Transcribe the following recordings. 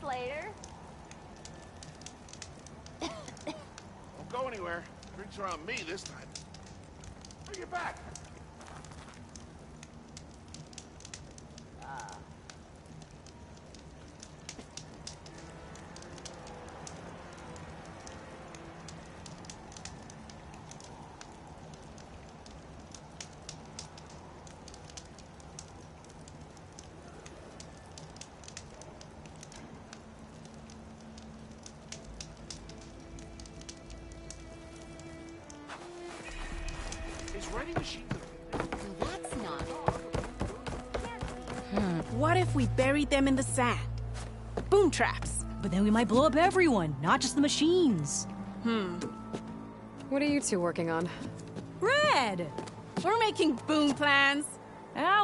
later. Don't go anywhere. Drinks are on me this time. Bring it back. Writing machines. That's not. What if we buried them in the sand? Boom traps. But then we might blow up everyone, not just the machines. What are you two working on? Red! We're making boom plans.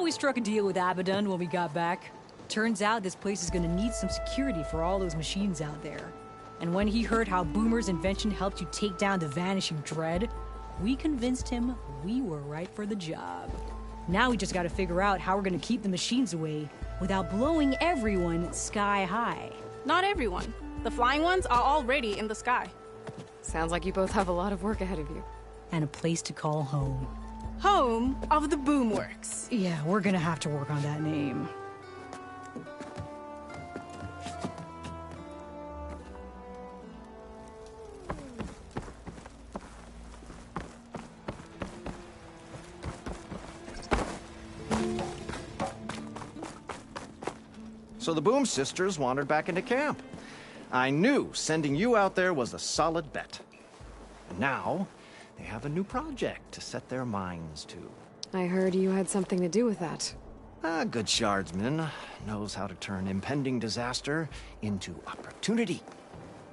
We struck a deal with Abaddon when we got back. Turns out this place is gonna need some security for all those machines out there. And when he heard how Boomer's invention helped you take down the Vanishing Dread, we convinced him we were right for the job. Now we just gotta figure out how we're gonna keep the machines away without blowing everyone sky high. Not everyone. The flying ones are already in the sky. Sounds like you both have a lot of work ahead of you. And a place to call home. Home of the Boomworks. Yeah, we're gonna have to work on that name. So the Boom Sisters wandered back into camp. I knew sending you out there was a solid bet. And now, they have a new project to set their minds to. I heard you had something to do with that. A good shardsman knows how to turn impending disaster into opportunity.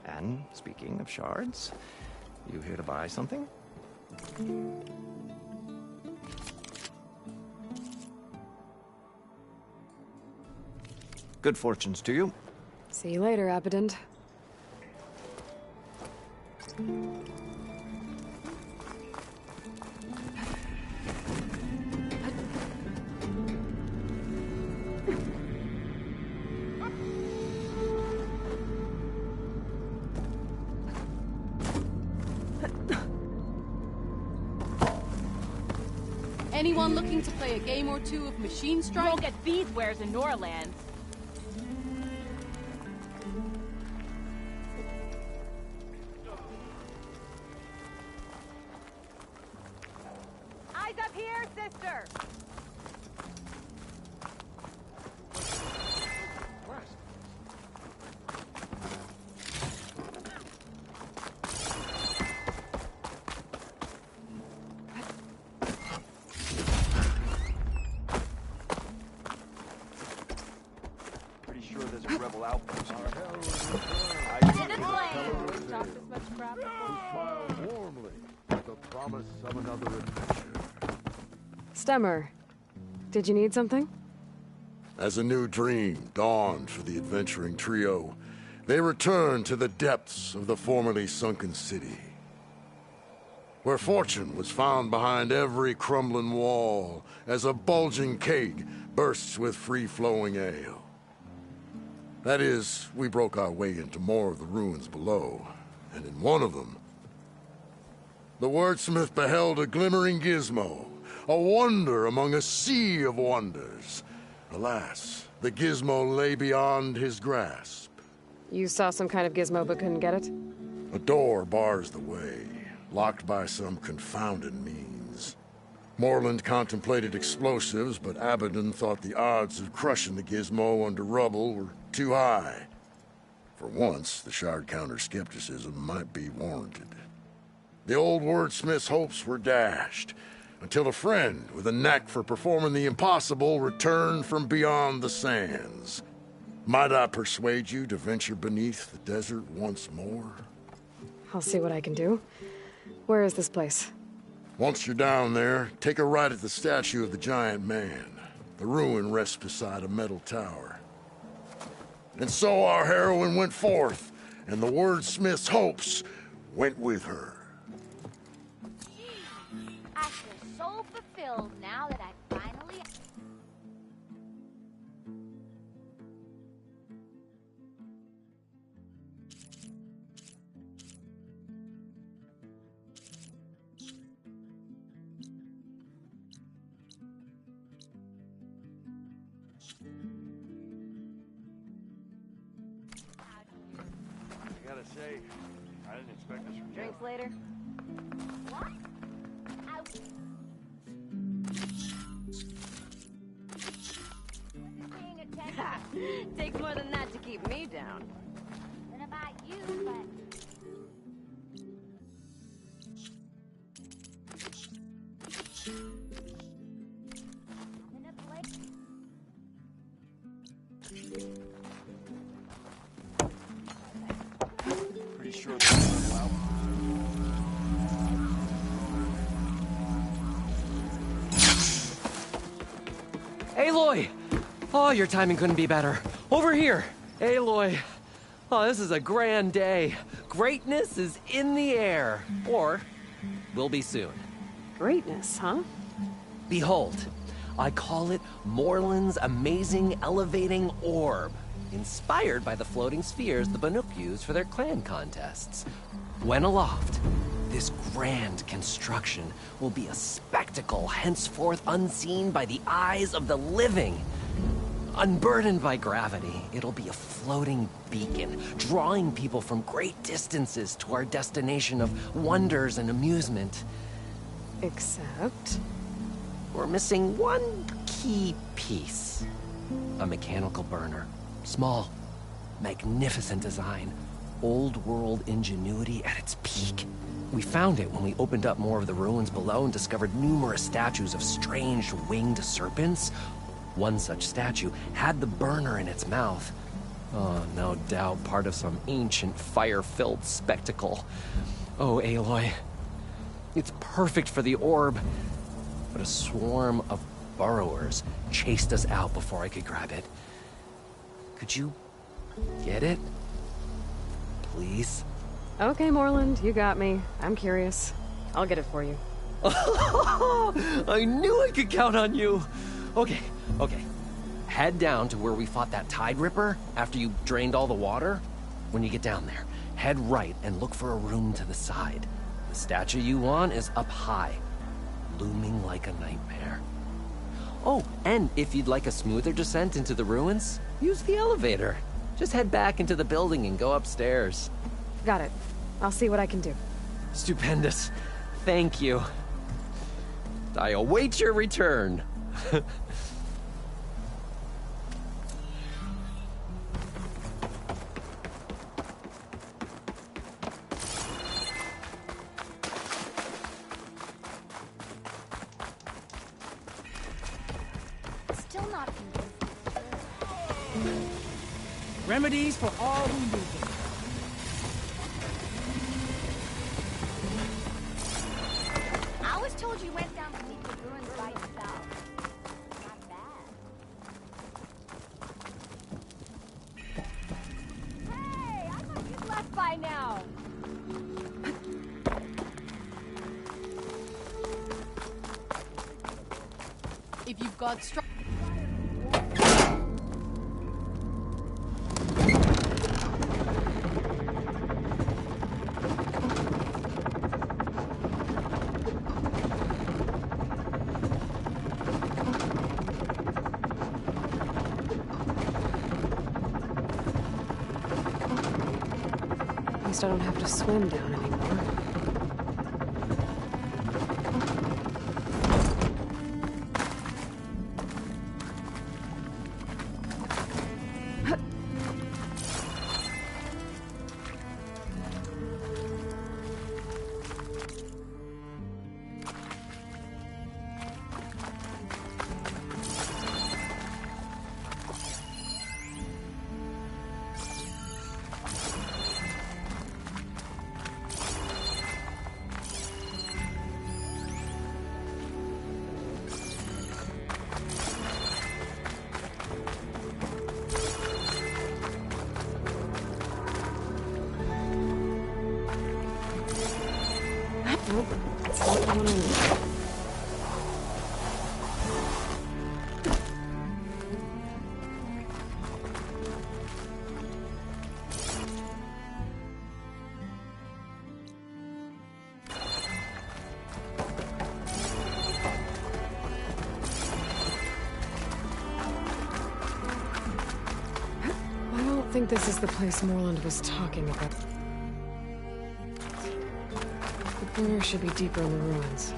And speaking of shards, you here to buy something? Good fortunes to you. See you later, Abaddon. Anyone looking to play a game or two of Machine Strike? We'll get these wares in Norlands. Eyes up here, sister! Pretty sure there's a rebel outpost. Smile warmly with the promise of another adventure. Stemmer, did you need something? As a new dream dawned for the adventuring trio, they returned to the depths of the formerly sunken city, where fortune was found behind every crumbling wall as a bulging keg bursts with free-flowing ale. That is, we broke our way into more of the ruins below, and in one of them, the wordsmith beheld a glimmering gizmo, a wonder among a sea of wonders. Alas, the gizmo lay beyond his grasp. You saw some kind of gizmo but couldn't get it? A door bars the way, locked by some confounded means. Moreland contemplated explosives, but Abaddon thought the odds of crushing the gizmo under rubble were too high. For once, the shard counter's skepticism might be warranted. The old wordsmith's hopes were dashed, until a friend with a knack for performing the impossible returned from beyond the sands. Might I persuade you to venture beneath the desert once more? I'll see what I can do. Where is this place? Once you're down there, take a right at the statue of the giant man. The ruin rests beside a metal tower. And so our heroine went forth, and the wordsmith's hopes went with her. I feel so fulfilled now that I finally... say, I didn't expect this from you. Drinks later? What? I wasn't paying attention. Takes more than that to keep me down. What about you, but... I'm in a place... Pretty sure there's a rebel outpost. Aloy! Oh, your timing couldn't be better. Over here! Aloy! Oh, this is a grand day. Greatness is in the air. Or, will be soon. Greatness, huh? Behold, I call it Morland's amazing elevating orb, inspired by the floating spheres the Banuk used for their clan contests. When aloft, this grand construction will be a spectacle henceforth unseen by the eyes of the living. Unburdened by gravity, it'll be a floating beacon, drawing people from great distances to our destination of wonders and amusement. Except... We're missing one key piece. A mechanical burner. Small, magnificent design. Old world ingenuity at its peak. We found it when we opened up more of the ruins below and discovered numerous statues of strange winged serpents. One such statue had the burner in its mouth. Oh, no doubt part of some ancient fire-filled spectacle. Oh, Aloy. It's perfect for the orb. But a swarm of burrowers chased us out before I could grab it. Could you get it? Please? Okay, Morland, you got me. I'm curious. I'll get it for you. I knew I could count on you. Okay. Head down to where we fought that Tide Ripper after you drained all the water. When you get down there, head right and look for a room to the side. The statue you want is up high, looming like a nightmare. Oh, and if you'd like a smoother descent into the ruins, use the elevator. Just head back into the building and go upstairs. Got it. I'll see what I can do. Stupendous. Thank you. I await your return. Still not convinced. Remedies for all who need them. I was told you went down beneath the ruins by yourself. Not bad. Hey, I thought you'd left by now. If you've got strong... At least I don't have to swim down anymore. Nope, it's not the one I need. I don't think this is the place Morland was talking about. Where should be deeper in the ruins?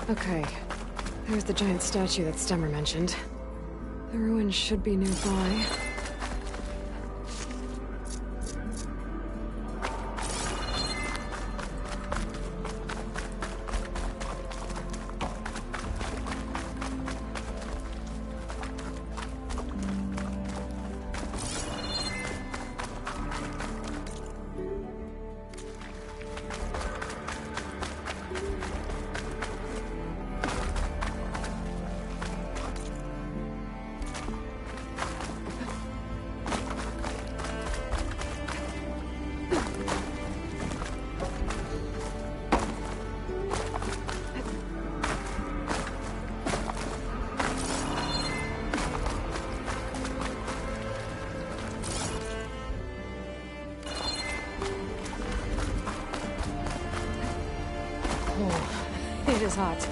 Okay, there's the giant statue that Stemmer mentioned. The ruins should be nearby. It is hot.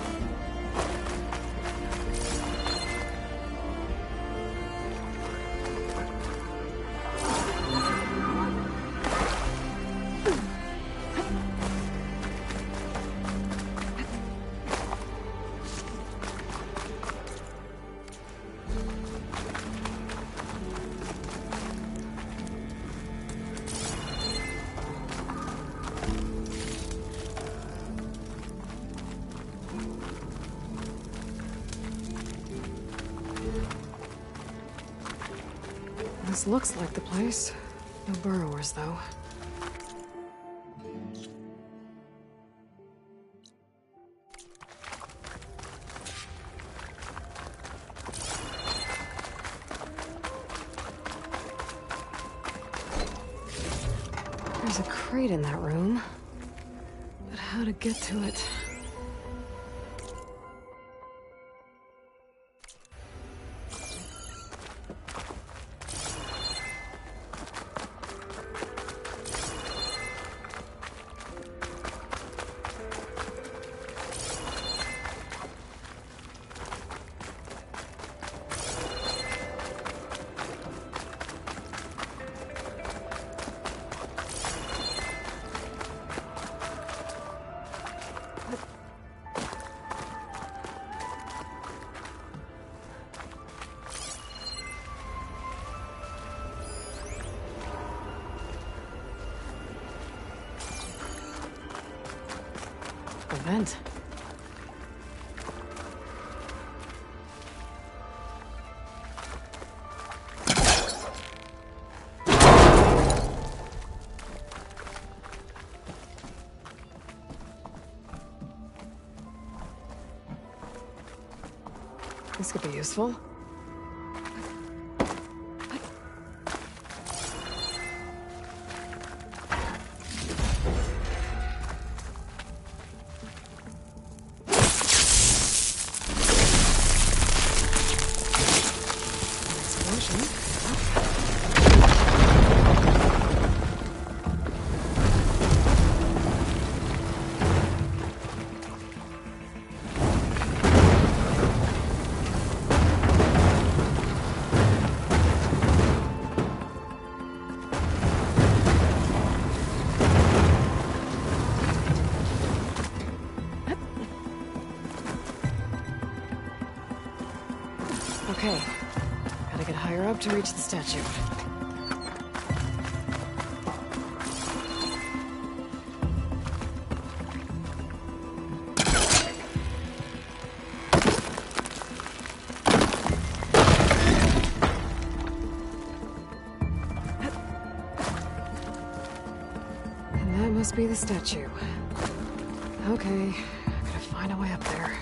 This looks like the place. No burrowers, though. There's a crate in that room. But how to get to it? A vent. This could be useful. Okay. Gotta get higher up to reach the statue. And that must be the statue. Okay, gotta find a way up there.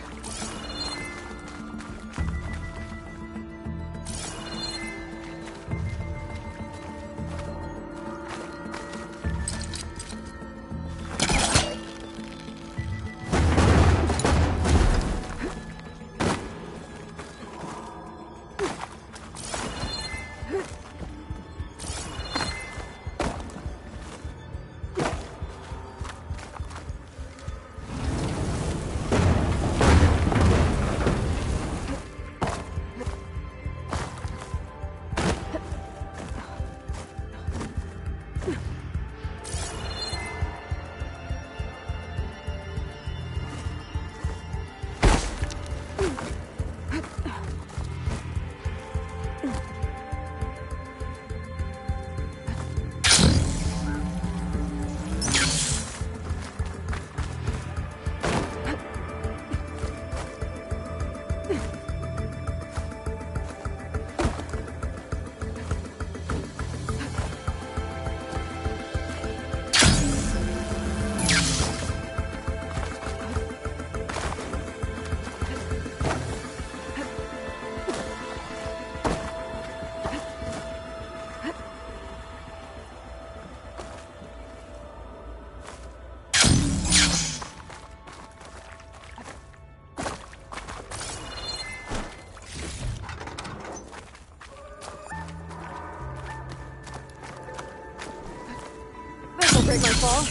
break my fall.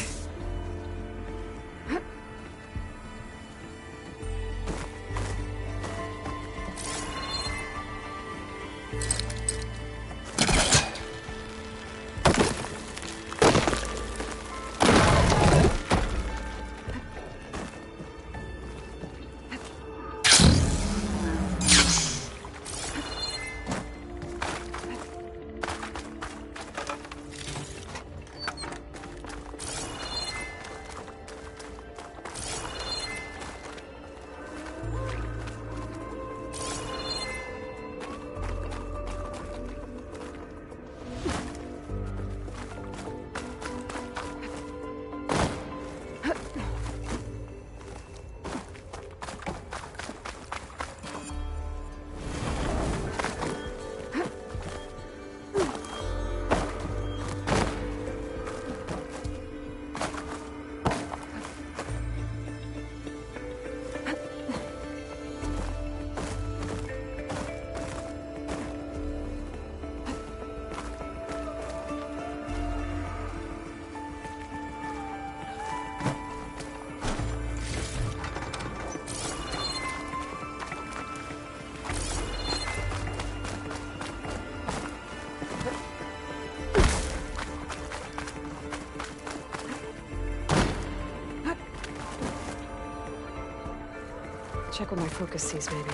Check what my focus sees, maybe.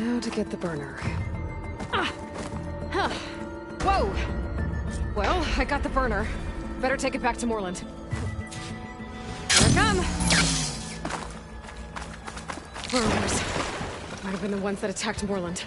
Now to get the burner. Whoa! Well, I got the burner. Better take it back to Moreland. Here I come! Burrows. Might have been the ones that attacked Moreland.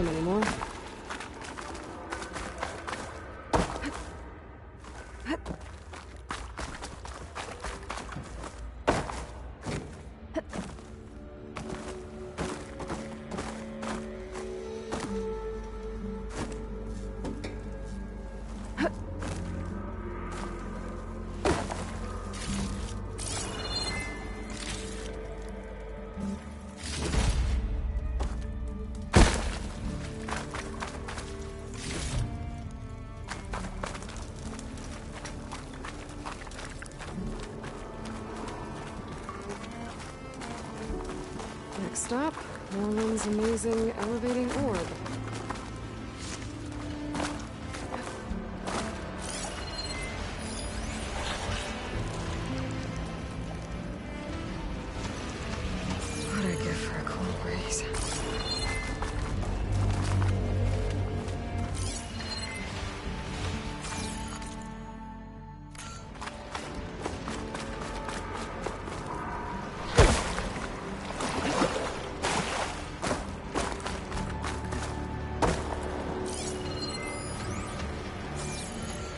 them anymore. Next stop, Moreland's amazing elevating orb. What'd I give for a cool breeze?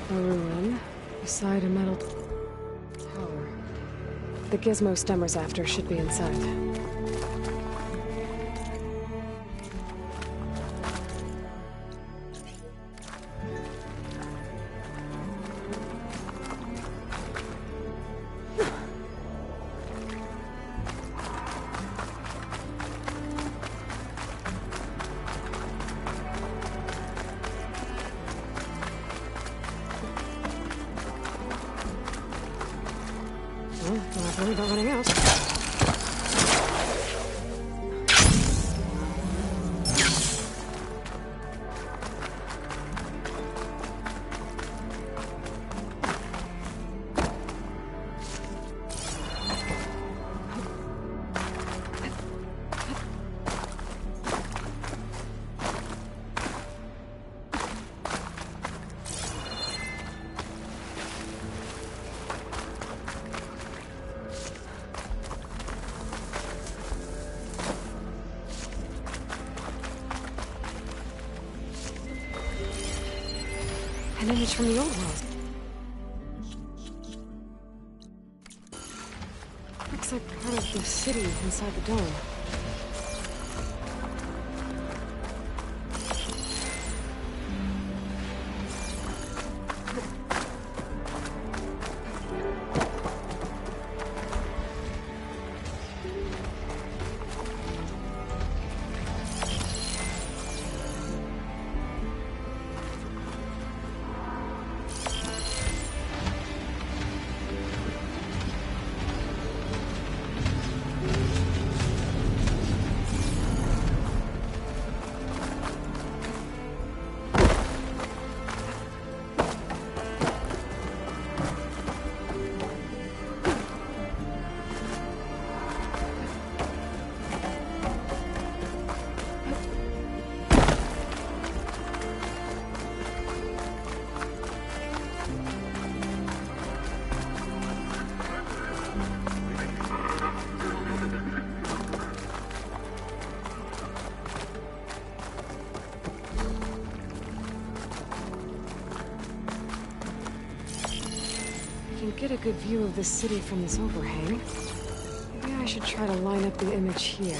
A ruin beside a metal tower. The gizmo Stemmer's after should be inside. Well, not worried about running out. An image from the old world. Looks like part of the city inside the dome. I can get a good view of the city from this overhang. Maybe I should try to line up the image here.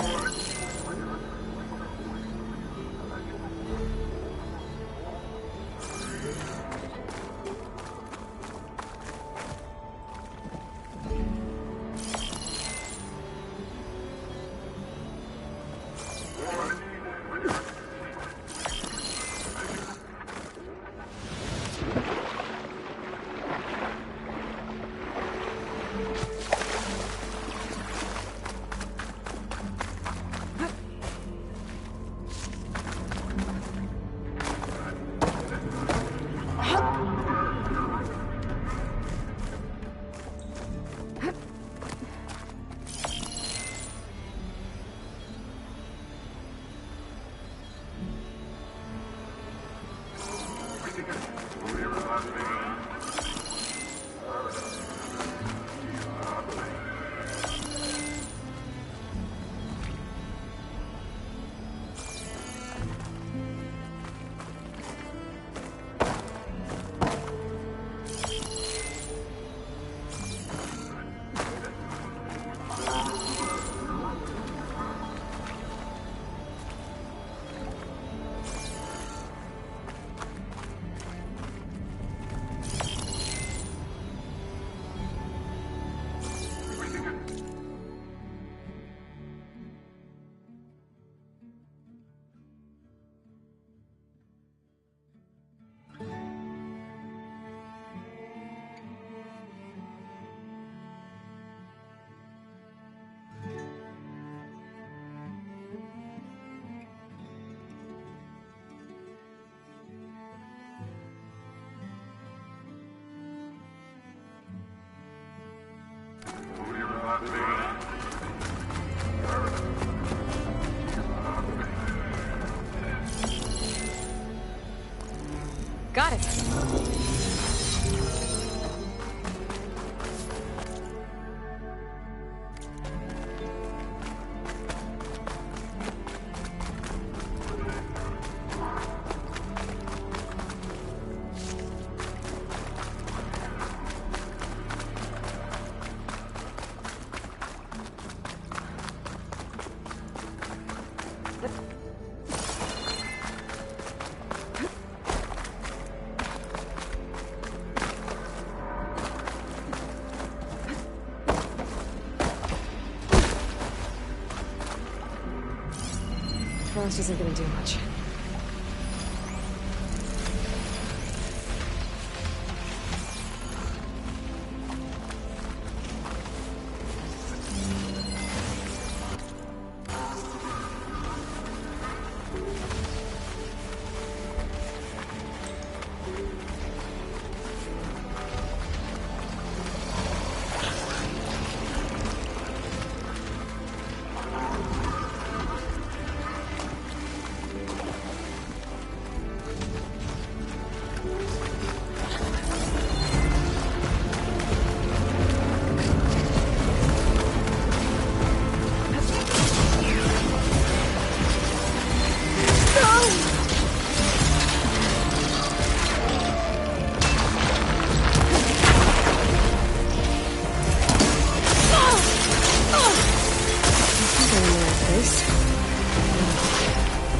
Frost isn't gonna do much.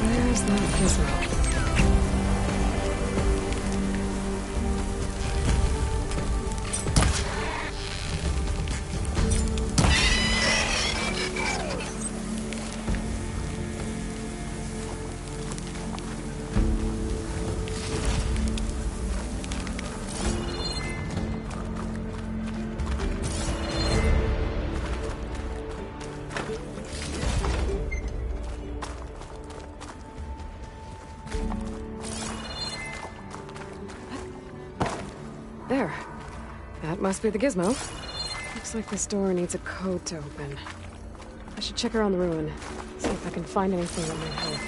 Where's that gizmo? There. That must be the gizmo. Looks like this door needs a code to open. I should check around the ruin, see if I can find anything that might help.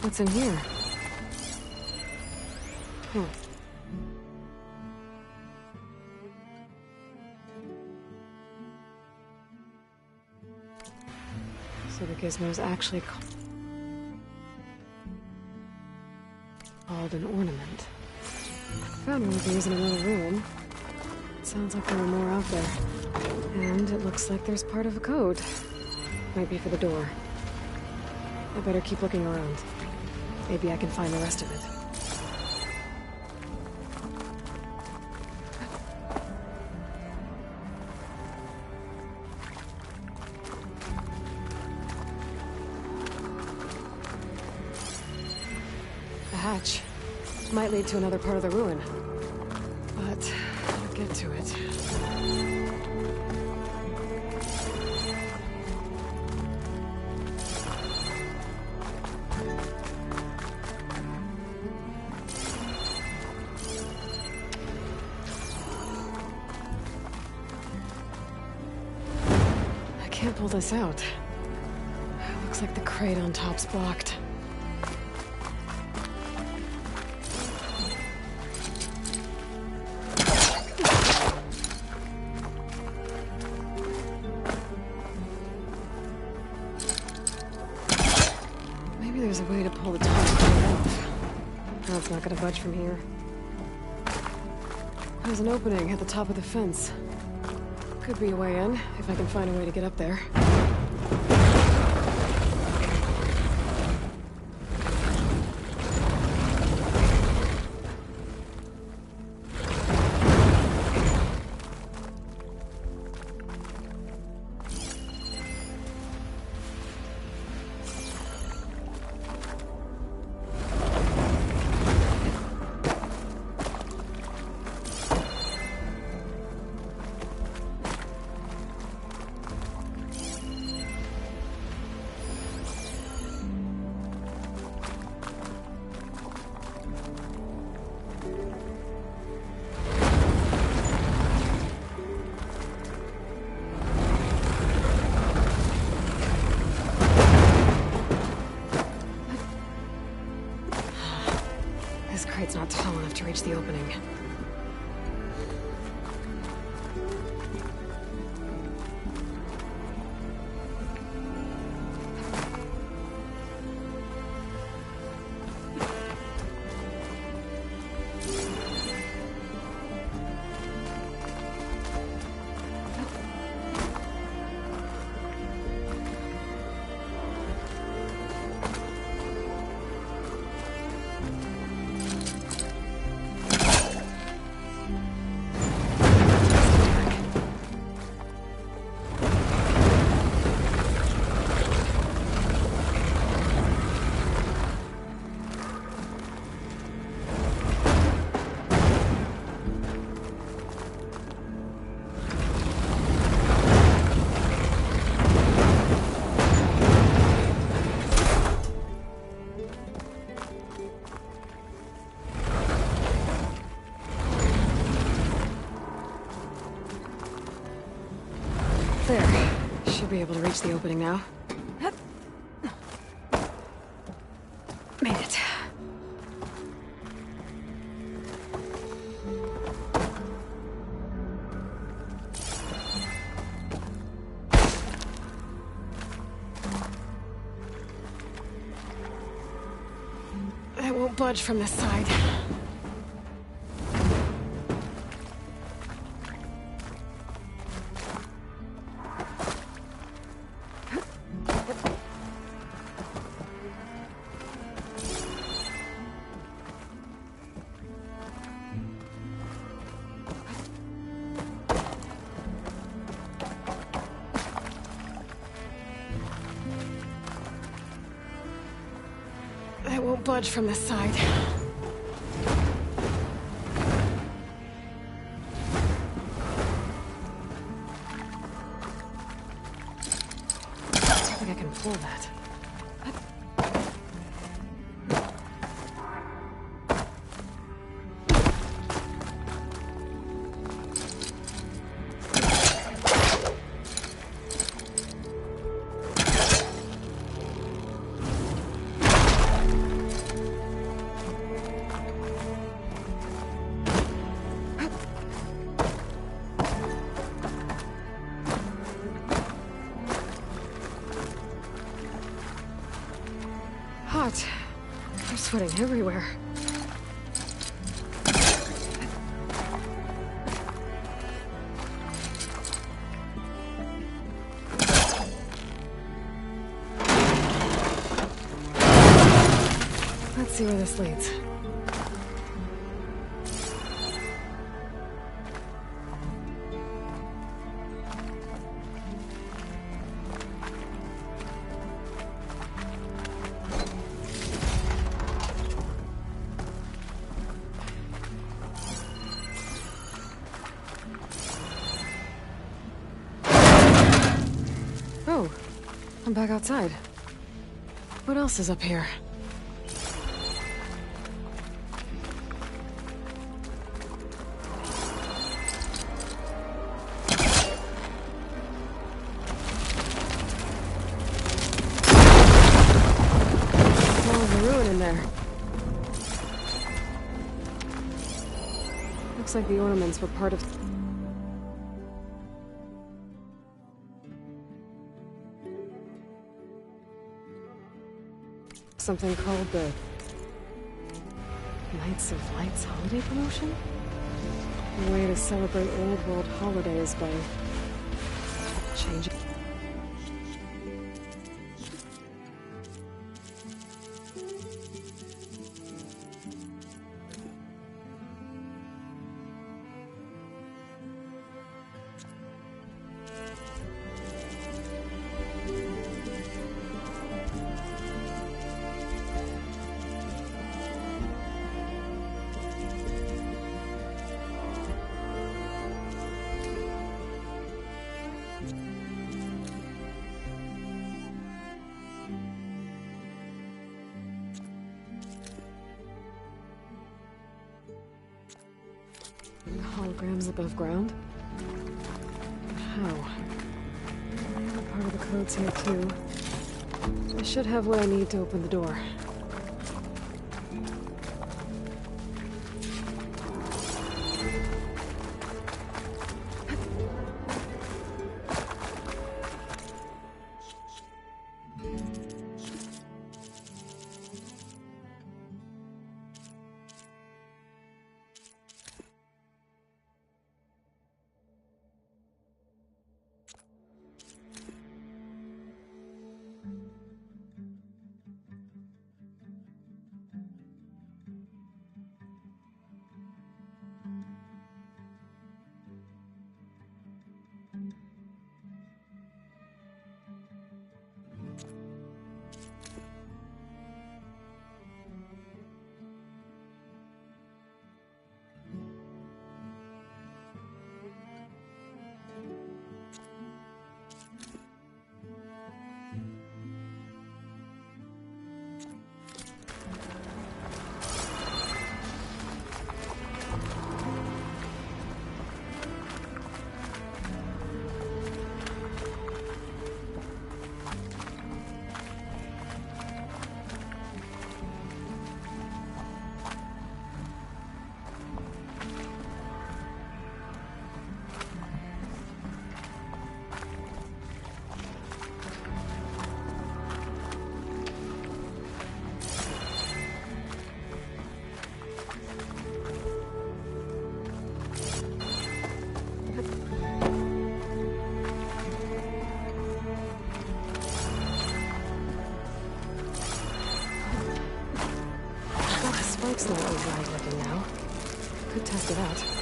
What's in here? So the gizmo's actually called an ornament. Found one of these in another ruin. It sounds like there are more out there. And it looks like there's part of a code. Might be for the door. I better keep looking around. Maybe I can find the rest of it. The hatch might lead to another part of the ruin, but I'll get to it. I can't pull this out. Looks like the crate on top's blocked. Maybe there's a way to pull the top crate off. No, it's not gonna budge from here. There's an opening at the top of the fence. Could be a way in, if I can find a way to get up there. This crate's not tall enough to reach the opening. There. Should be able to reach the opening now. Made it. It won't budge from this side. It won't budge from this side. I think I can pull that. Hot. I'm sweating everywhere. Let's see where this leads. Oh, I'm back outside. What else is up here? Oh, the ruin in there. Looks like the ornaments were part of... something called the Knights of Lights holiday promotion? A way to celebrate old world holidays by changing... holograms above ground? But how? Part of the code's here too. I should have what I need to open the door. looks slightly dried looking now. Could test it out.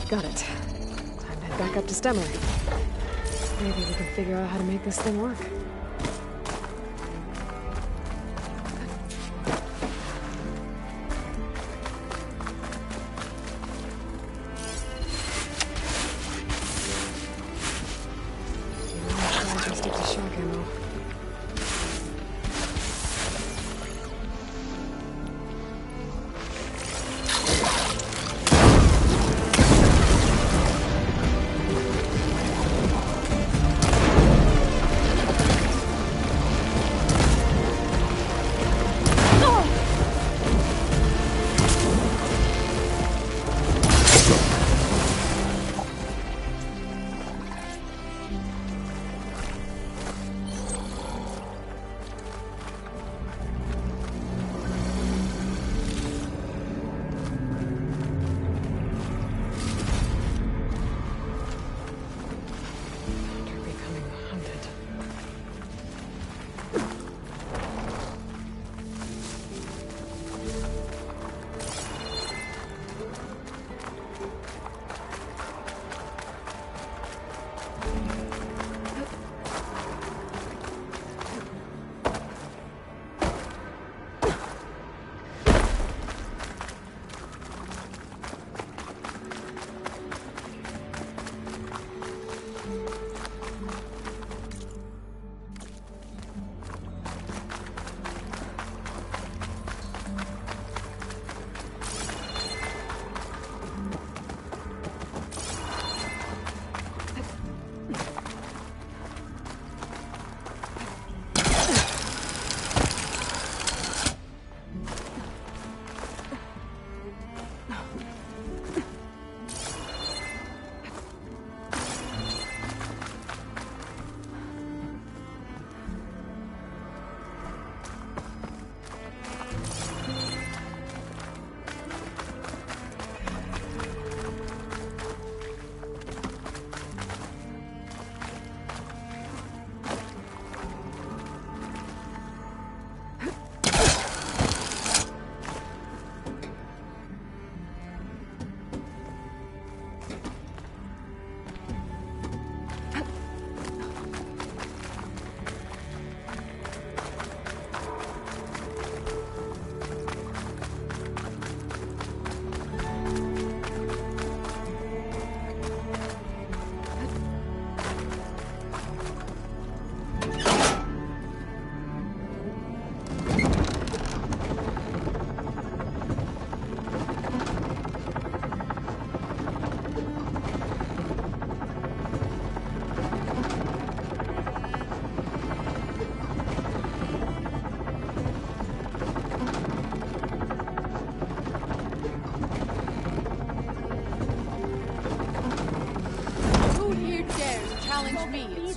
Got it. Time to head back up to Stemmer. Maybe we can figure out how to make this thing work. Just get the shock ammo.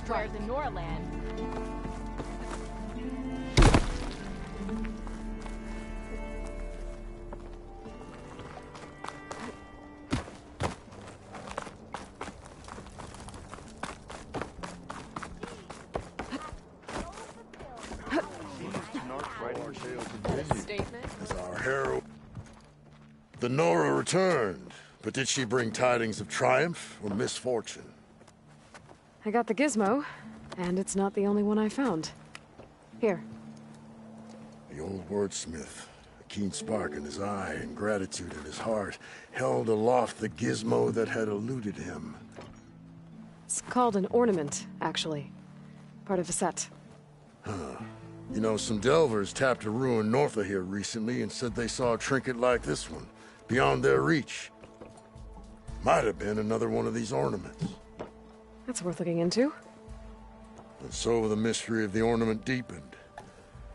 Where's the Norland? As our hero, the Nora returned, but did she bring tidings of triumph or misfortune? I got the gizmo, and it's not the only one I found. Here. The old wordsmith, a keen spark in his eye and gratitude in his heart, held aloft the gizmo that had eluded him. It's called an ornament, actually. Part of a set. You know, some delvers tapped a ruin north of here recently and said they saw a trinket like this one, beyond their reach. Might have been another one of these ornaments. That's worth looking into. And so the mystery of the ornament deepened.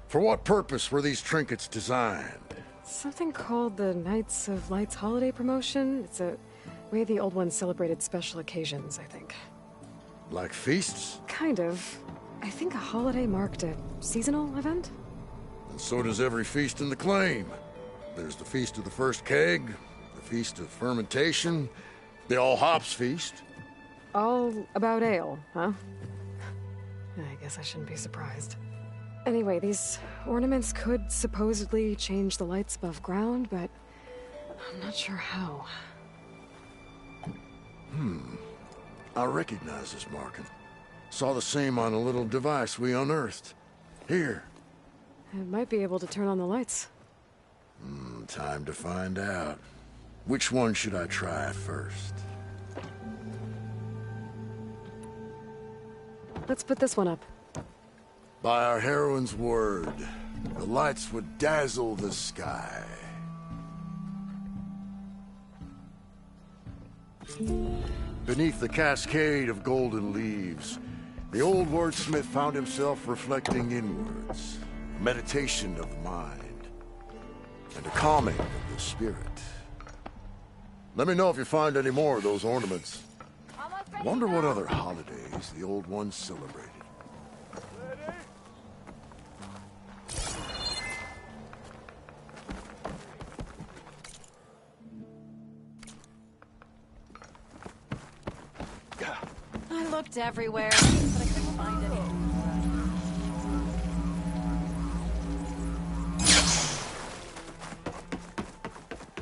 For what purpose were these trinkets designed? Something called the Knights of Light's holiday promotion. It's a way the old ones celebrated special occasions, I think. Like feasts? Kind of. I think a holiday marked a seasonal event? And so does every feast in the claim. There's the Feast of the First Keg, the Feast of Fermentation, the All Hops Feast. All about ale, huh? I guess I shouldn't be surprised. Anyway, these ornaments could supposedly change the lights above ground, but I'm not sure how. I recognize this marking. Saw the same on a little device we unearthed. Here. It might be able to turn on the lights. Time to find out. Which one should I try first? Let's put this one up. By our heroine's word, the lights would dazzle the sky. Beneath the cascade of golden leaves, the old wordsmith found himself reflecting inwards, a meditation of the mind, and a calming of the spirit. Let me know if you find any more of those ornaments. Wonder what other holidays the old ones celebrated. I looked everywhere, but I couldn't find any.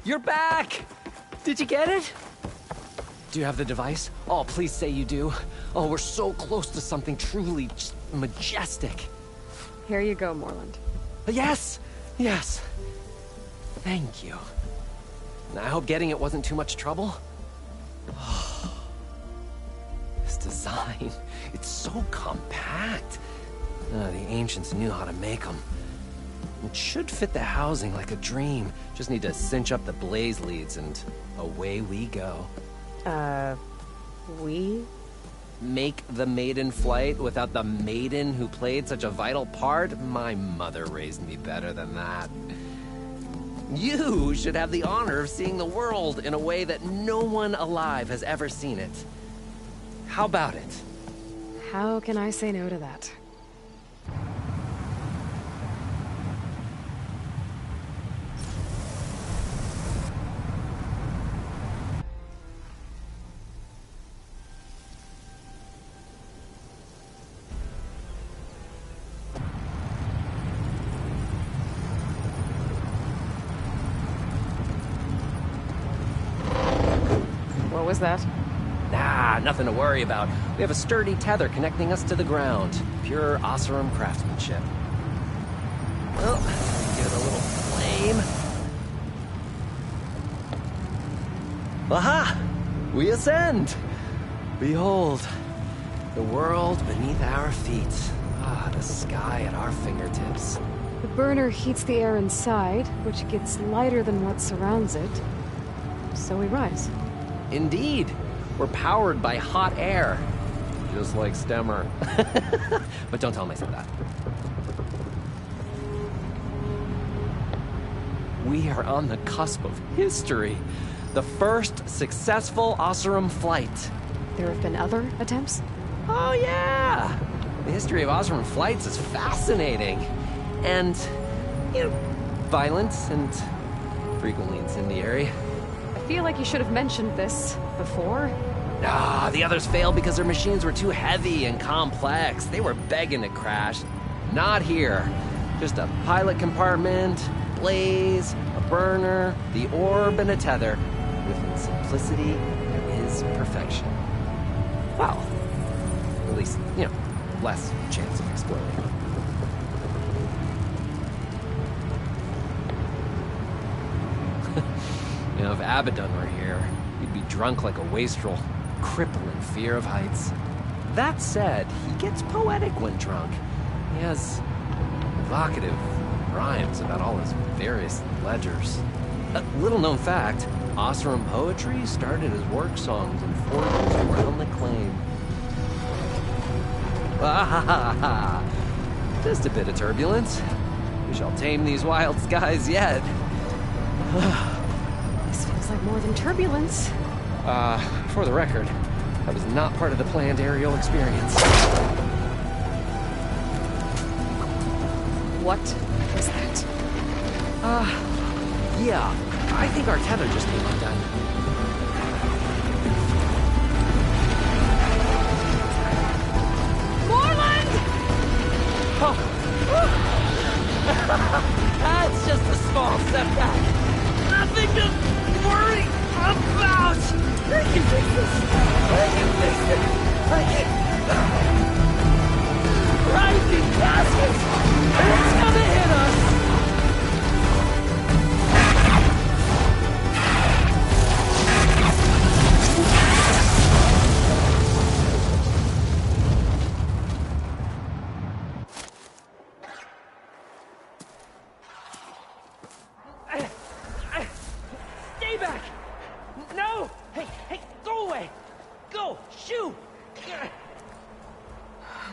You're back! Did you get it? Do you have the device? Oh, please say you do. Oh, we're so close to something truly just majestic. Here you go, Morland. Yes! Yes. Thank you. I hope getting it wasn't too much trouble. This design, it's so compact. The ancients knew how to make them. It should fit the housing like a dream. Just need to cinch up the blaze leads and away we go. We? Make the maiden flight without the maiden who played such a vital part? My mother raised me better than that. You should have the honor of seeing the world in a way that no one alive has ever seen it. How about it? How can I say no to that? What was that? Nah, nothing to worry about. We have a sturdy tether connecting us to the ground. Pure Oseram craftsmanship. Well, give it a little flame. Aha! We ascend! Behold, the world beneath our feet. Ah, the sky at our fingertips. The burner heats the air inside, which gets lighter than what surrounds it. So we rise. Indeed. We're powered by hot air. Just like Stemmer. But don't tell him I said that. We are on the cusp of history. The first successful Oseram flight. There have been other attempts? Oh yeah! The history of Oseram flights is fascinating. And, you know, violent and frequently incendiary. I feel like you should have mentioned this before. Ah, the others failed because their machines were too heavy and complex. They were begging to crash. Not here. Just a pilot compartment, blaze, a burner, the orb, and a tether. With simplicity is perfection. Well, at least, less chance of exploding. If Abaddon were here, he'd be drunk like a wastrel, crippling fear of heights. That said, he gets poetic when drunk. He has evocative rhymes about all his various ledgers. A little-known fact, Oseram poetry started as work songs and forges around the claim. Just a bit of turbulence. We shall tame these wild skies yet. This feels like more than turbulence. For the record, that was not part of the planned aerial experience. What was that? Yeah, I think our tether just came undone. Moreland! Oh. That's just a small setback. Nothing to worry about. I can fix this. I can fix it. I can... Rising baskets! It's gonna hit us! Stay back! No! Hey, go away! Go! Shoo!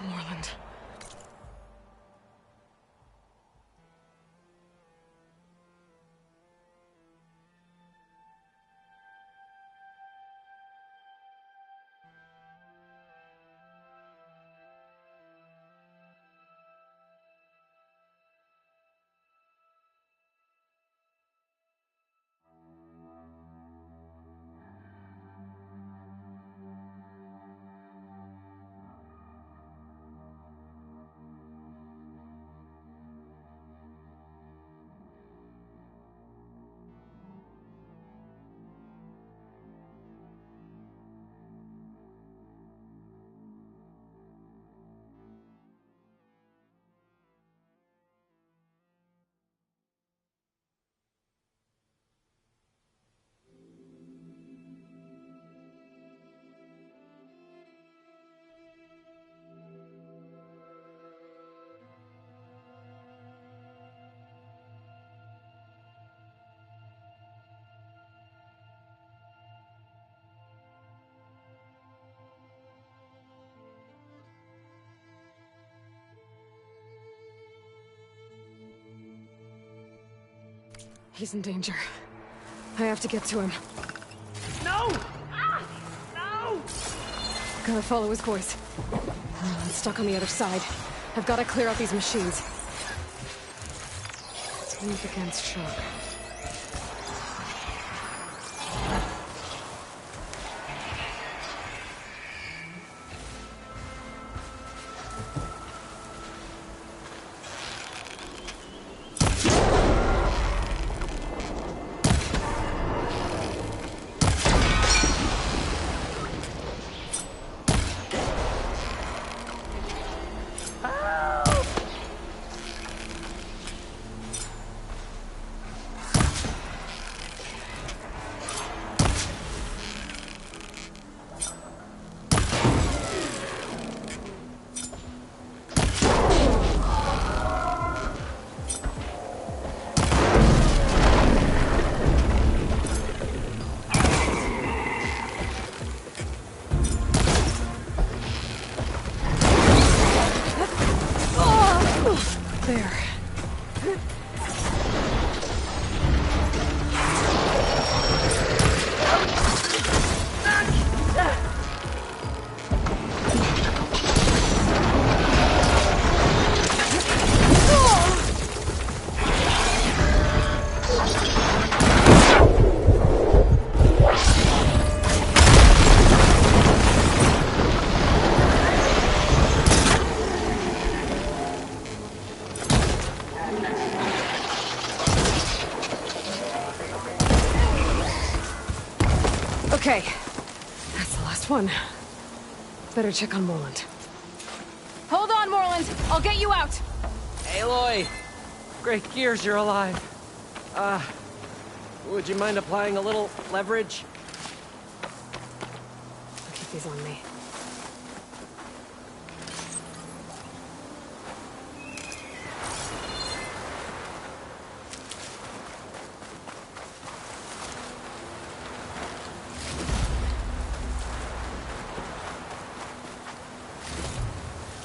Moreland. He's in danger. I have to get to him. No! No! Gotta follow his voice. I'm stuck on the other side. I've gotta clear out these machines. It's weak against shock. There. Okay. That's the last one. Better check on Morland. Hold on, Morland. I'll get you out. Aloy! Great gears you're alive. Would you mind applying a little leverage? I'll keep these on me.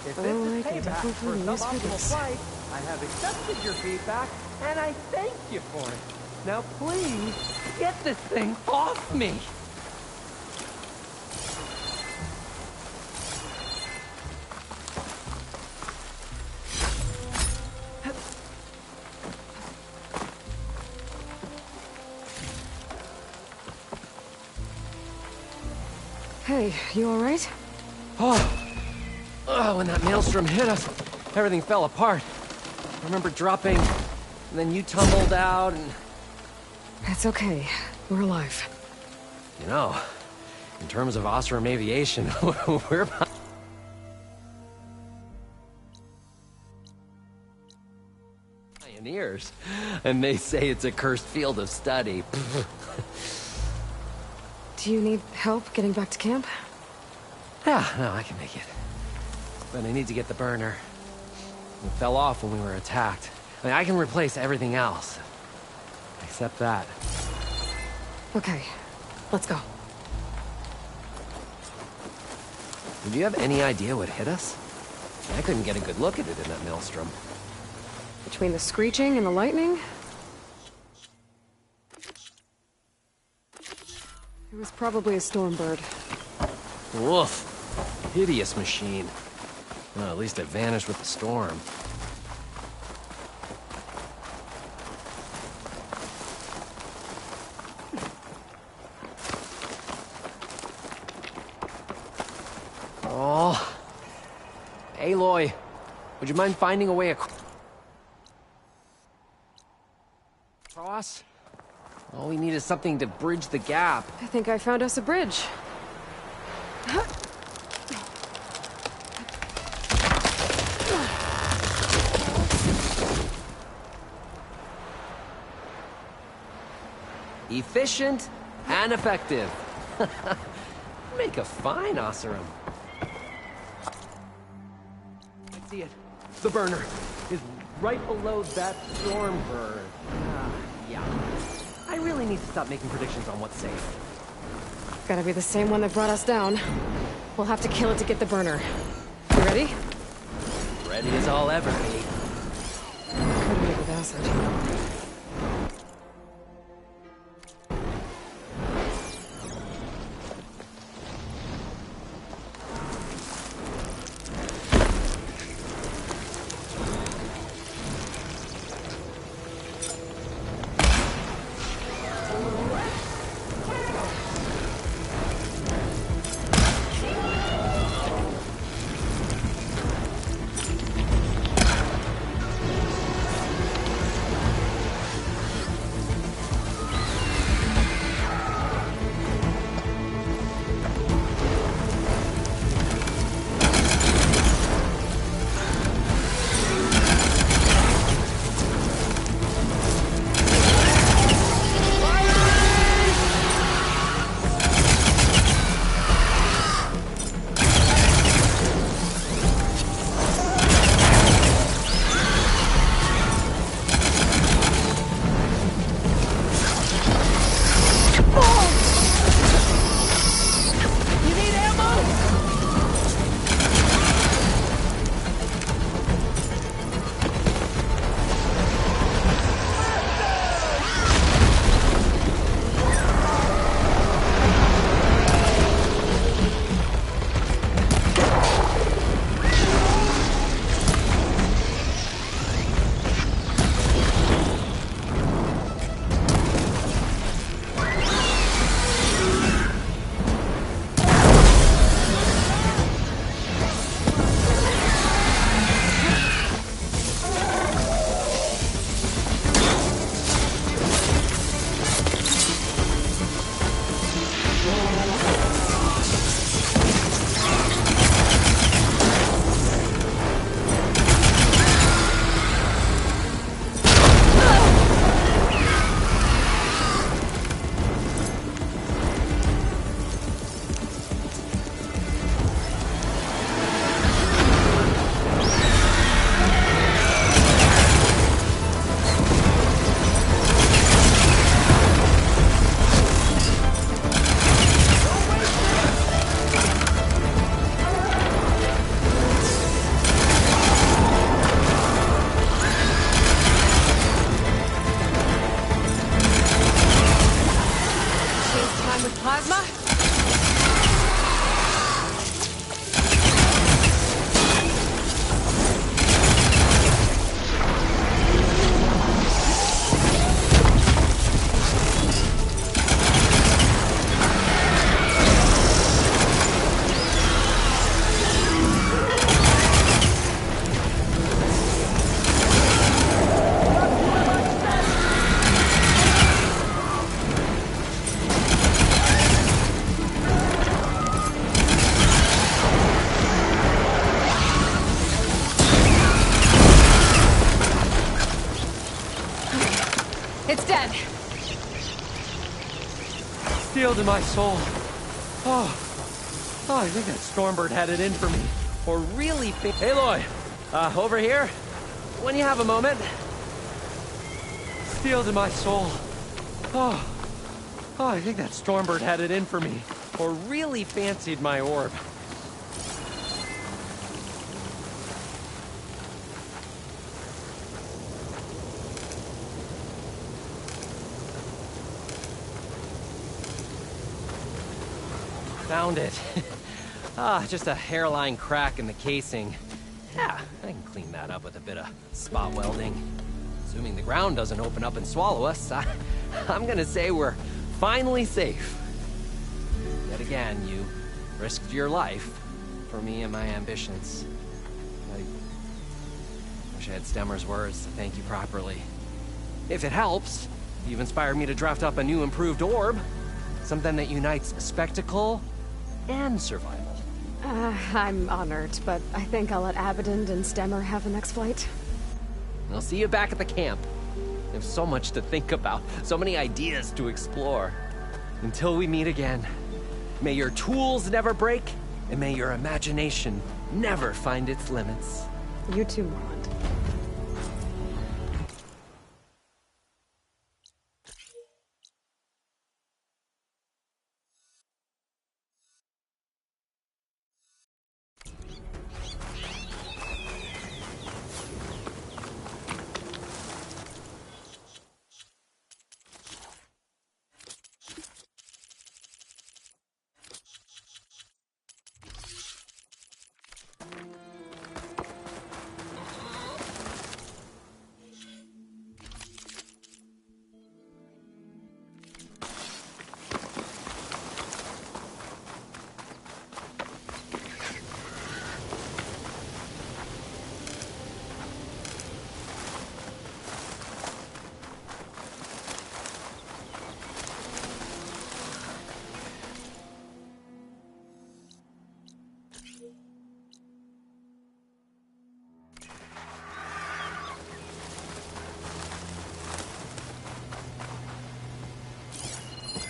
If Oh, I it's a can payback definitely for use for suboptimal this. flight, I have accepted your feedback, and I thank you for it. Now please, get this thing off me! Hey, you alright? Oh, when that maelstrom hit us, everything fell apart. I remember dropping, and then you tumbled out, and... It's okay. We're alive. You know, in terms of Osram Aviation, we're... pioneers. And they say it's a cursed field of study. Do you need help getting back to camp? Yeah, no, I can make it. But I need to get the burner. It fell off when we were attacked. I mean, I can replace everything else. Except that. Okay, let's go. Do you have any idea what hit us? I couldn't get a good look at it in that maelstrom. Between the screeching and the lightning? It was probably a storm bird. Woof. Hideous machine. Well, at least it vanished with the storm. Oh. Aloy, would you mind finding a way across? All we need is something to bridge the gap. I think I found us a bridge. Efficient and effective. Make a fine Oseram. I see it. The burner is right below that storm bird. Yeah. I really need to stop making predictions on what's safe. Gotta be the same one that brought us down. We'll have to kill it to get the burner. You ready? Ready as I'll ever be. Could be with acid. It's dead. Steel to my soul. Oh, I think that Stormbird had it in for me. Or really Hey, Aloy. Over here. When you have a moment. Steel to my soul. Oh, I think that Stormbird had it in for me. Or really fancied my orb. Found it. Just a hairline crack in the casing. Yeah, I can clean that up with a bit of spot welding. Assuming the ground doesn't open up and swallow us, I'm gonna say we're finally safe. Yet again, you risked your life for me and my ambitions. I wish I had Stemmer's words to thank you properly. If it helps, you've inspired me to draft up a new improved orb. Something that unites spectacle and survival. I'm honored, but I think I'll let Abaddon and Stemmer have the next flight. I'll see you back at the camp. I have so much to think about, so many ideas to explore. Until we meet again, may your tools never break, and may your imagination never find its limits. You too, Morland.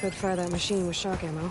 Could fire that machine with shock ammo.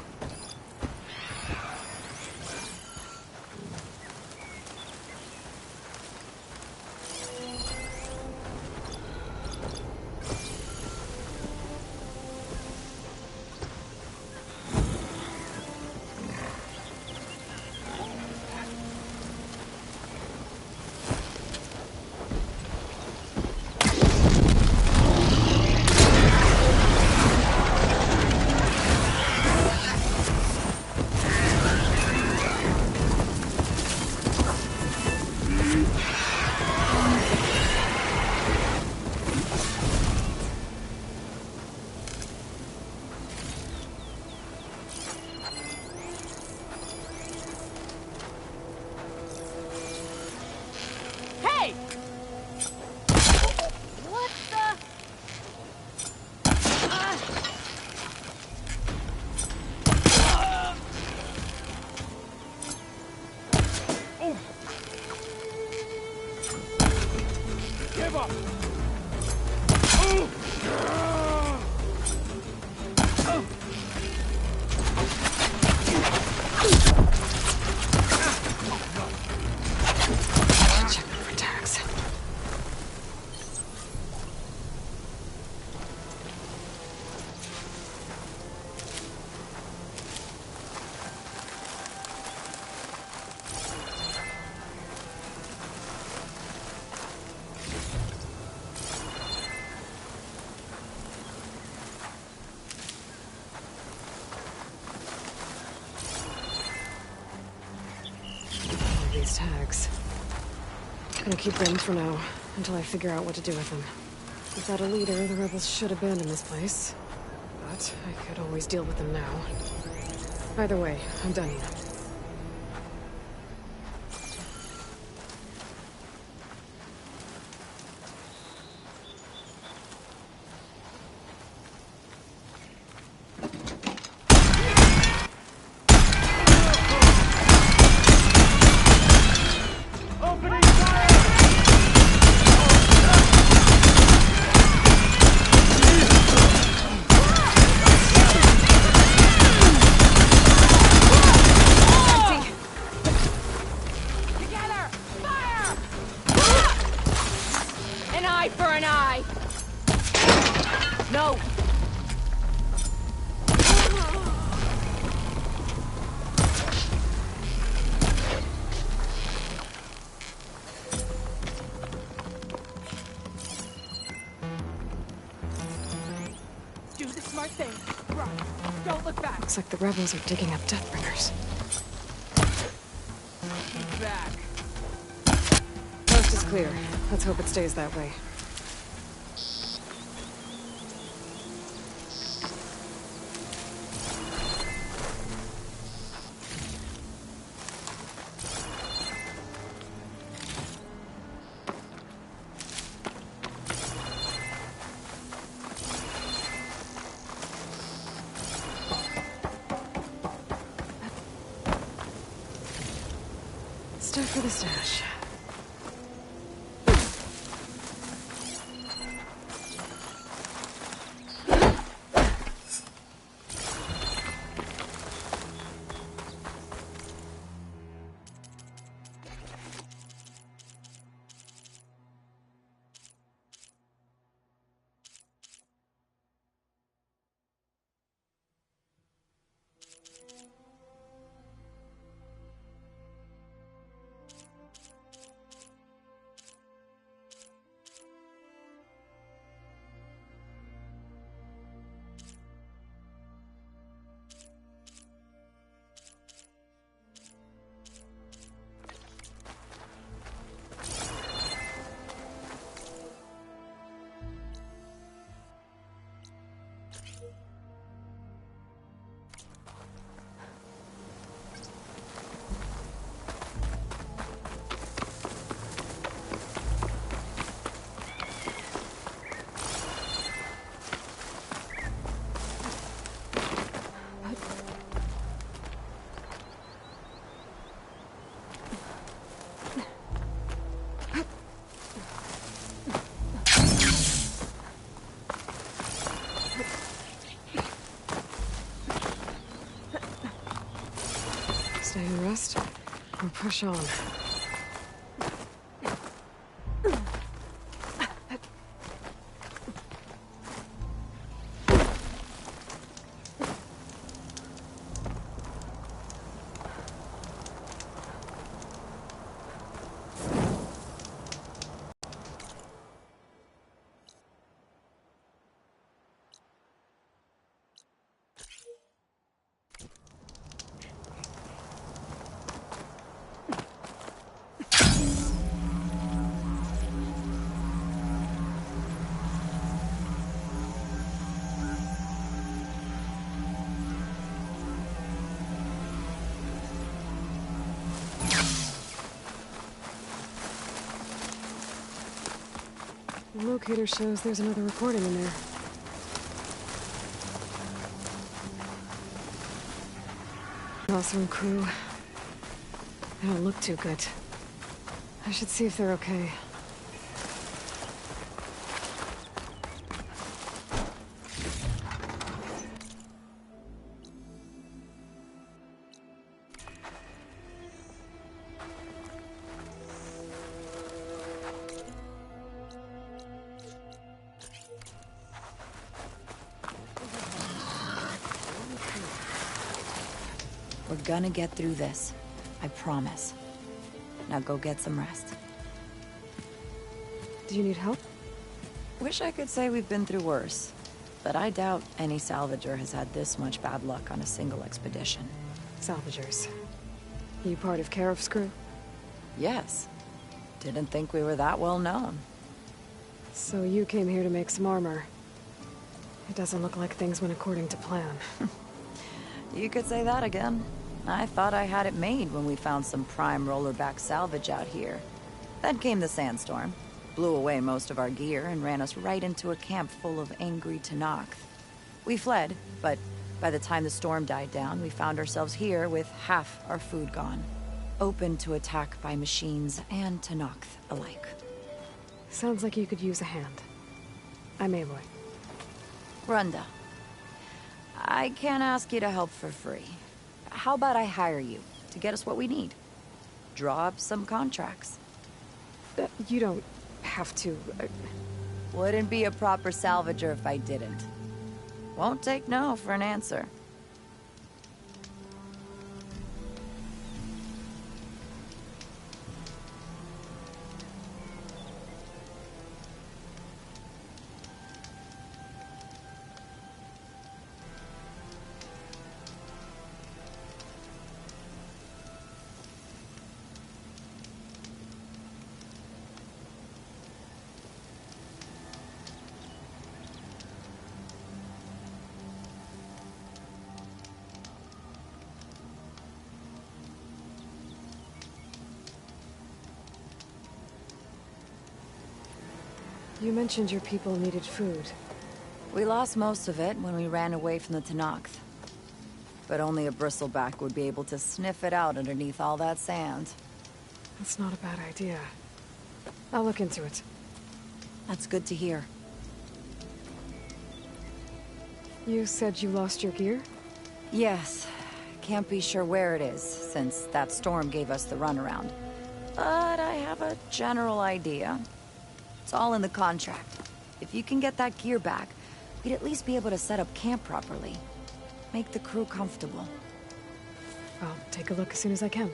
These tags. Gonna keep them for now, until I figure out what to do with them. Without a leader, the rebels should abandon this place. But I could always deal with them now. Either way, I'm done here. for an eye! No! Do the smart thing. Run. Don't look back. Looks like the rebels are digging up Deathbringers. Back. Coast is clear. Let's hope it stays that way. Stuff for the stash. Stay and rest, or push on. The locator shows there's another recording in there. Awesome crew. They don't look too good. I should see if they're okay. We're gonna get through this. I promise. Now go get some rest. Do you need help? Wish I could say we've been through worse, but I doubt any salvager has had this much bad luck on a single expedition. Salvagers. You part of Karif's crew? Yes. Didn't think we were that well known. So you came here to make some armor. It doesn't look like things went according to plan. You could say that again. I thought I had it made when we found some prime rollerback salvage out here. Then came the sandstorm, blew away most of our gear, and ran us right into a camp full of angry Tenakth. We fled, but by the time the storm died down, we found ourselves here with half our food gone. Open to attack by machines and Tenakth alike. Sounds like you could use a hand. I'm Aloy. Runda. I can't ask you to help for free. How about I hire you to get us what we need? Draw up some contracts. You don't have to... Wouldn't be a proper salvager if I didn't. Won't take no for an answer. You mentioned your people needed food. We lost most of it when we ran away from the Tenakth. But only a bristleback would be able to sniff it out underneath all that sand. That's not a bad idea. I'll look into it. That's good to hear. You said you lost your gear? Yes. Can't be sure where it is, since that storm gave us the runaround. But I have a general idea. It's all in the contract. If you can get that gear back, we'd at least be able to set up camp properly. Make the crew comfortable. I'll take a look as soon as I can.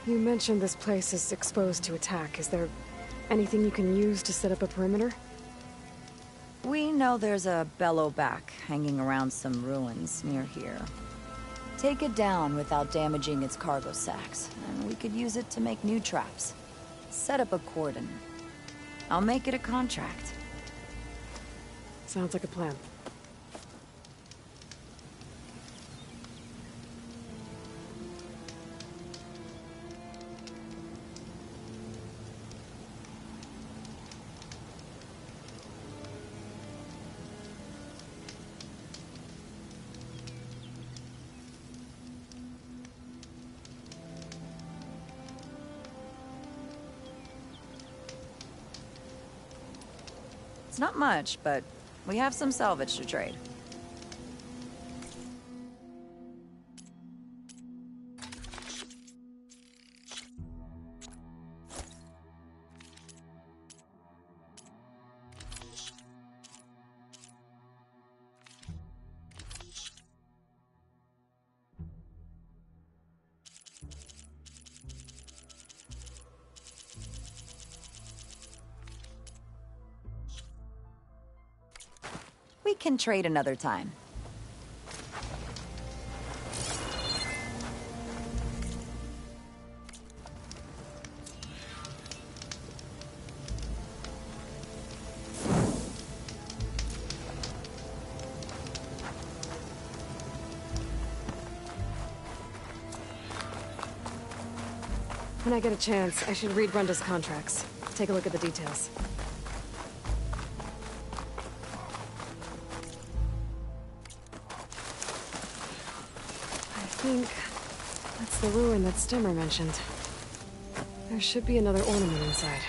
You mentioned this place is exposed to attack. Is there anything you can use to set up a perimeter? We know there's a bellowback hanging around some ruins near here. Take it down without damaging its cargo sacks, and we could use it to make new traps. Set up a cordon. I'll make it a contract. Sounds like a plan. It's not much, but we have some salvage to trade. We can trade another time. When I get a chance, I should read Brenda's contracts. Take a look at the details. I think that's the ruin that Stemmer mentioned. There should be another ornament inside.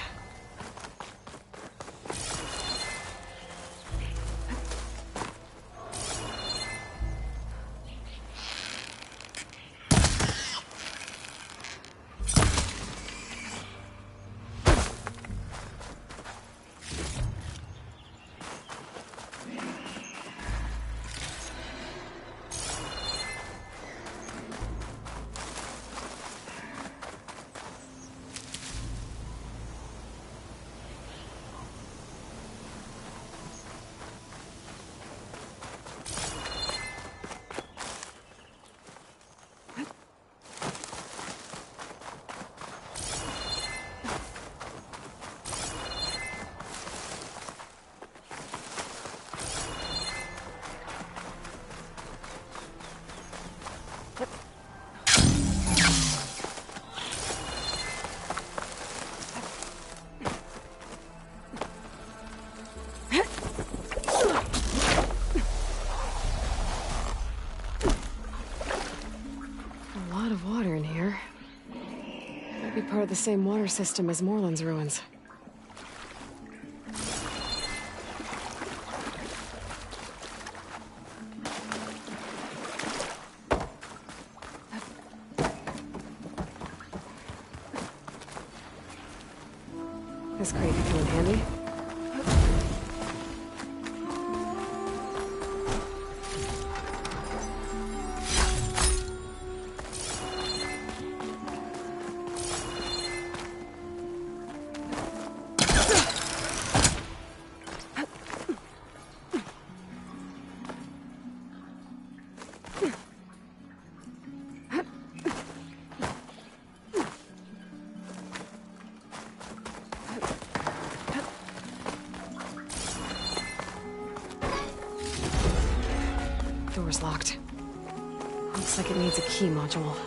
Part of the same water system as Moreland's ruins. This crate could come in handy. Door's locked. Looks like it needs a key module.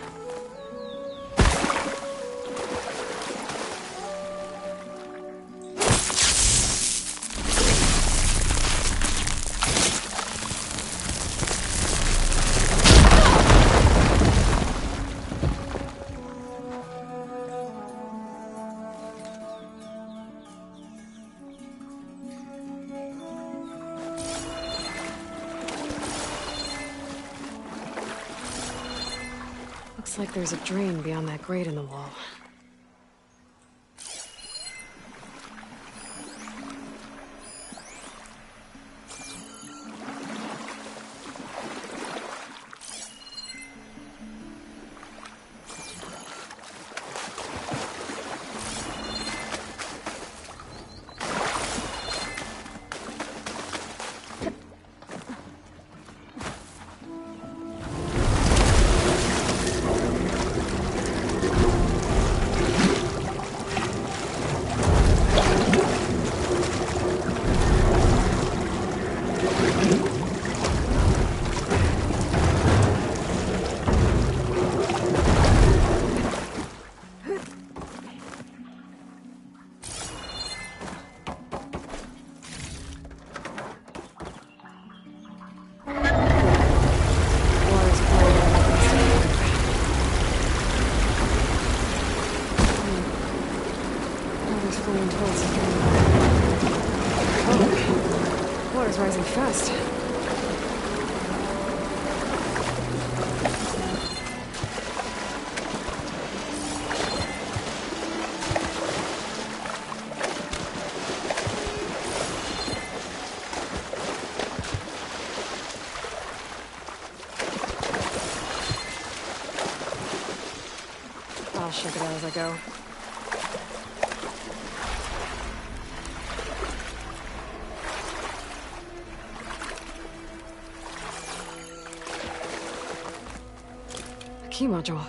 Looks like there's a drain beyond that grate in the wall. Water's rising fast. I'll shake it out as I go. Key module.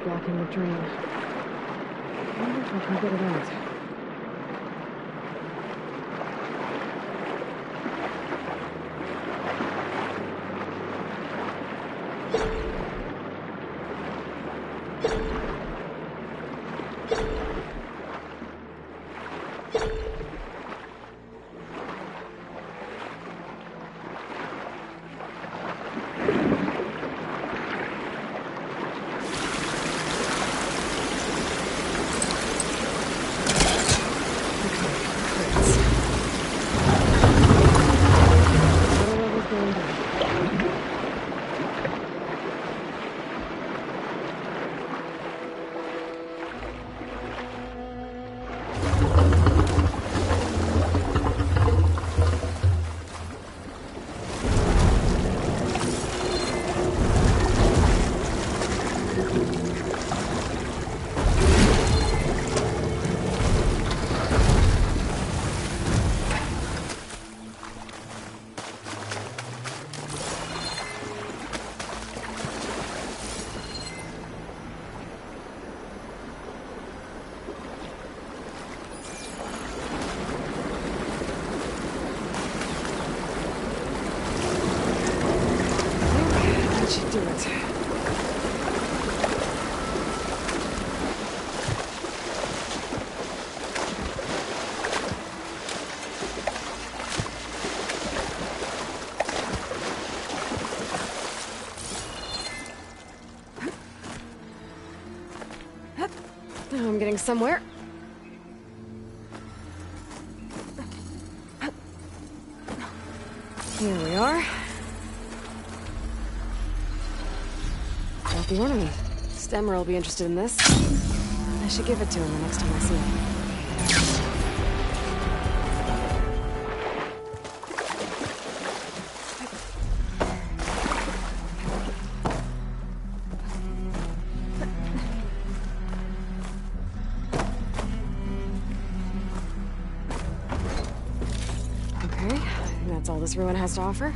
blocking the drain. I wonder if I can get it out. Do it. Now I'm getting somewhere. Here we are. The ornament. Stemmer will be interested in this. I should give it to him the next time I see him. Okay, I think that's all this ruin has to offer.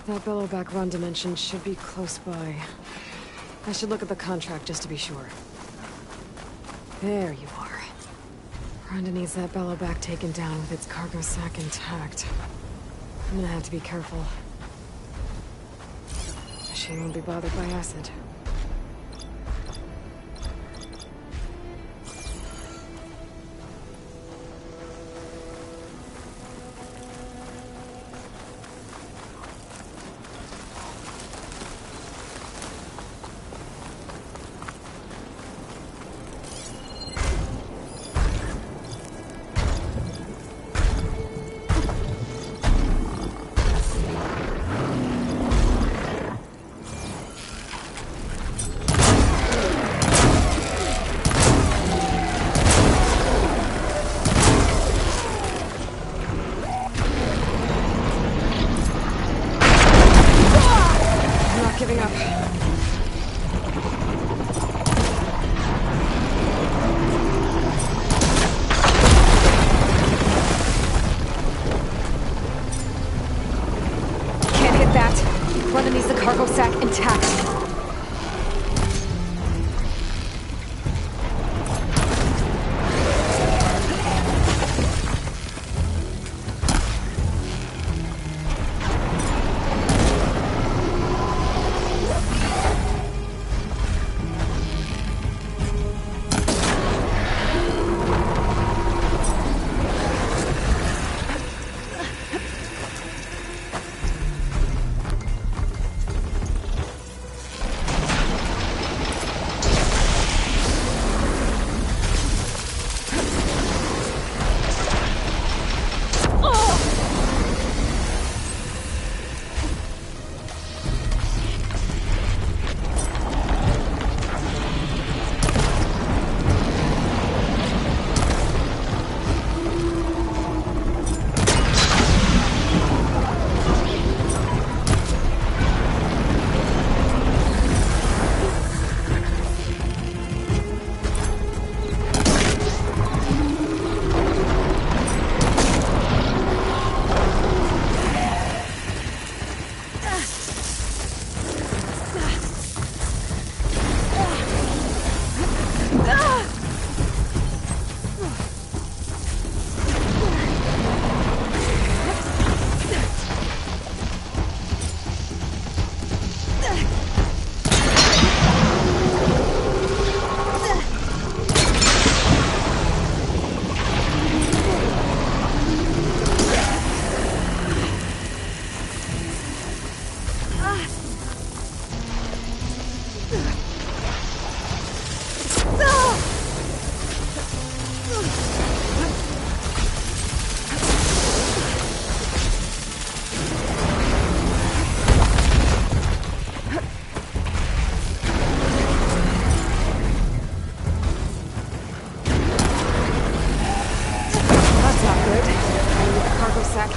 That Bellowback run dimension should be close by. I should look at the contract just to be sure. There you are. Rhonda needs that Bellowback taken down with its cargo sack intact. I'm gonna have to be careful. She won't be bothered by acid.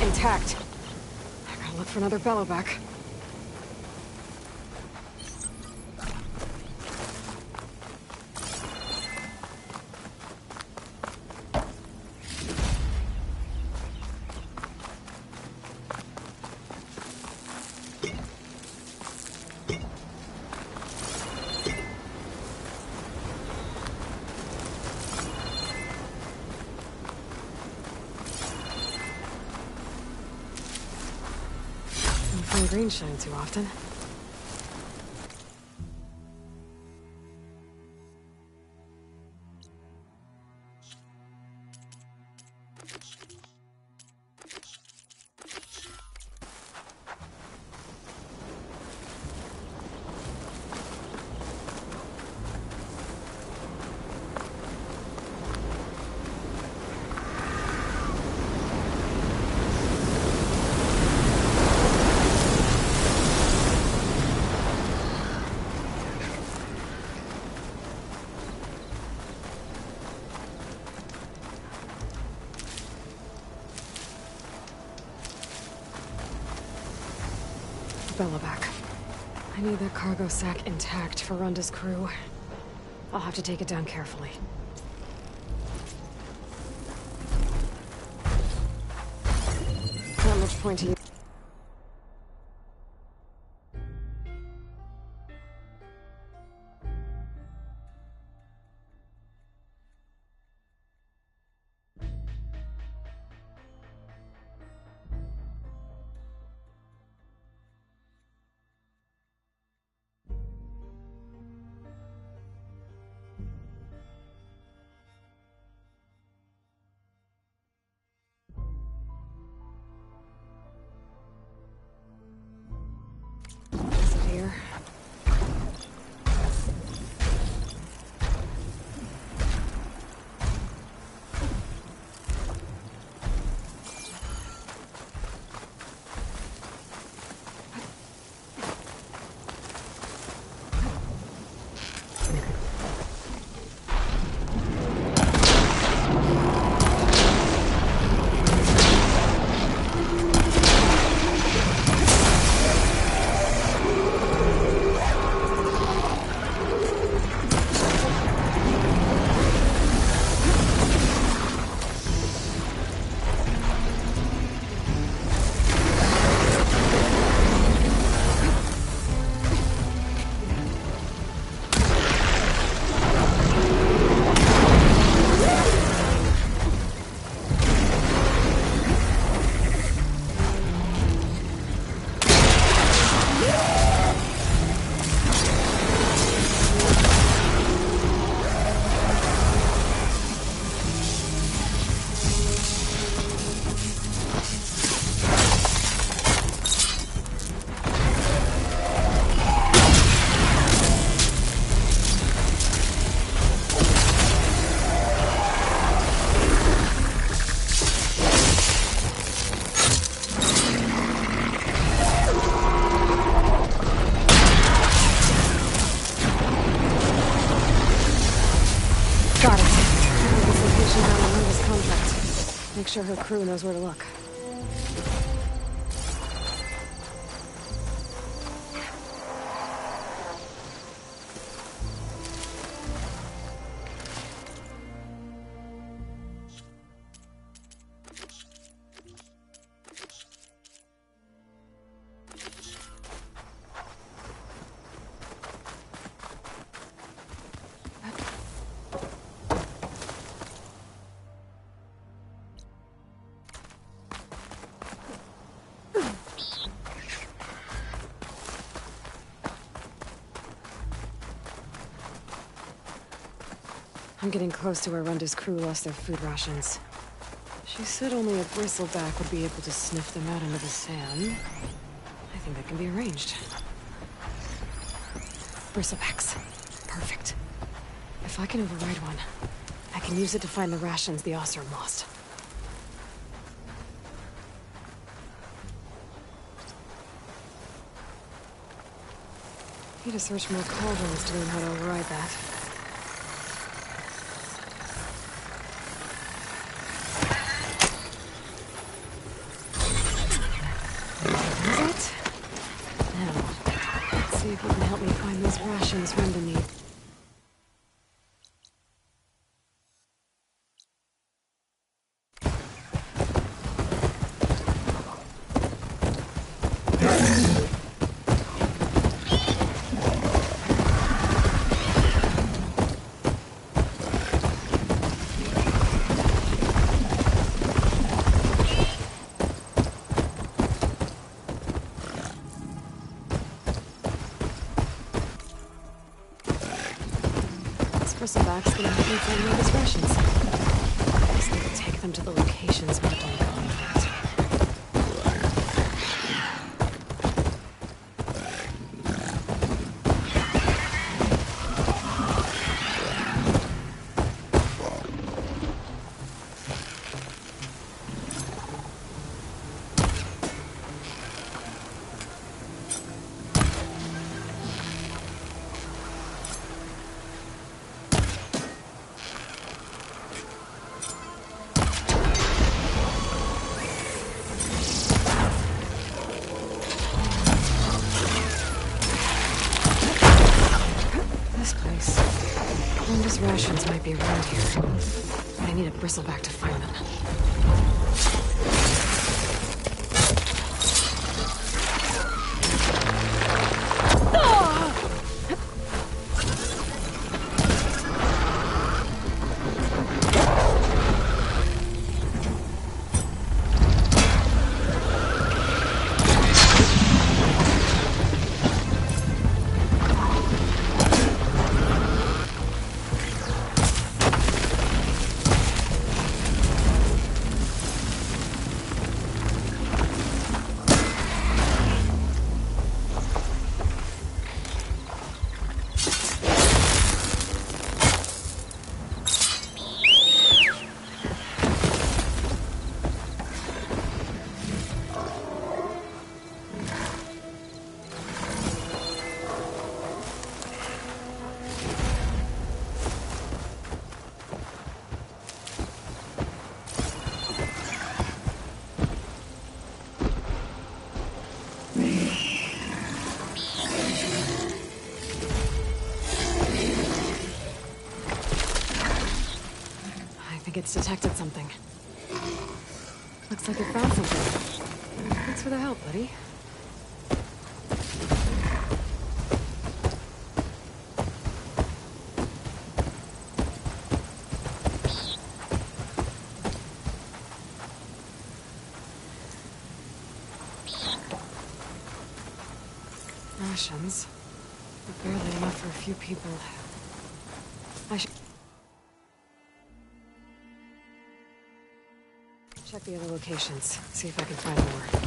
intact. I gotta look for another Bellowback. Green shine too often. Bellowback. I need that cargo sack intact for Runda's crew. I'll have to take it down carefully. Not much point to you. Here. Got it. This location down on Runda's contract. Make sure her crew knows where to look. I'm getting close to where Runda's crew lost their food rations. She said only a bristleback would be able to sniff them out into the sand. I think that can be arranged. Bristlebacks. Perfect. If I can override one, I can use it to find the rations the Oseram lost. Need to search more cauldrons to learn how to override that. Bristleback's gonna help me find Randy's rations. I just need to take them to the locations marked on the contract. Randy's rations might be around here, but I need a Bristleback to find them. It's detected something. Looks like it found something. Thanks for the help, buddy. Rations, but barely enough for a few people. I should check the other locations, see if I can find more.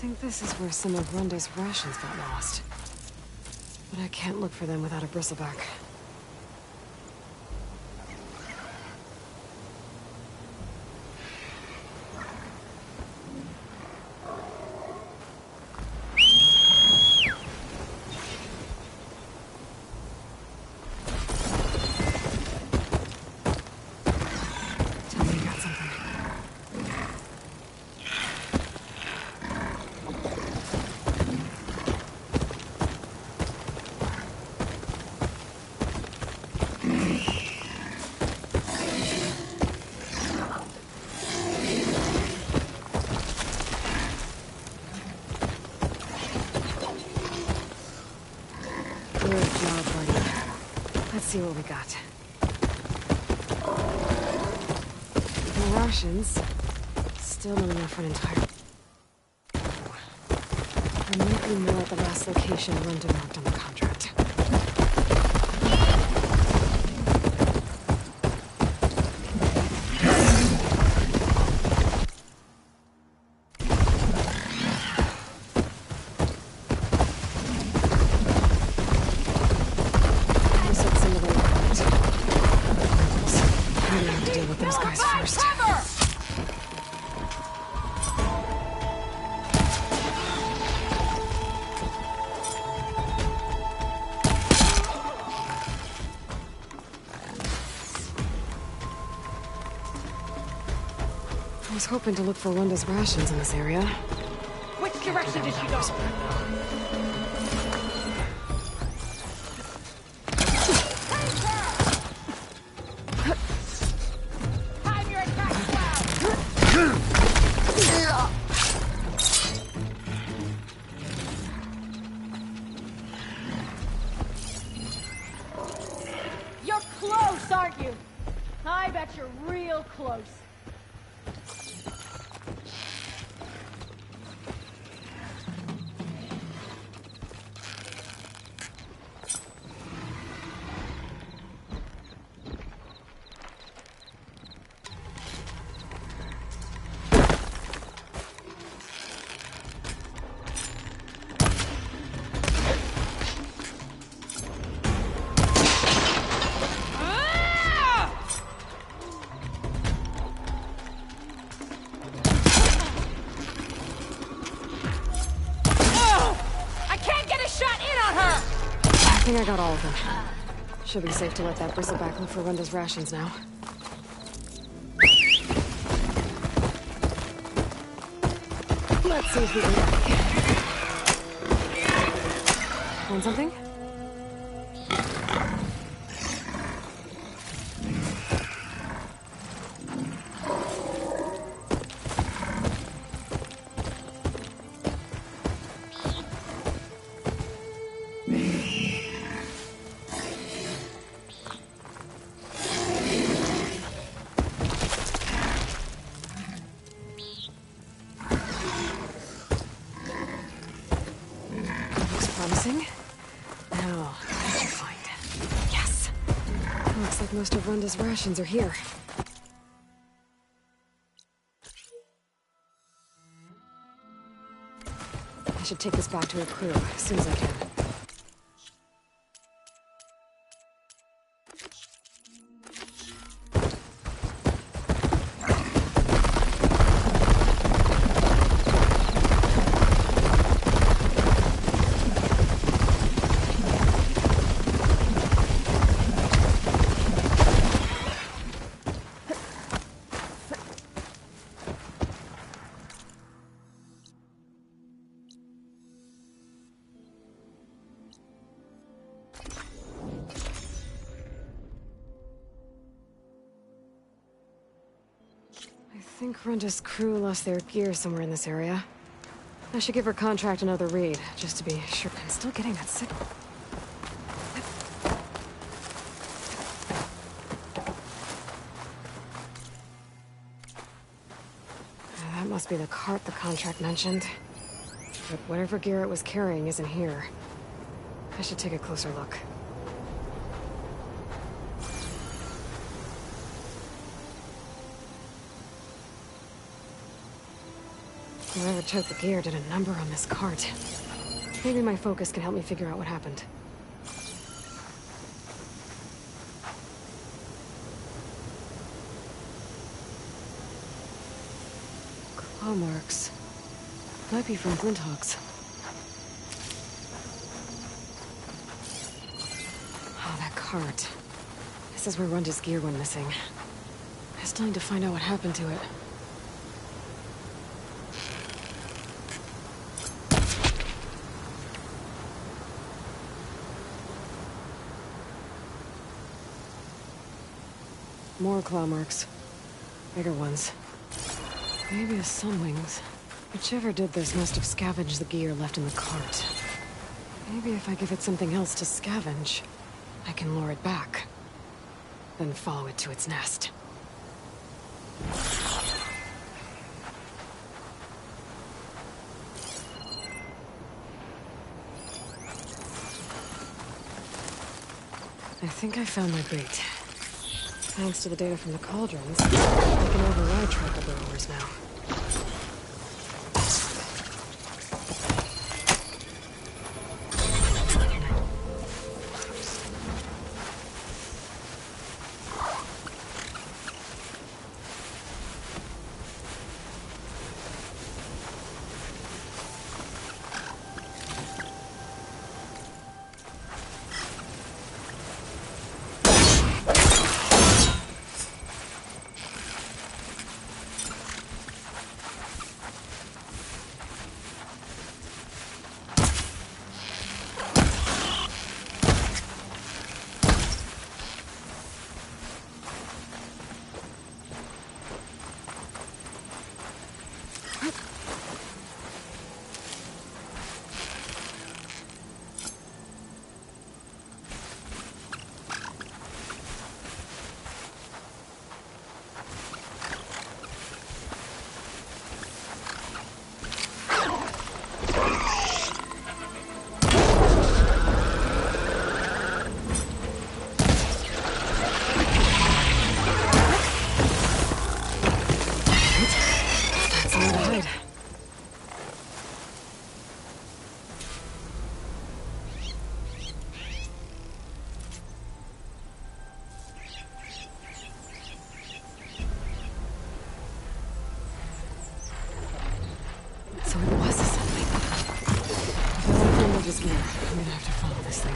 think this is where some of Runda's rations got lost. But I can't look for them without a bristleback. Tell me you got something. Good job, buddy. Let's see what we got. The rations. Still not enough for an entire... There might be more at the last location Runda marked on the contract. Looks like some of them are correct. I'm gonna have to deal with those guys first. I was hoping to look for Runda's rations in this area. Which direction did she go? Time your attack now! You're close, aren't you? I bet you're real close. I can't get a shot in on her! I think I got all of them. Should be safe to let that bristleback look for Runda's rations now. Let's see if we can... Find something? Looks promising. Now, what did you find? Yes! Looks like most of Runda's rations are here. I should take this back to her crew as soon as I can. I think Runda's crew lost their gear somewhere in this area. I should give her contract another read, just to be sure. I'm still getting that signal. That must be the cart the contract mentioned. But whatever gear it was carrying isn't here. I should take a closer look. Whoever took the gear did a number on this cart. Maybe my focus can help me figure out what happened. Claw marks. Might be from Glinthawks. Oh, that cart. This is where Runda's gear went missing. I still need to find out what happened to it. More claw marks. Bigger ones. Maybe the Sunwings. Whichever did this must have scavenged the gear left in the cart. Maybe if I give it something else to scavenge, I can lure it back. Then follow it to its nest. I think I found my bait. Thanks to the data from the cauldrons, I can override tracker burrowers now. So it was a something. If I want to find this gear, I'm gonna have to follow this thing.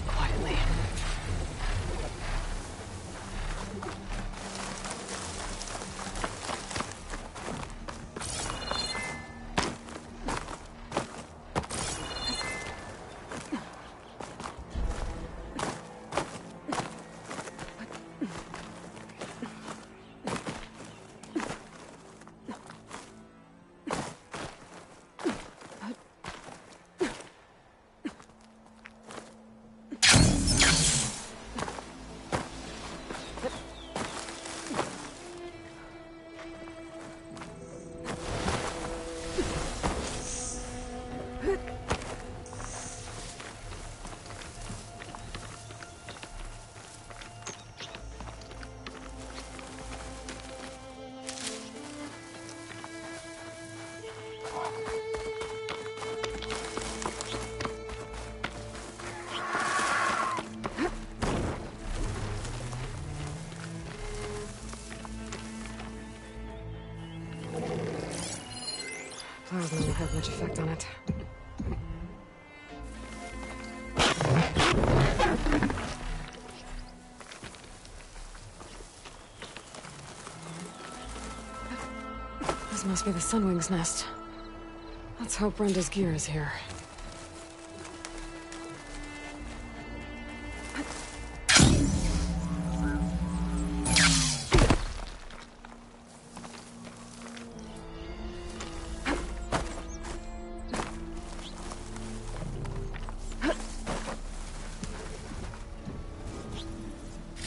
Quietly. Plasma won't have much effect on it. This must be the Sunwing's nest. Let's hope Brenda's gear is here.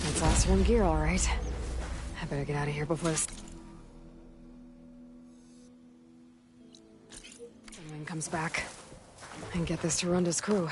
That's Oseram gear, all right. I better get out of here before this Sunwing comes back. And get this to Runda's crew.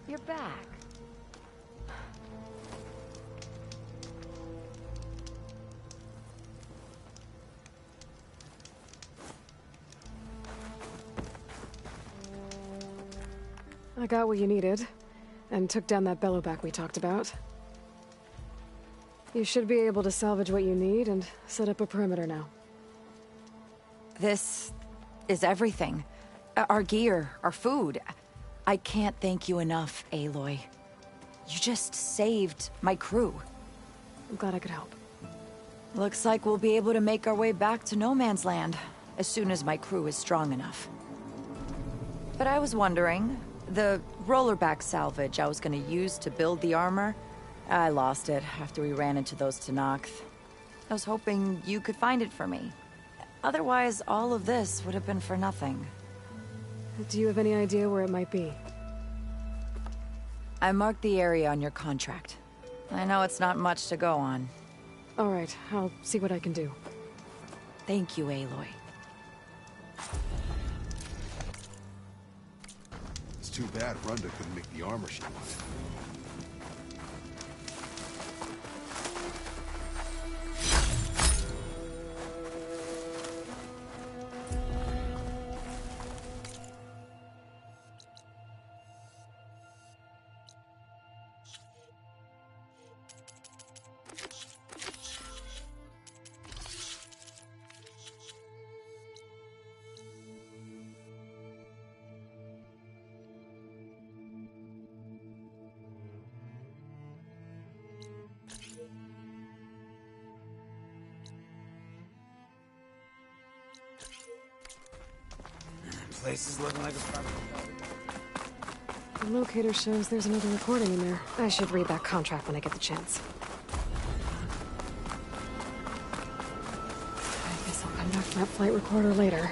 You're back. I got what you needed, and took down that bellowback we talked about. You should be able to salvage what you need and set up a perimeter now. This is everything. Our gear, our food. I can't thank you enough, Aloy. You just saved my crew. I'm glad I could help. Looks like we'll be able to make our way back to No Man's Land as soon as my crew is strong enough. But I was wondering, the rollerback salvage I was gonna use to build the armor, I lost it after we ran into those Tenakth. I was hoping you could find it for me. Otherwise, all of this would have been for nothing. Do you have any idea where it might be? I marked the area on your contract. I know it's not much to go on. All right, I'll see what I can do. Thank you, Aloy. It's too bad Runda couldn't make the armor she wanted. Place is looking like a problem. The locator shows there's another recording in there. I should read that contract when I get the chance. I guess I'll come back to that flight recorder later.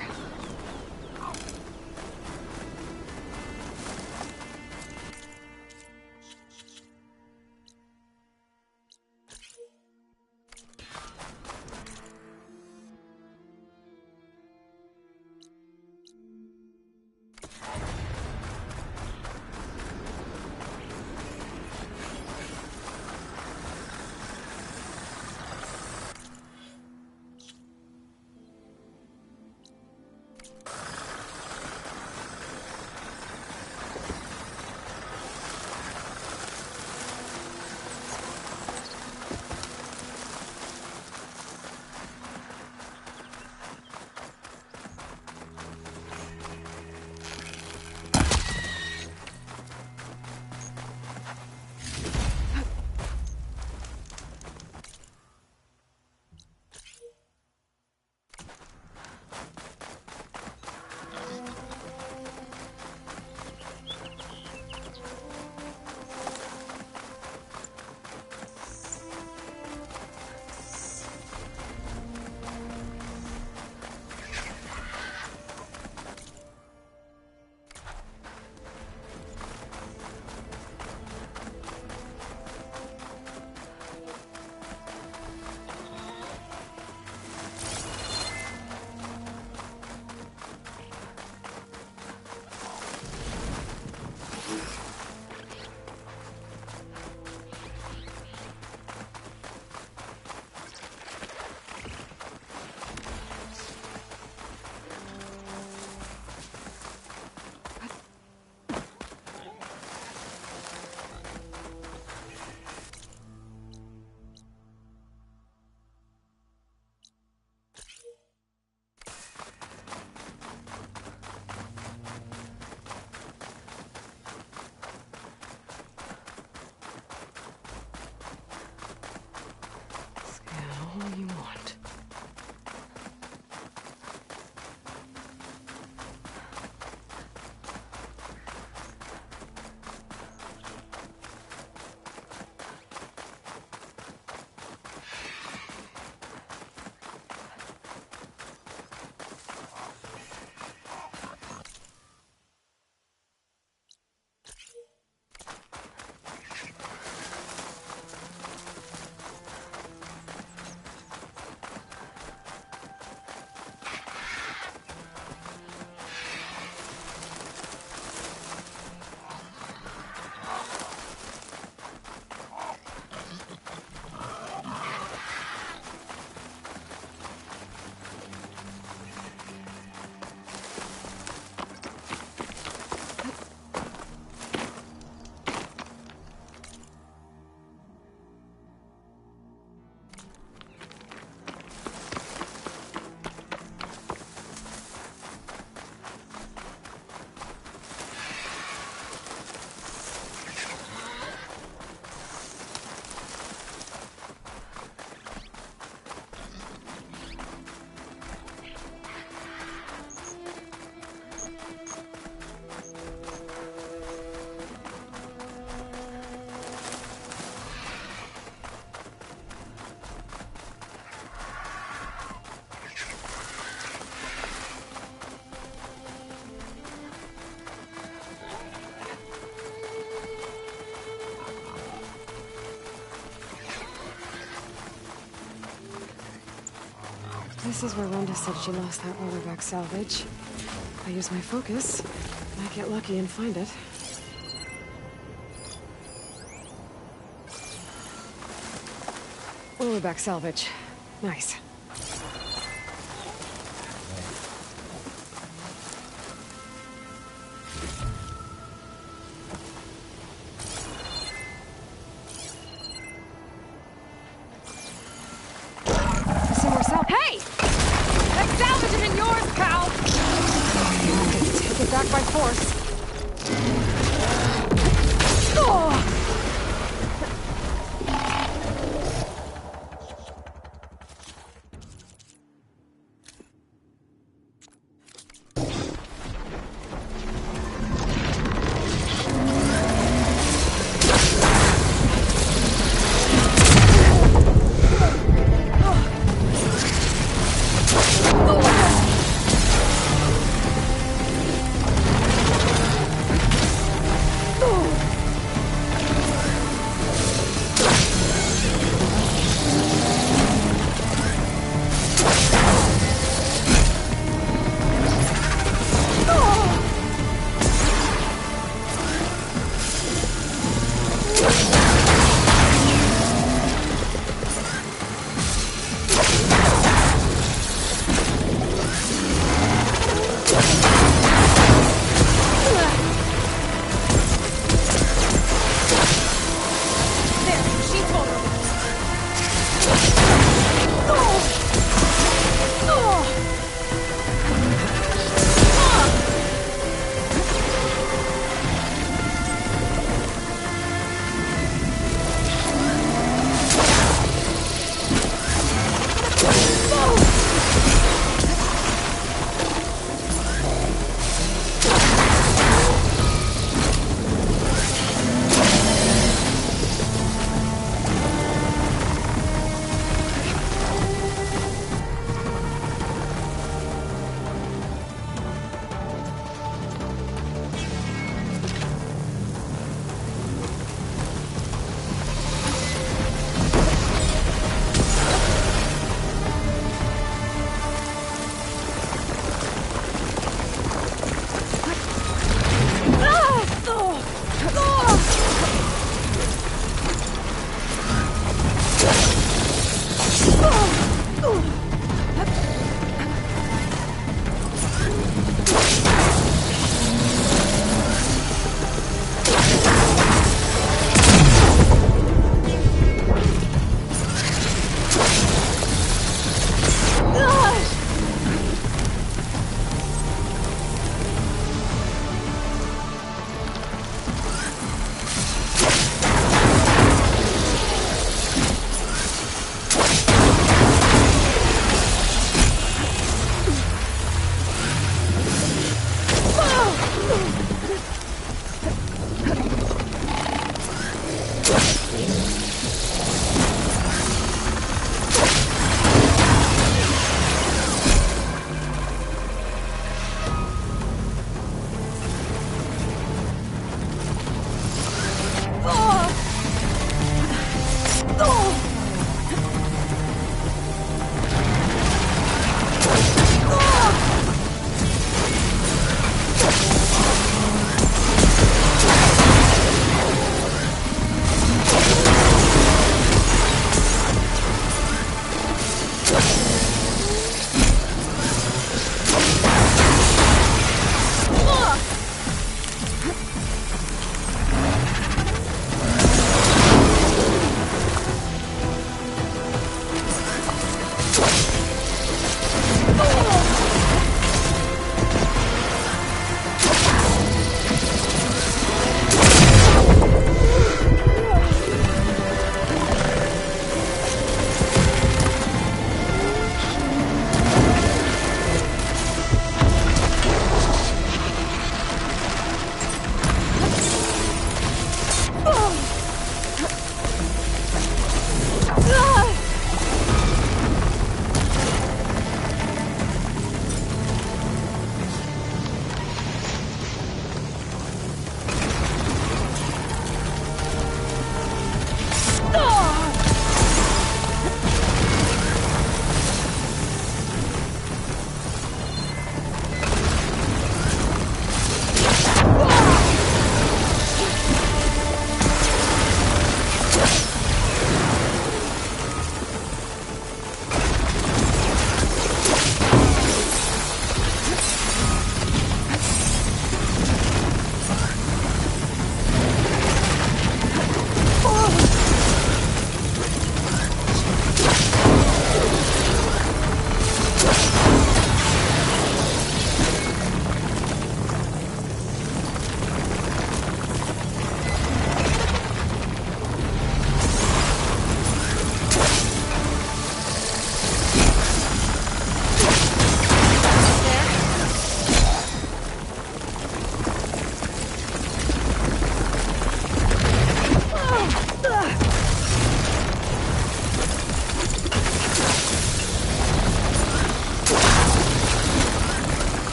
This is where Rhonda said she lost that Rollerback salvage. If I use my focus, I might get lucky and find it. Rollerback salvage. Nice. Hey! That salvage isn't yours, pal! Take it back by force.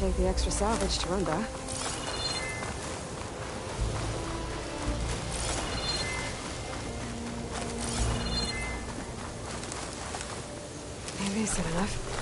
take the extra salvage to Runda. Maybe it's good enough.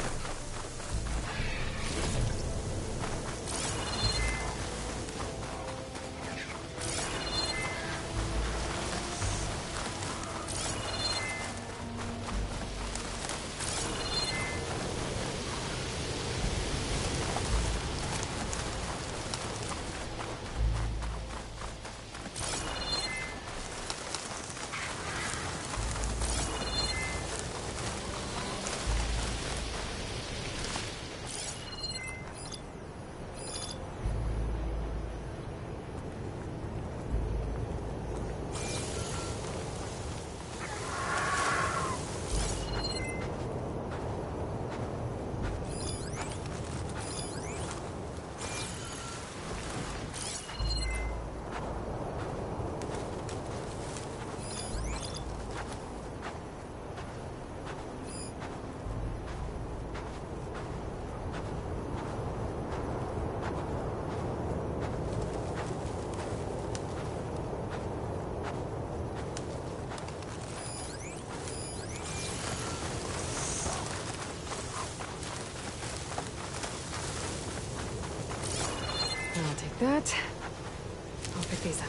I'll take that. I'll pick these up.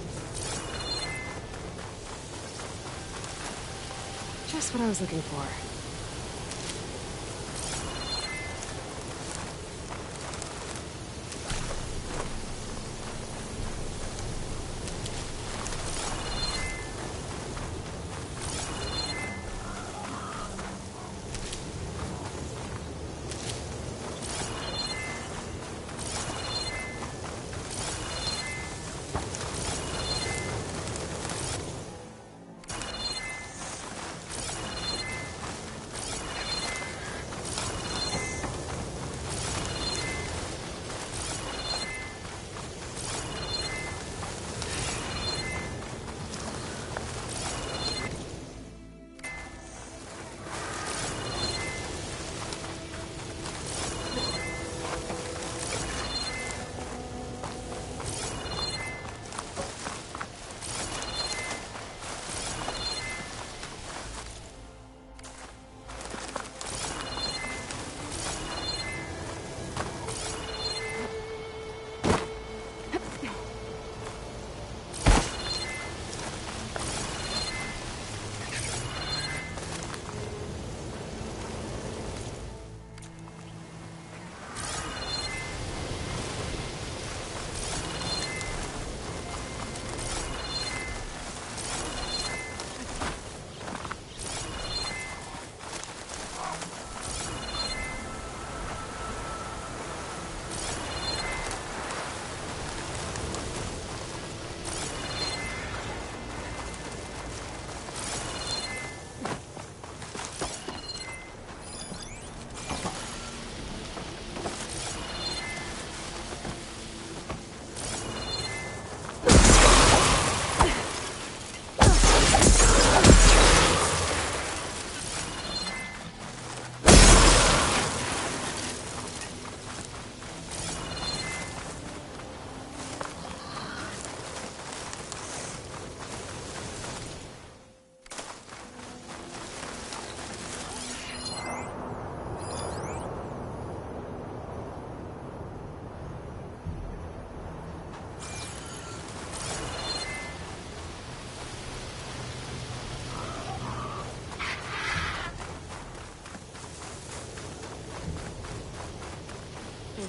Just what I was looking for.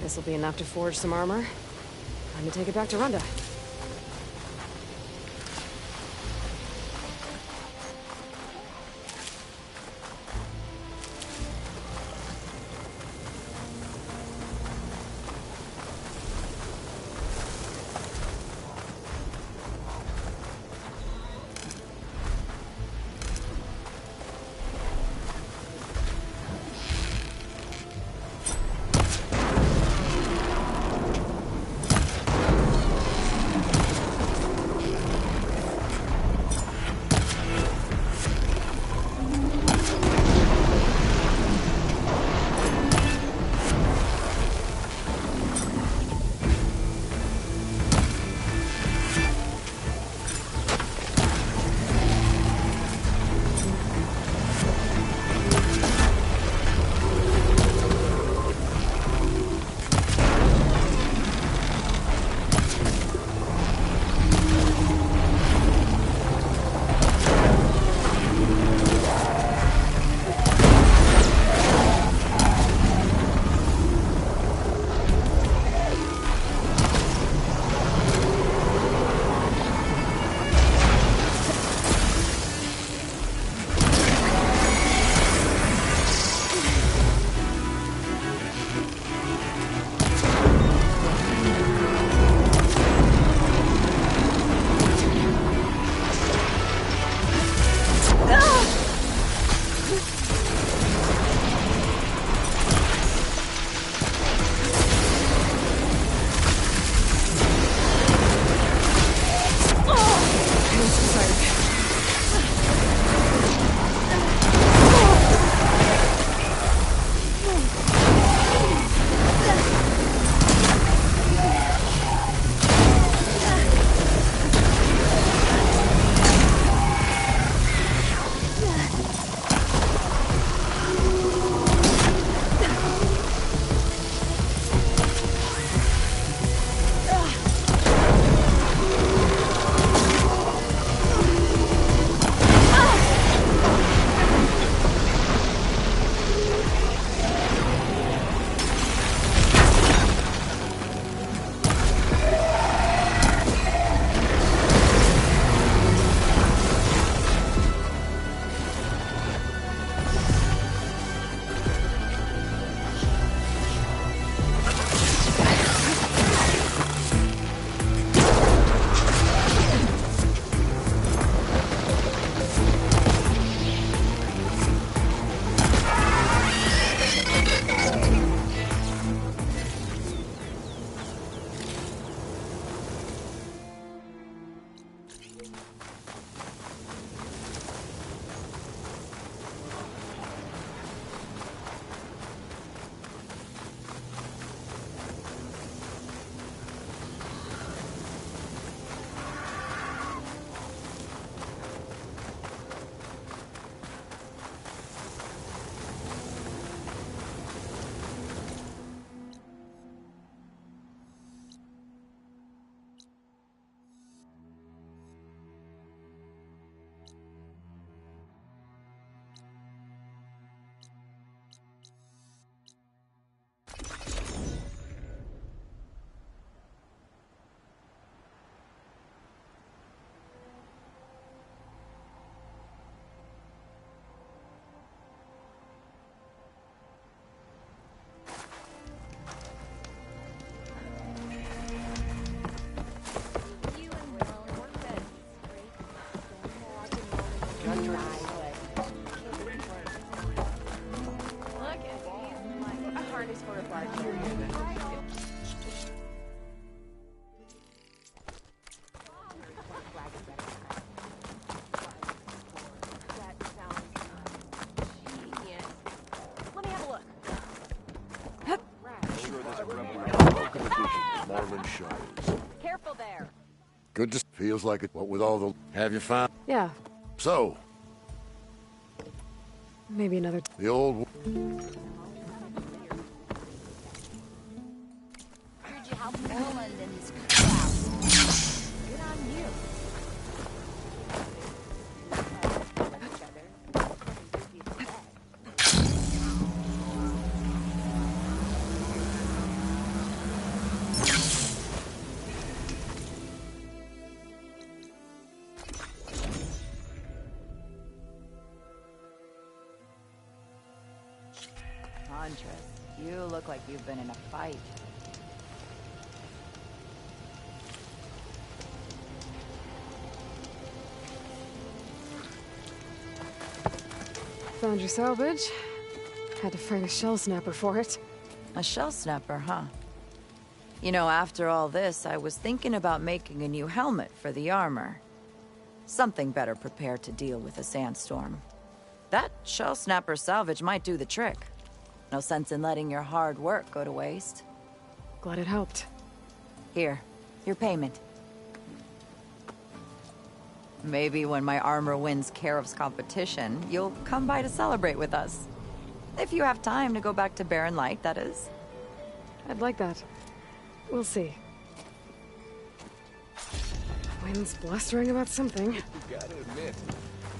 This will be enough to forge some armor. Time to take it back to Runda. Good to feels like it. What with all the... Have you found... Yeah, So, maybe another... the old... Heard you helped Roland and his crew out. Good on you. Huntress, you look like you've been in a fight. Found your salvage. Had to fight a shell snapper for it. A shell snapper, huh? You know, after all this, I was thinking about making a new helmet for the armor. Something better prepared to deal with a sandstorm. That shell snapper salvage might do the trick. No sense in letting your hard work go to waste. Glad it helped. Here, your payment. Maybe when my armor wins Karev's competition, you'll come by to celebrate with us. If you have time to go back to Barren Light, that is. I'd like that. We'll see. Wind's blustering about something. You gotta admit,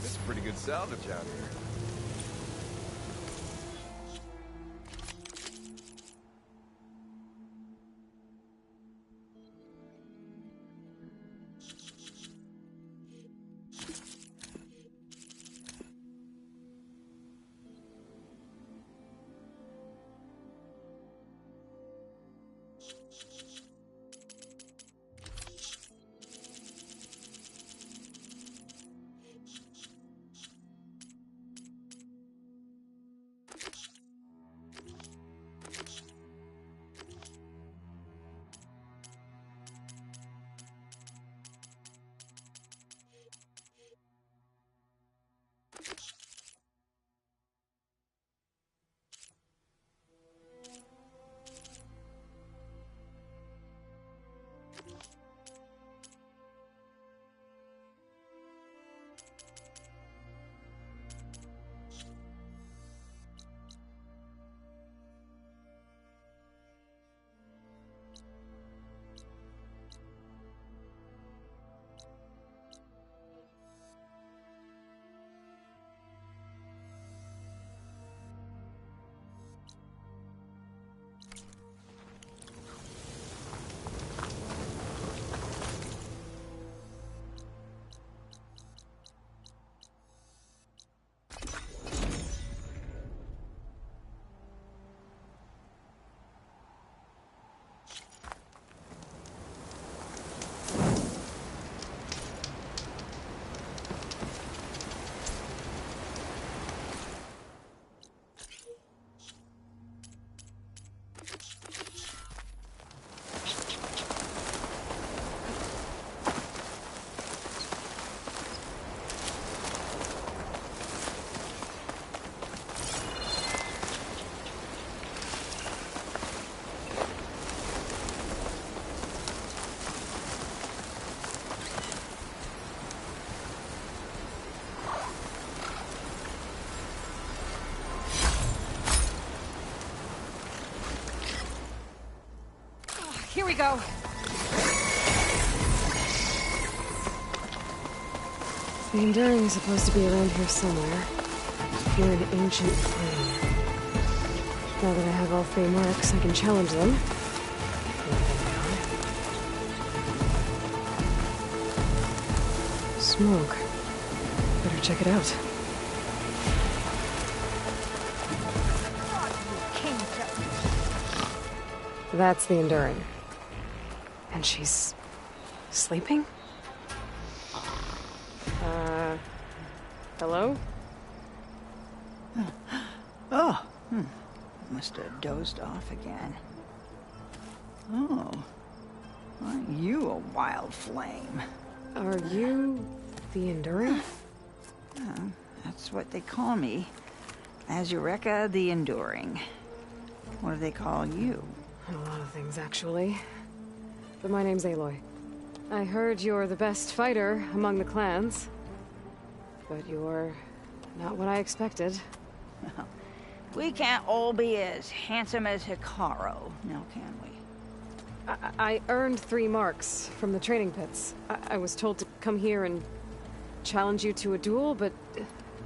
this is pretty good salvage out here. Here we go. The Enduring is supposed to be around here somewhere. Near an ancient flame. Now that I have all 3 marks, I can challenge them. Smoke. Better check it out. That's the Enduring. And she's... sleeping? Hello? Oh, must have dozed off again. Oh, aren't you a wild flame? Are you the Enduring? That's what they call me. Azureka the Enduring. What do they call you? A lot of things, actually. But my name's Aloy. I heard you're the best fighter among the clans. But you're not what I expected. We can't all be as handsome as Hikaru, now can we? I earned 3 marks from the training pits. I was told to come here and challenge you to a duel, but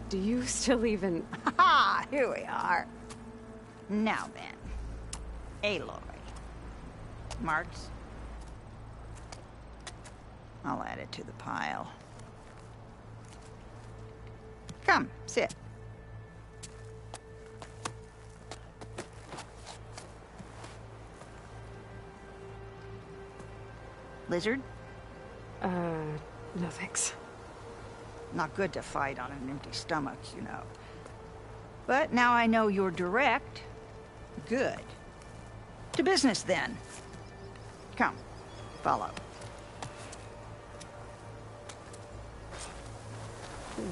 do you still even... Ha! Here we are. Now then, Aloy. Marks. I'll add it to the pile. Come, sit. Lizard? No thanks. Not good to fight on an empty stomach, you know. But now I know you're direct. Good. To business, then. Come, follow.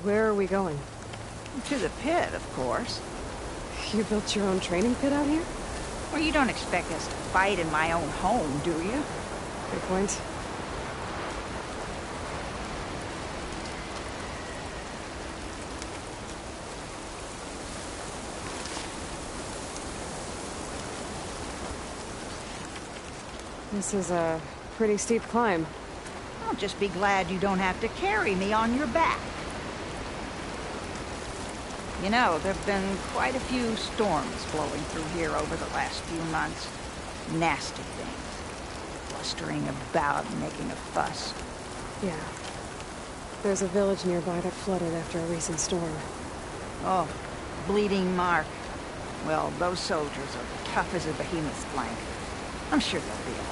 Where are we going? To the pit, of course. You built your own training pit out here? Well, you don't expect us to fight in my own home, do you? Good point. This is a pretty steep climb. I'll just be glad you don't have to carry me on your back. You know, there've been quite a few storms blowing through here over the last few months. Nasty things. Blustering about and making a fuss. Yeah. There's a village nearby that flooded after a recent storm. Oh, Bleeding Mark. Well, those soldiers are tough as a behemoth's flank. I'm sure they'll be all right.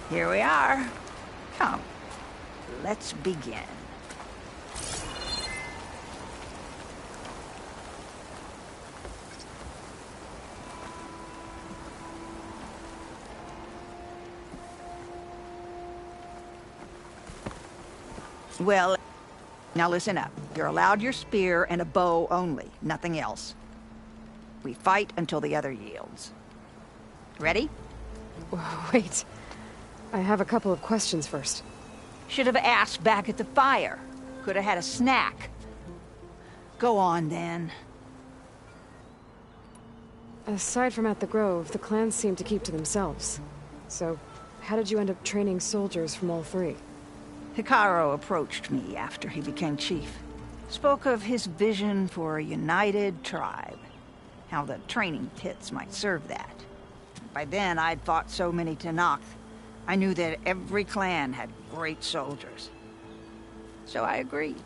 Here we are. Come, let's begin. Well, now listen up. You're allowed your spear and a bow only, nothing else. We fight until the other yields. Ready? Wait. I have a couple of questions first. Should have asked back at the fire. Could have had a snack. Go on, then. Aside from at the Grove, the clans seem to keep to themselves. So, how did you end up training soldiers from all 3? Hikaru approached me after he became chief. Spoke of his vision for a united tribe. How the training pits might serve that. By then, I'd fought so many Tenakth. I knew that every clan had great soldiers. So I agreed.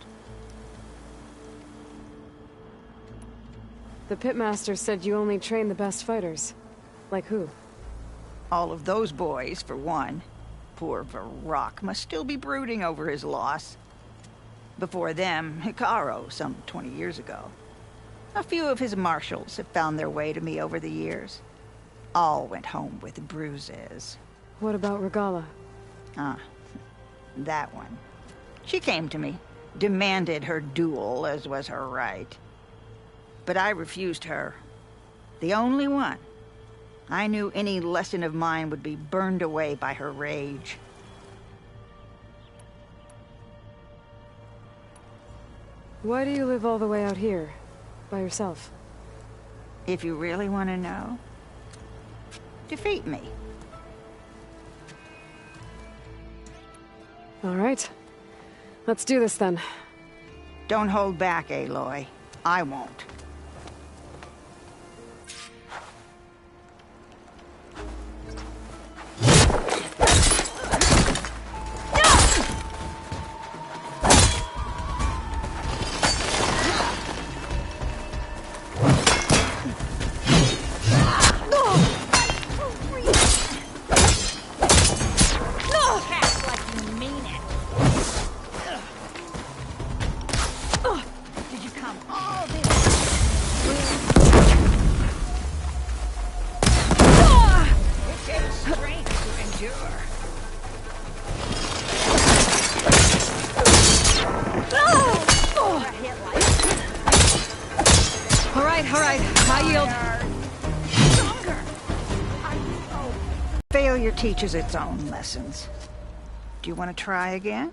The pitmaster said you only train the best fighters. Like who? All of those boys, for one. Poor Varrock must still be brooding over his loss. Before them, Hikaru, some 20 years ago. A few of his marshals have found their way to me over the years. All went home with bruises. What about Regalla? Ah, that one. She came to me, demanded her duel, as was her right. But I refused her. The only one. I knew any lesson of mine would be burned away by her rage. Why do you live all the way out here, by yourself? If you really want to know, defeat me. All right. Let's do this then. Don't hold back, Aloy. I won't. Did you come all this all right. High yield. Failure teaches its own lessons. Do you want to try again?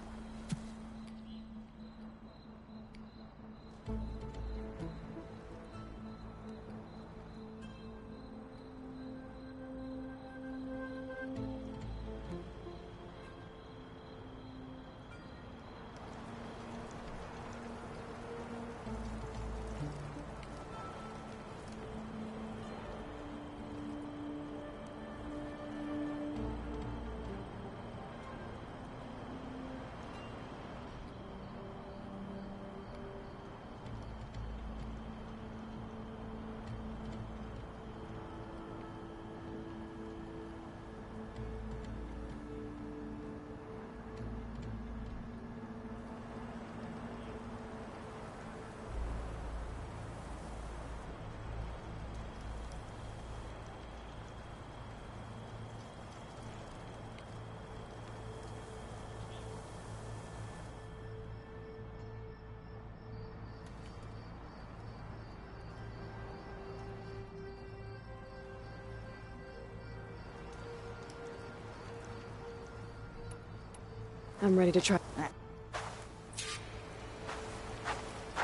I'm ready to try.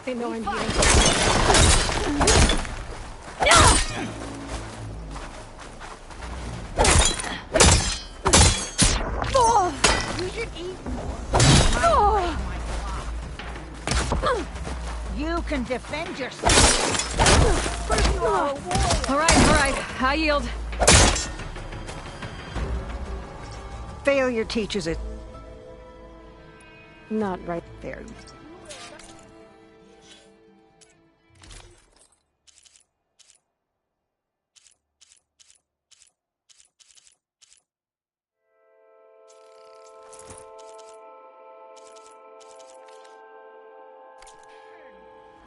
They know I'm here. You should eat more. You can defend yourself. All right. High yield. Failure teaches it. Not right there.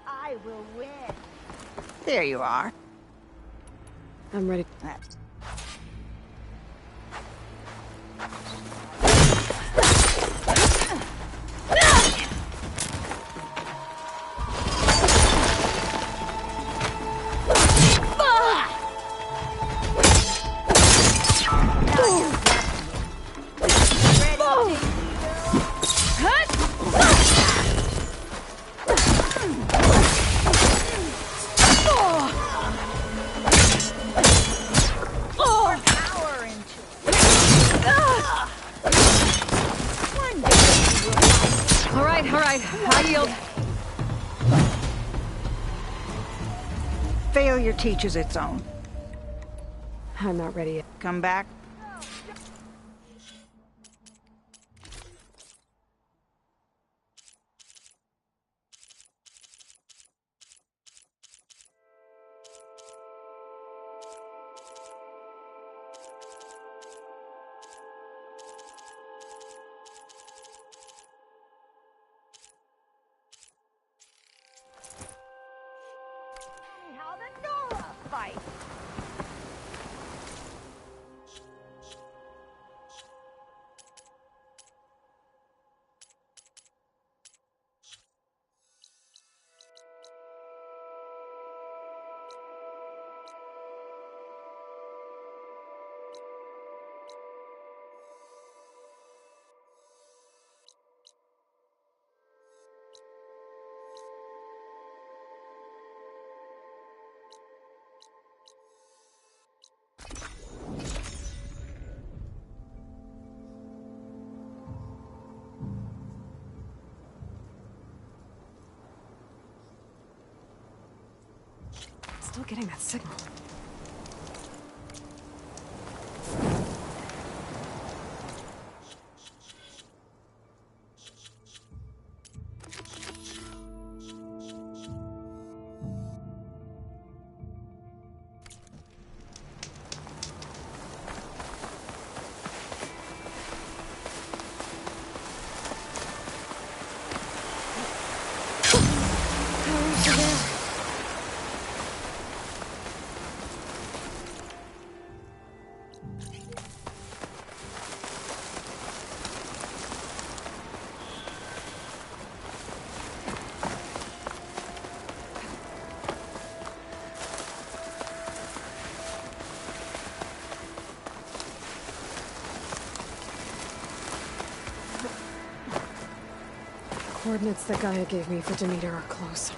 I will win. There you are. I'm ready. All right. High yield. Failure teaches its own. I'm not ready yet. Come back. How the Nora fight. Still getting that signal. coordinates that Gaia gave me for Demeter are close.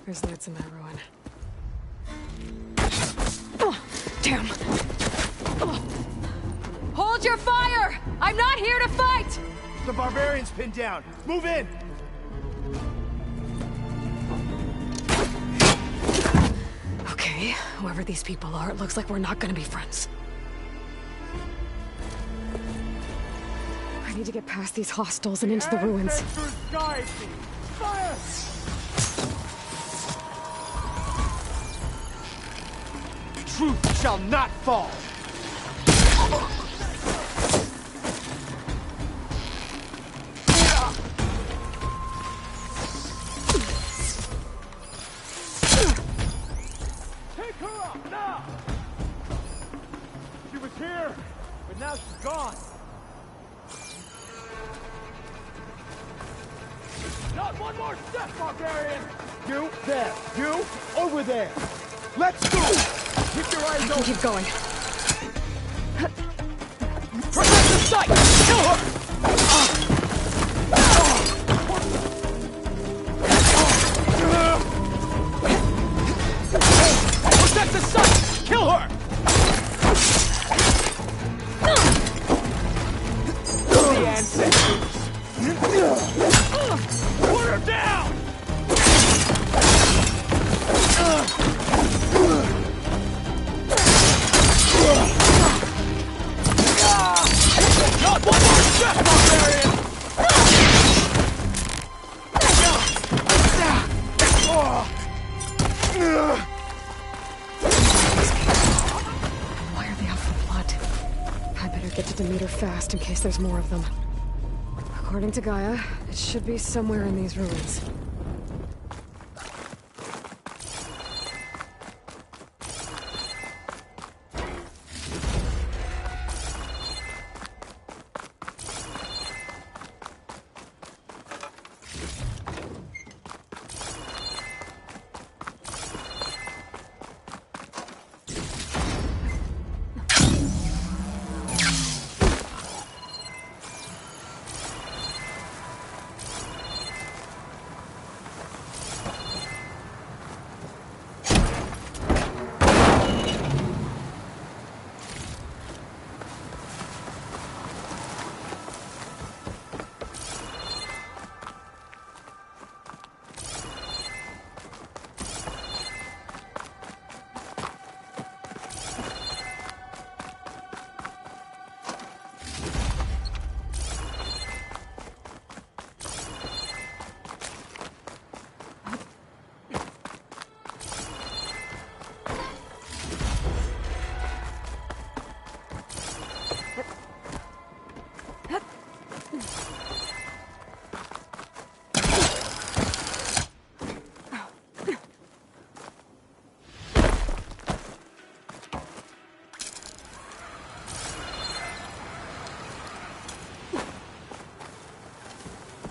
There's lights in that ruin. Oh, damn! Oh. Hold your fire! I'm not here to fight! The barbarian's pinned down. Move in! Okay, whoever these people are, it looks like we're not gonna be friends. I need to get past these hostiles and into the ruins. Fire! Truth shall not fall! Take her up, now! She was here, but now she's gone. Not one more step, barbarian! You there, you over there! Let's go! Keep your eyes open! Keep going. Protect the sight! Kill her! Protect the sight! Kill her! The ancestors! Put her down! Not one more step, barbarian! Why are they out for blood? I better get to Demeter fast in case there's more of them. According to Gaia, it should be somewhere in these ruins.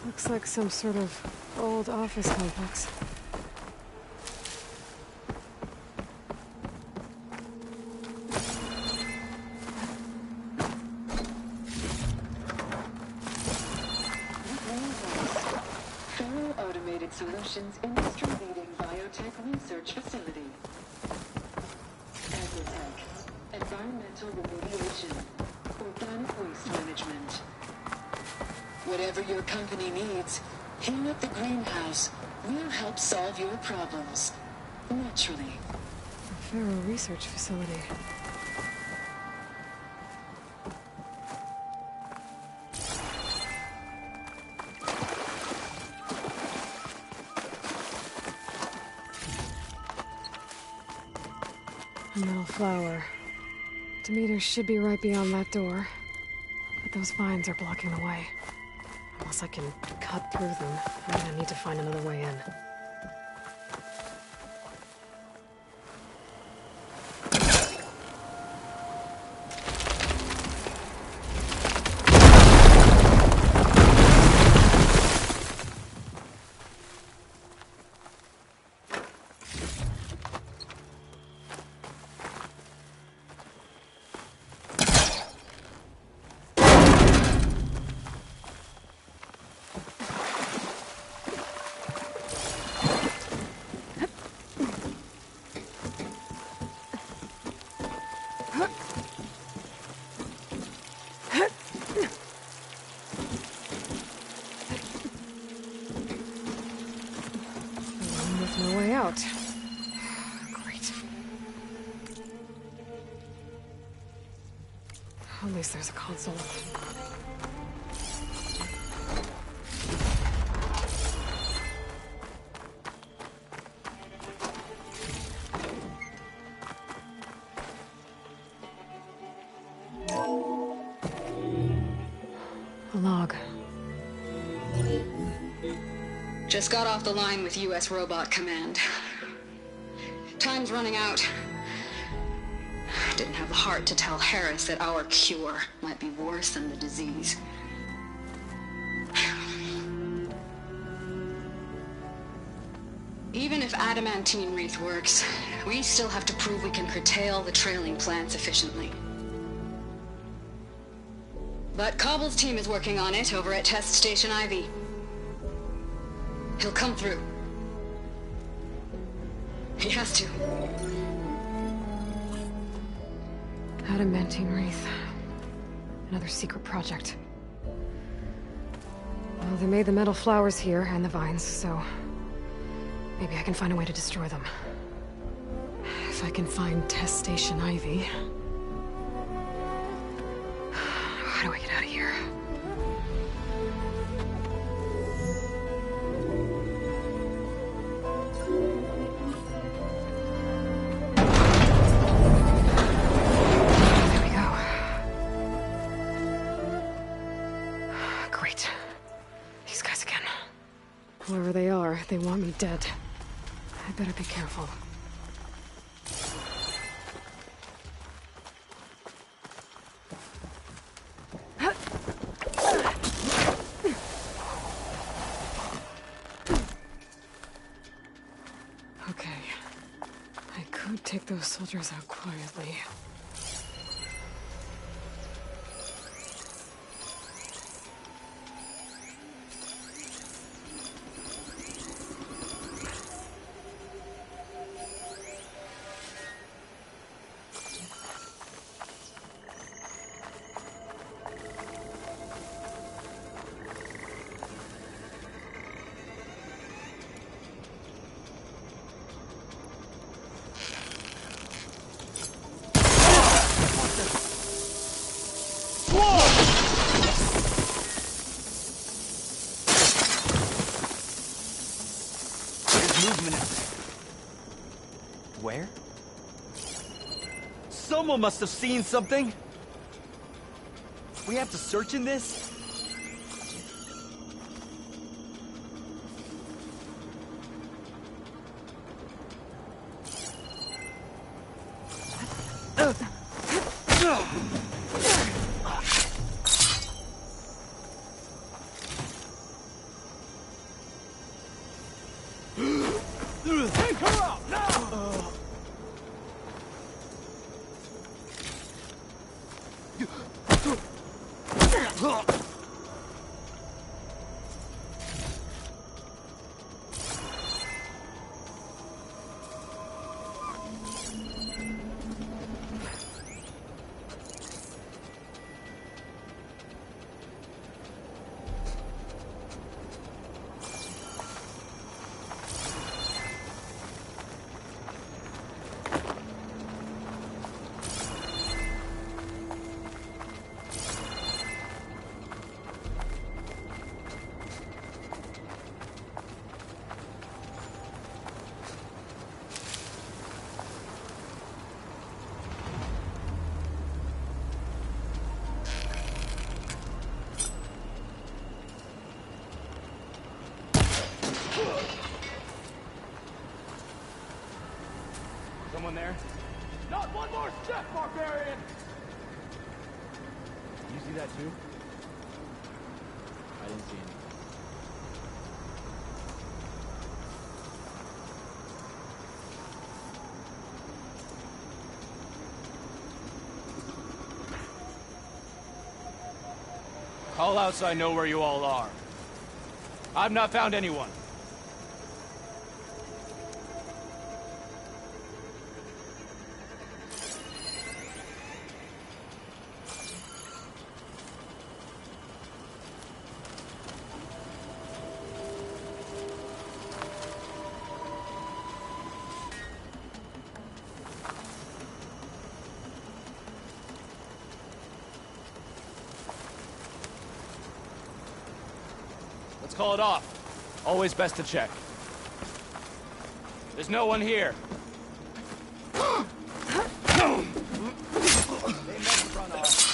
Looks like some sort of old office complex. Thorough Automated Solutions industry-leading biotech research facility. environmental remediation, organic waste management. Whatever your company needs, here at the greenhouse, we'll help solve your problems. Naturally. A Faro research facility. A metal flower. Demeter should be right beyond that door. But those vines are blocking the way. Unless I can cut through them, I'm gonna need to find another way in. No way out. Great. At least there's a console. A log. Just got off the line with U.S. Robot Command. Time's running out. Didn't have the heart to tell Harris that our cure might be worse than the disease. Even if adamantine wreath works, we still have to prove we can curtail the trailing plants efficiently. But Cobble's team is working on it over at Test Station Ivy. He'll come through. He has to. Adamantine wreath. Another secret project. Well, they made the metal flowers here and the vines, so maybe I can find a way to destroy them. If I can find Test Station Ivy. How do I get out of here? Whoever they are, they want me dead. I better be careful. Okay. I could take those soldiers out quietly. Where? Someone must have seen something! We have to search in this? Take her out now! anyone there. Not one more step, barbarian! You see that too? I didn't see anything. Call out so I know where you all are. I've not found anyone. Let's call it off. Always best to check. There's no one here. They must run off.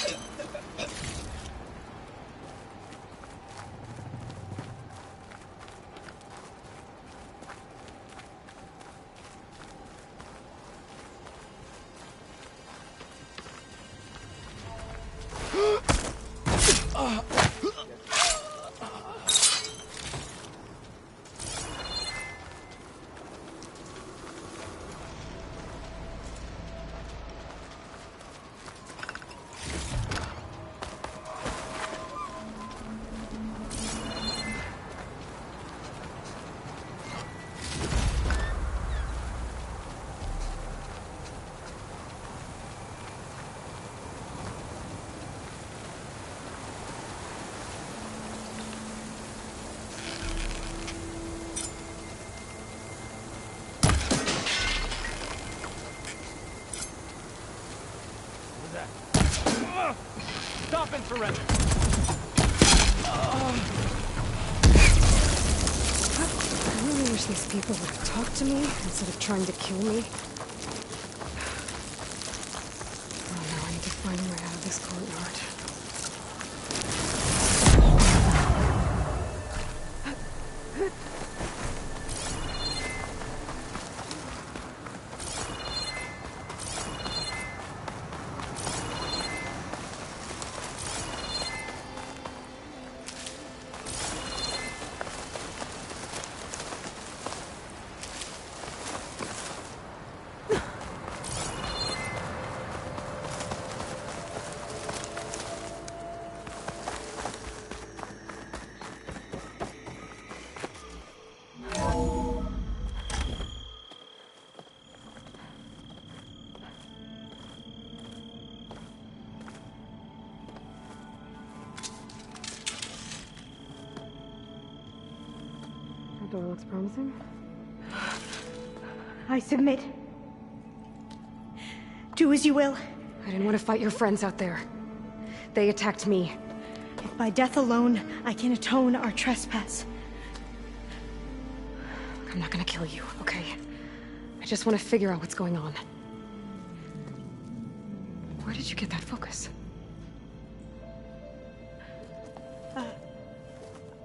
Stop and surrender. I really wish these people would talk to me instead of trying to kill me. Oh no, I need to find a way out of this courtyard. That door looks promising. I submit. Do as you will. I didn't want to fight your friends out there. They attacked me. If by death alone I can atone our trespass. I'm not gonna kill you, okay? I just want to figure out what's going on. Where did you get that focus?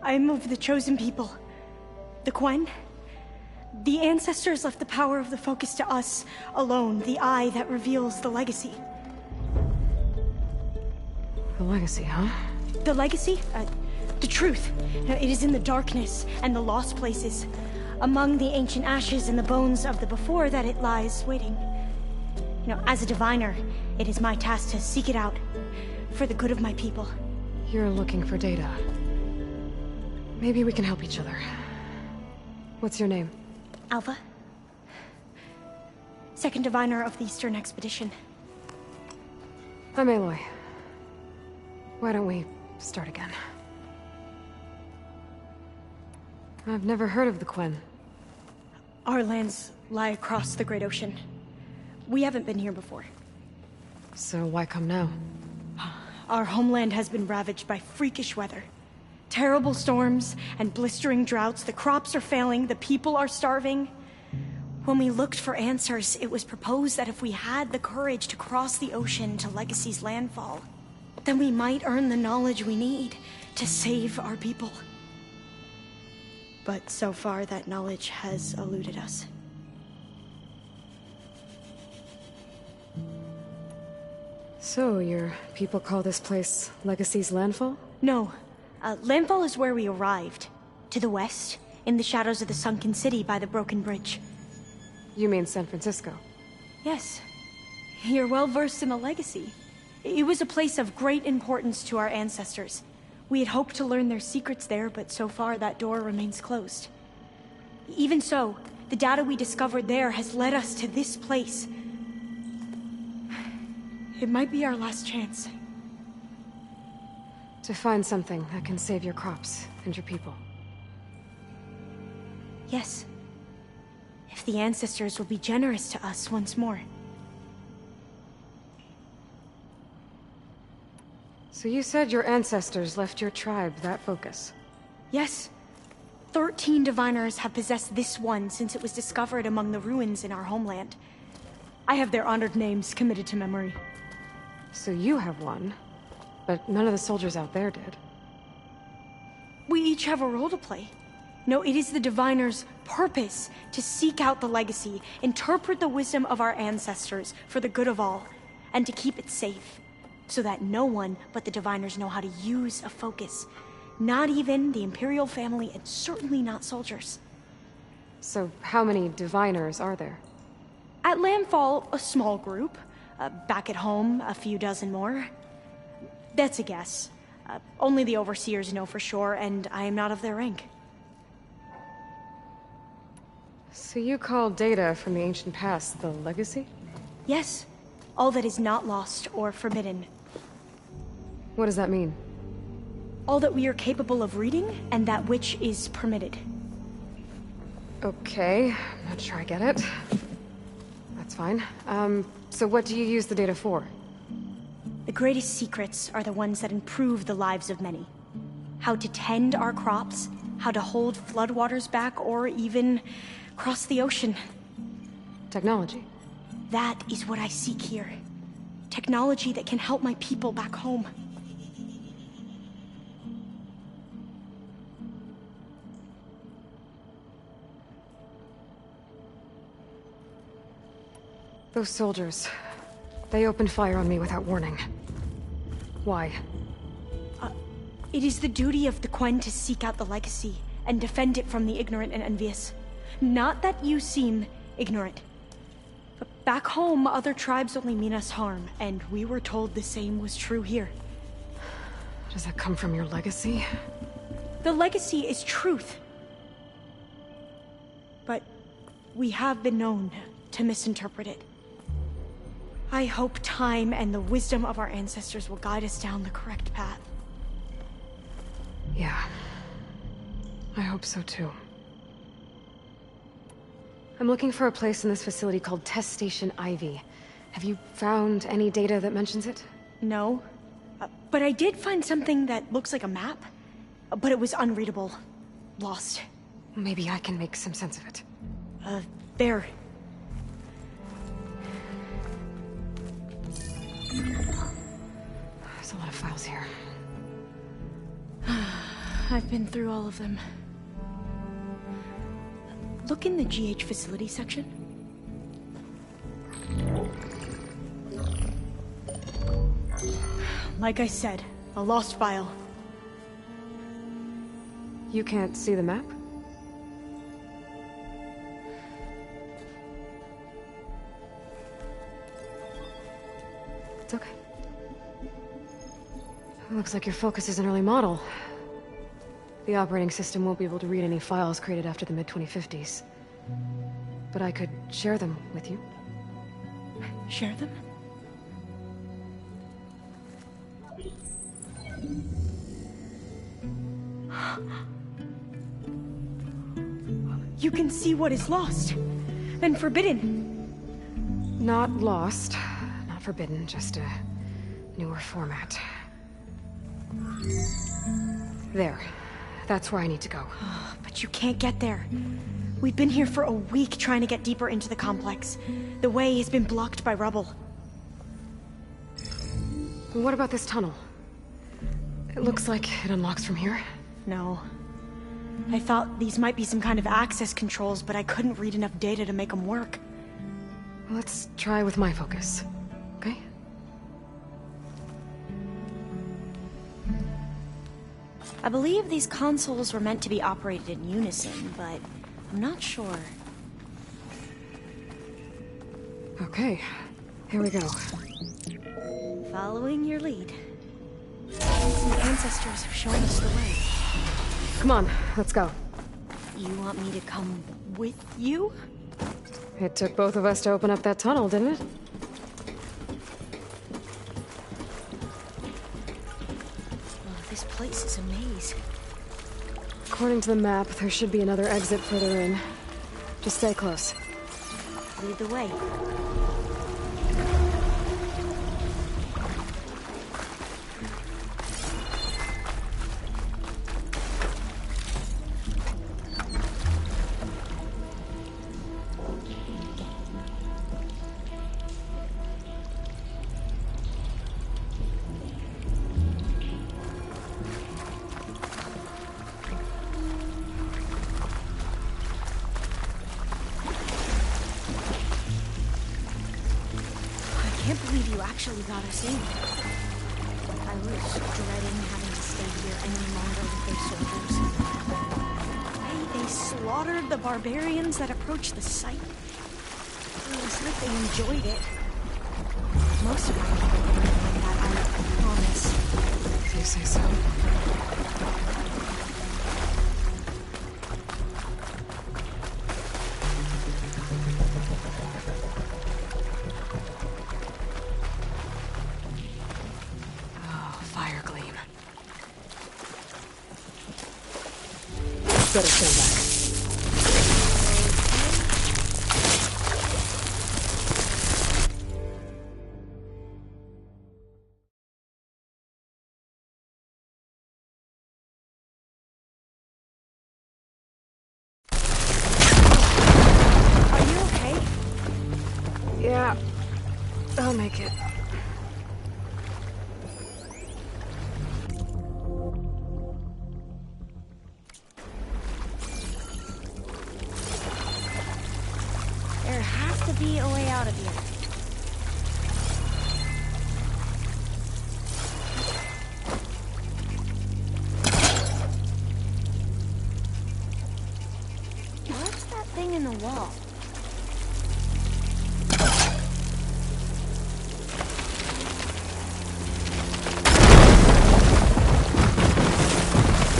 I am of the chosen people. The Quen. The ancestors left the power of the focus to us alone, the eye that reveals the legacy. The legacy, huh? The legacy? The truth. It is in the darkness and the lost places, among the ancient ashes and the bones of the before that it lies waiting. As a diviner, it is my task to seek it out for the good of my people. You're looking for data. Maybe we can help each other. What's your name? Alva. Second diviner of the Eastern Expedition. I'm Aloy. Why don't we start again? I've never heard of the Quen. Our lands lie across the Great Ocean. We haven't been here before. So why come now? Our homeland has been ravaged by freakish weather. Terrible storms and blistering droughts. The crops are failing, the people are starving. When we looked for answers, it was proposed that if we had the courage to cross the ocean to Legacy's landfall, then we might earn the knowledge we need to save our people. But so far, that knowledge has eluded us. So, your people call this place Legacy's Landfall? No. Landfall is where we arrived. To the west, in the shadows of the sunken city by the broken bridge. You mean San Francisco? Yes. You're well versed in the Legacy. It was a place of great importance to our ancestors. We had hoped to learn their secrets there, but so far that door remains closed. Even so, the data we discovered there has led us to this place. It might be our last chance. To find something that can save your crops and your people. Yes. If the ancestors will be generous to us once more. So you said your ancestors left your tribe that focus? Yes. 13 diviners have possessed this one since it was discovered among the ruins in our homeland. I have their honored names committed to memory. So you have one, but none of the soldiers out there did. We each have a role to play. No, it is the diviners' purpose to seek out the Legacy, interpret the wisdom of our ancestors for the good of all, and to keep it safe, so that no one but the diviners know how to use a focus. Not even the Imperial family, and certainly not soldiers. So how many diviners are there? At Landfall, a small group. Back at home, a few dozen more. That's a guess. Only the overseers know for sure, and I am not of their rank. So you call data from the ancient past the Legacy? Yes. All that is not lost or forbidden. What does that mean? All that we are capable of reading, and that which is permitted. Okay, I'm not sure I get it. That's fine. So what do you use the data for? The greatest secrets are the ones that improve the lives of many. How to tend our crops, how to hold floodwaters back, or even cross the ocean. Technology. That is what I seek here. Technology that can help my people back home. Those soldiers, they opened fire on me without warning. Why? It is the duty of the Quen to seek out the Legacy and defend it from the ignorant and envious. Not that you seem ignorant. But back home, other tribes only mean us harm, and we were told the same was true here. Does that come from your legacy? The Legacy is truth. But we have been known to misinterpret it. I hope time and the wisdom of our ancestors will guide us down the correct path. Yeah. I hope so too. I'm looking for a place in this facility called Test Station Ivy. Have you found any data that mentions it? No. But I did find something that looks like a map. But it was unreadable. Lost. Maybe I can make some sense of it. There. There's a lot of files here. I've been through all of them. Look in the GH facility section. Like I said, a lost file. You can't see the map? It's okay. It looks like your focus is an early model. The operating system won't be able to read any files created after the mid-2050s. But I could share them with you. Share them? You can see what is lost and forbidden. Not lost, not forbidden, just a newer format. There. That's where I need to go. But you can't get there. We've been here for a week trying to get deeper into the complex. The way has been blocked by rubble. What about this tunnel? It looks like it unlocks from here. No. I thought these might be some kind of access controls, but I couldn't read enough data to make them work. Let's try with my focus, okay? I believe these consoles were meant to be operated in unison, but I'm not sure. Okay, here we go. Following your lead. Some ancestors have shown us the way. Come on, let's go. You want me to come with you? It took both of us to open up that tunnel, didn't it? Oh, this place is a maze. According to the map, there should be another exit further in. Just stay close. Lead the way. I can't believe you actually got us in. I was dreading having to stay here any longer with those soldiers. Hey, they slaughtered the barbarians that approached the site. It was like they enjoyed it. Most of our people weren't like that, I promise. If you say so. Better stand back. Are you okay? Yeah, I'll make it. There has to be a way out of here. What's that thing in the wall?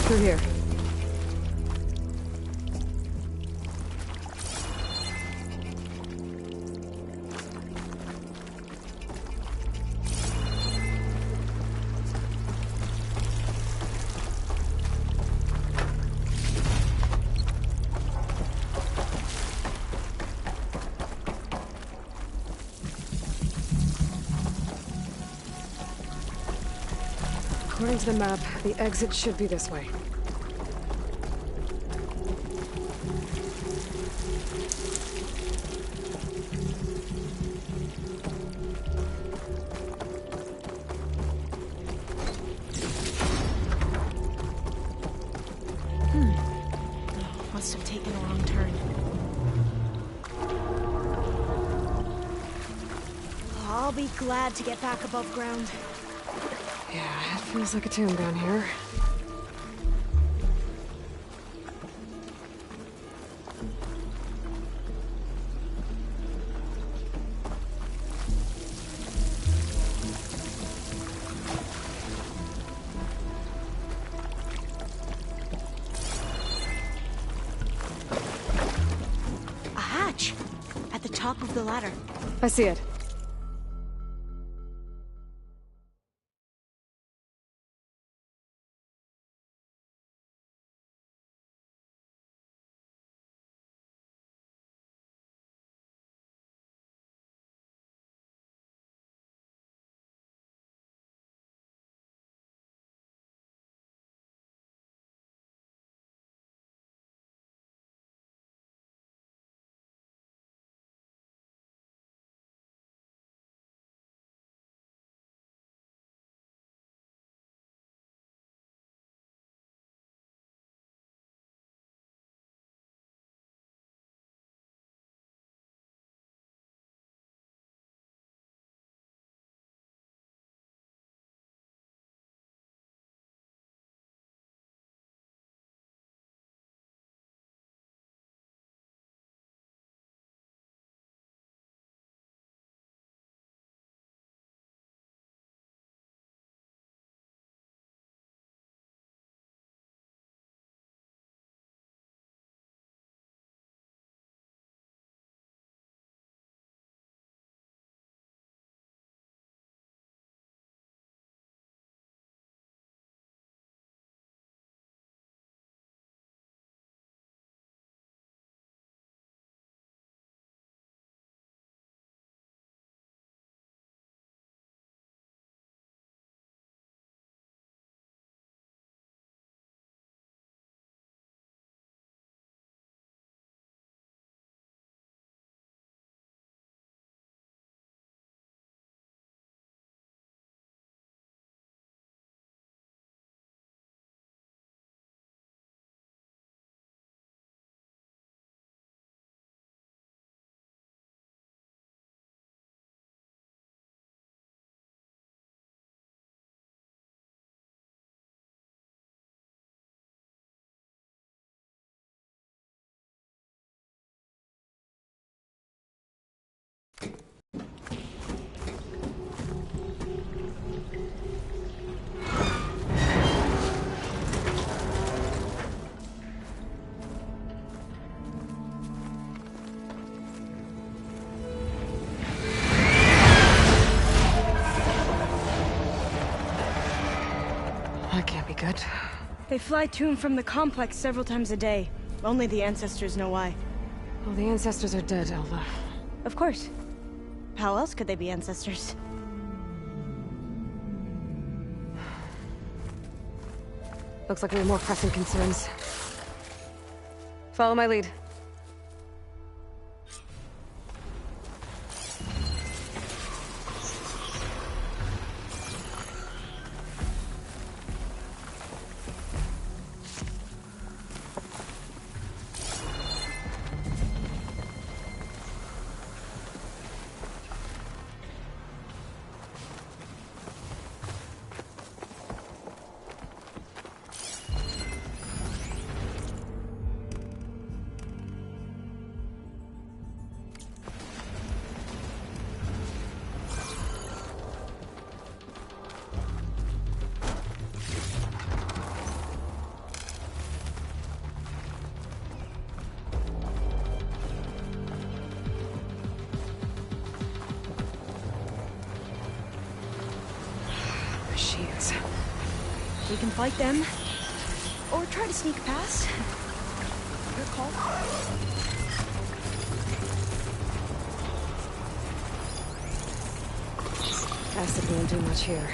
Through here. According to the map, the exit should be this way. Must have taken a wrong turn. I'll be glad to get back above ground. Yeah, it feels like a tomb down here. A hatch! At the top of the ladder. I see it. good? They fly to and from the complex several times a day. Only the ancestors know why. Well, the ancestors are dead, Elva. Of course. How else could they be ancestors? Looks like we have more pressing concerns. Follow my lead. Machines. We can fight them. Or try to sneak past. Your call. Acid won't do much here.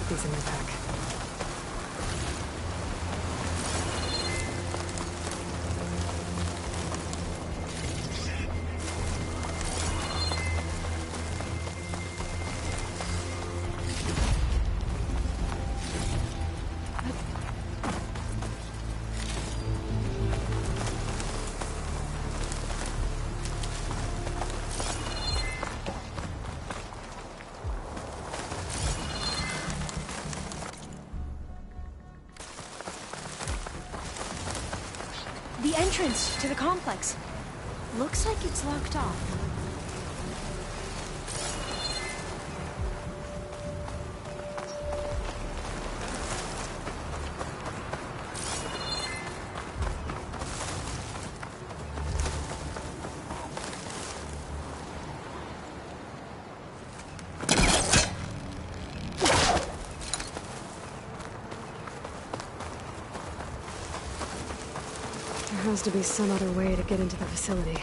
These in my pack. entrance to the complex. Looks like it's locked off. There has to be some other way to get into the facility.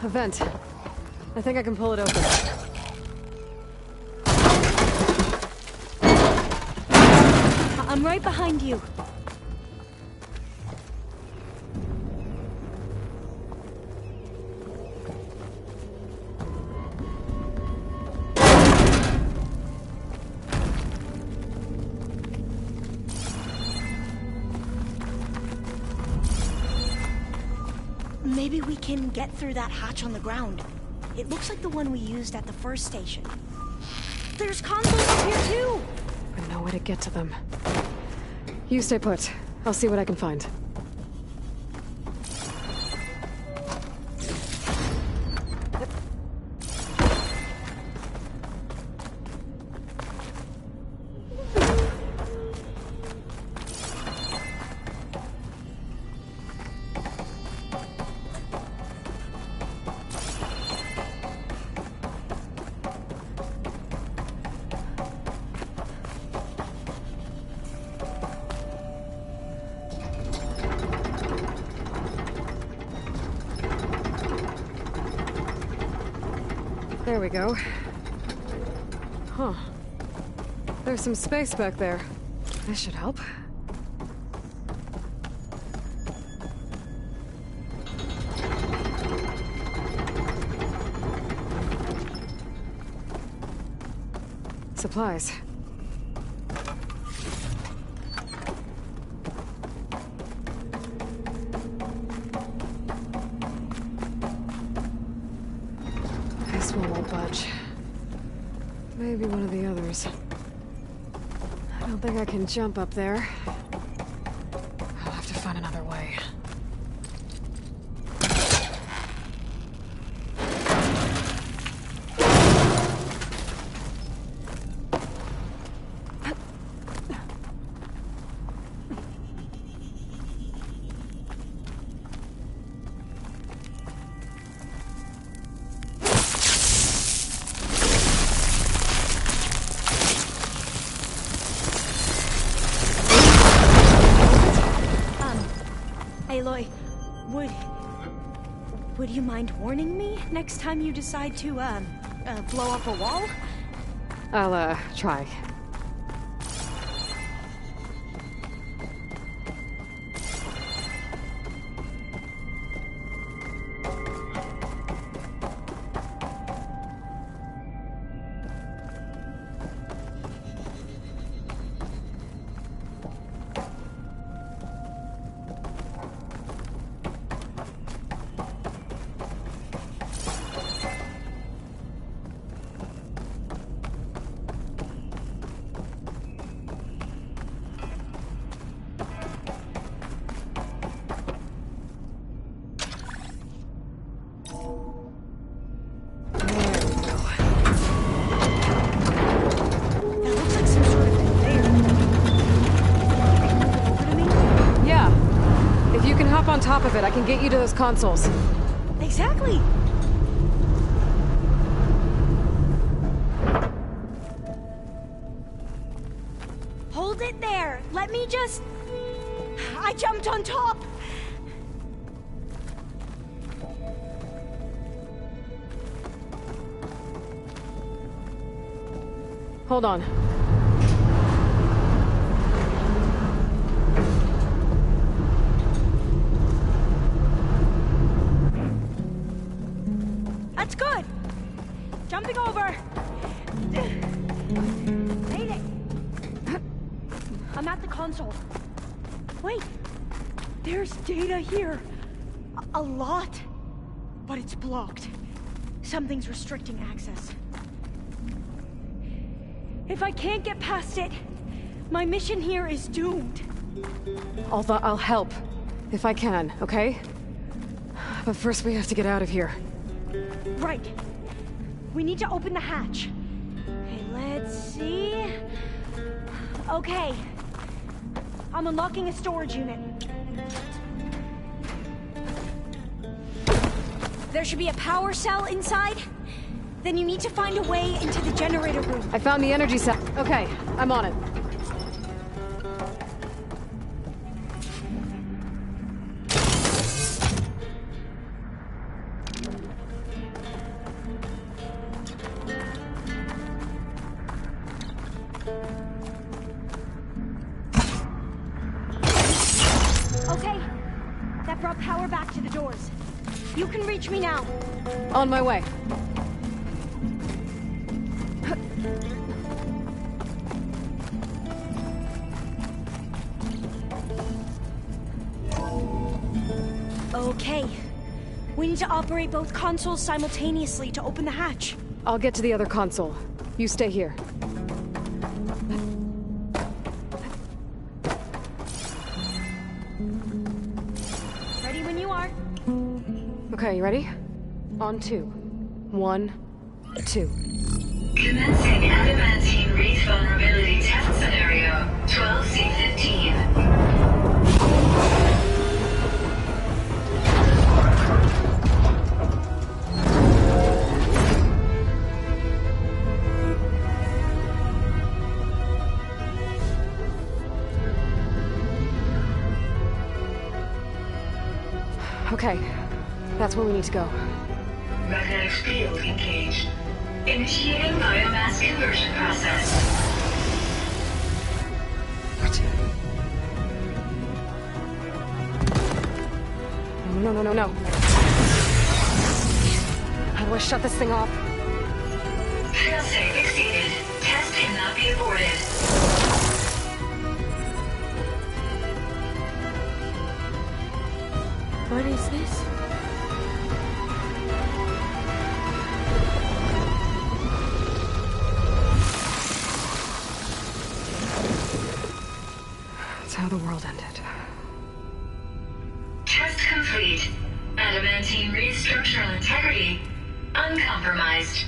A vent. I think I can pull it open. I'm right behind you. Maybe we can get through that hatch on the ground. It looks like the one we used at the first station. There's consoles up here too! I know where to get to them. You stay put. I'll see what I can find. There we go. Huh. There's some space back there. This should help. Supplies. This one won't budge. Maybe one of the others. I don't think I can jump up there. I'll have to find another way. Aloy, would you mind warning me next time you decide to, blow up a wall? I'll, try. On top of it, I can get you to those consoles. Exactly. Hold it there. Let me just... I jumped on top. Hold on. That's good. Jumping over. Made it. I'm at the console. Wait, there's data here. A lot. But it's blocked. Something's restricting access. If I can't get past it, my mission here is doomed. Alva, I'll help. If I can, okay? But first we have to get out of here. Right. We need to open the hatch. Okay, let's see. Okay. I'm unlocking a storage unit. There should be a power cell inside. Then you need to find a way into the generator room. I found the energy cell. Okay, I'm on it. Okay. That brought power back to the doors. You can reach me now. On my way. Okay. We need to operate both consoles simultaneously to open the hatch. I'll get to the other console. You stay here. Ready when you are. Okay, you ready? On 2. 1, 2. Commencing adamantine reef vulnerability test scenario 12C15. Okay, that's where we need to go. Magnetic field engaged. Initiating biomass conversion process. No. How do I shut this thing off? Failsafe exceeded. Test cannot be aborted. What is this? That's how the world ended. Test complete. Adamantine reef structural integrity uncompromised.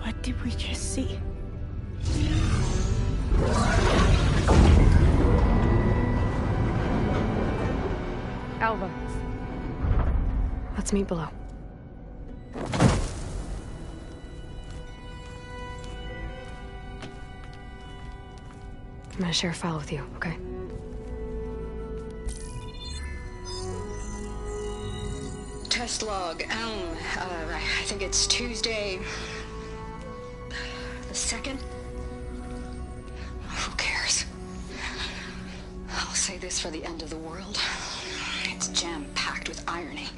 What did we just see? Alva. Let's meet below. I'm gonna share a file with you, okay? Test log, Elm. I think it's Tuesday... the 2nd? Who cares? I'll say this for the end of the world. It's jam-packed with irony.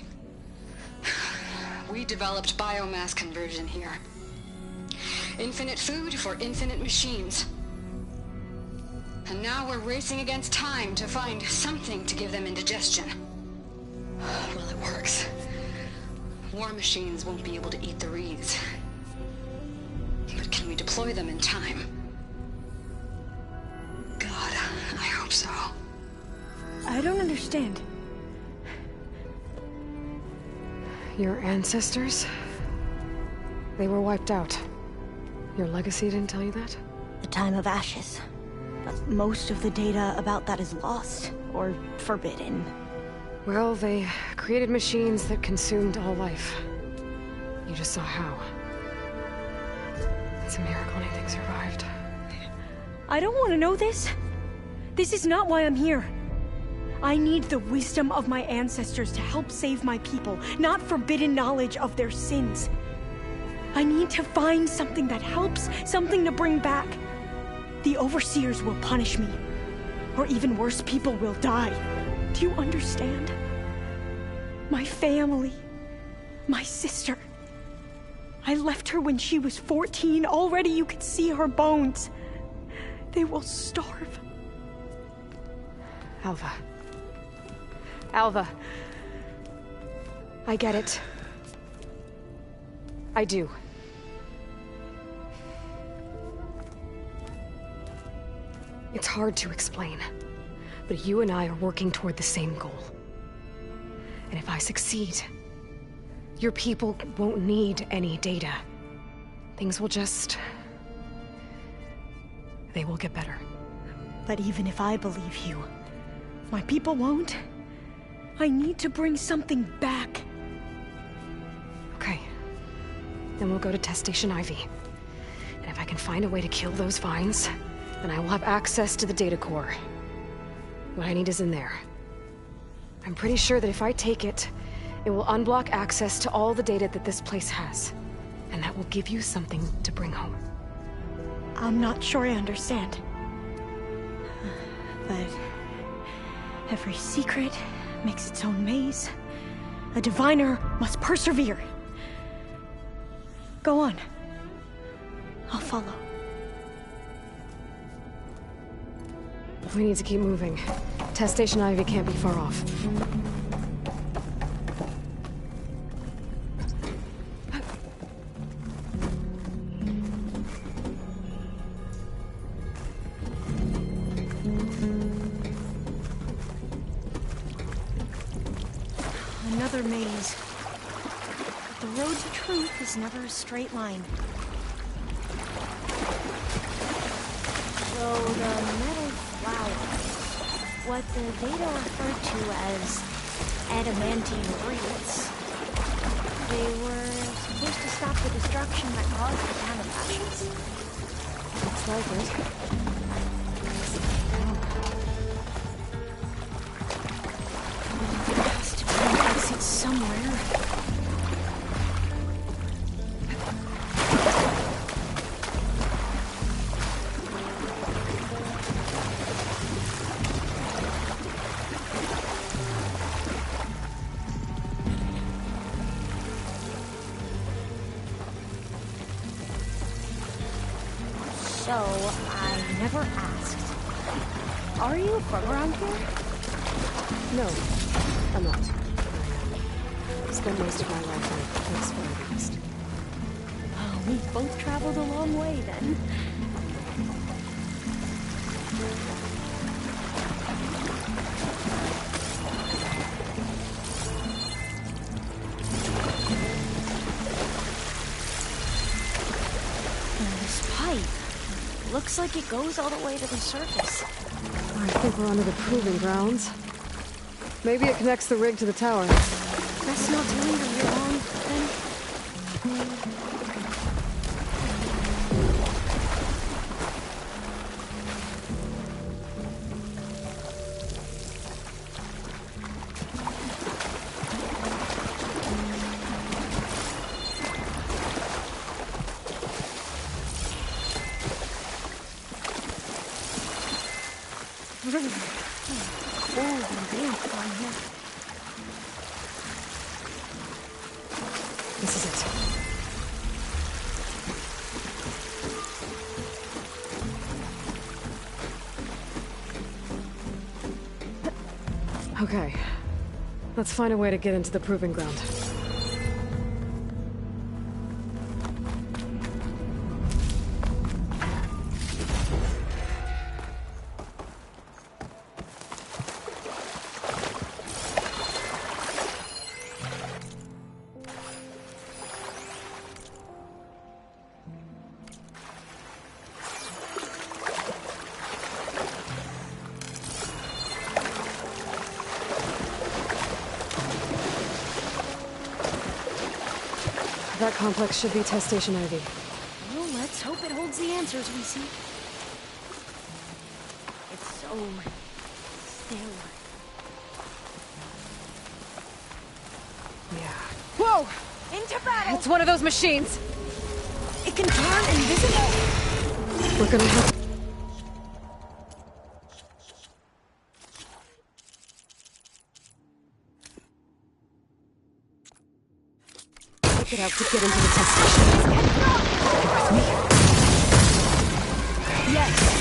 We developed biomass conversion here. Infinite food for infinite machines. And now we're racing against time to find something to give them indigestion. Well, it works. War machines won't be able to eat the wreaths. But can we deploy them in time? God, I hope so. I don't understand. Your ancestors? They were wiped out. Your legacy didn't tell you that? The time of ashes. But most of the data about that is lost, or forbidden. Well, they created machines that consumed all life. You just saw how. It's a miracle anything survived. I don't want to know this. This is not why I'm here. I need the wisdom of my ancestors to help save my people, not forbidden knowledge of their sins. I need to find something that helps, something to bring back. The Overseers will punish me. Or even worse, people will die. Do you understand? My family, my sister. I left her when she was 14. Already you could see her bones. They will starve. Alva. Alva. I get it. I do. It's hard to explain, but you and I are working toward the same goal. And if I succeed, your people won't need any data. Things will just... they will get better. But even if I believe you, my people won't. I need to bring something back. Okay. Then we'll go to Test Station Ivy. And if I can find a way to kill those vines, then I will have access to the data core. What I need is in there. I'm pretty sure that if I take it, it will unblock access to all the data that this place has. And that will give you something to bring home. I'm not sure I understand. But every secret makes its own maze. A diviner must persevere. Go on. I'll follow. We need to keep moving. Test Station Ivy can't be far off. Another maze. But the road to truth is never a straight line. So the metal flowers, what the data referred to as adamantine roots, they were supposed to stop the destruction that caused the town of ashes? Looks like it. There has to be an exit somewhere. So, I never asked. Are you from around here? No, I'm not. I spent most of my life in a place far east. Oh, we both traveled a long way then. This pipe looks like it goes all the way to the surface. I think we're under the proving grounds. Maybe it connects the rig to the tower. Best not to linger here long, then. This is it. Okay. Let's find a way to get into the proving ground. That complex should be Test Station Ivy. Well, let's hope it holds the answers we seek. It's so still. Yeah. Whoa! Into battle! It's one of those machines! It can turn invisible! We're gonna have... Get out to get into the test station. You're with me? Yes.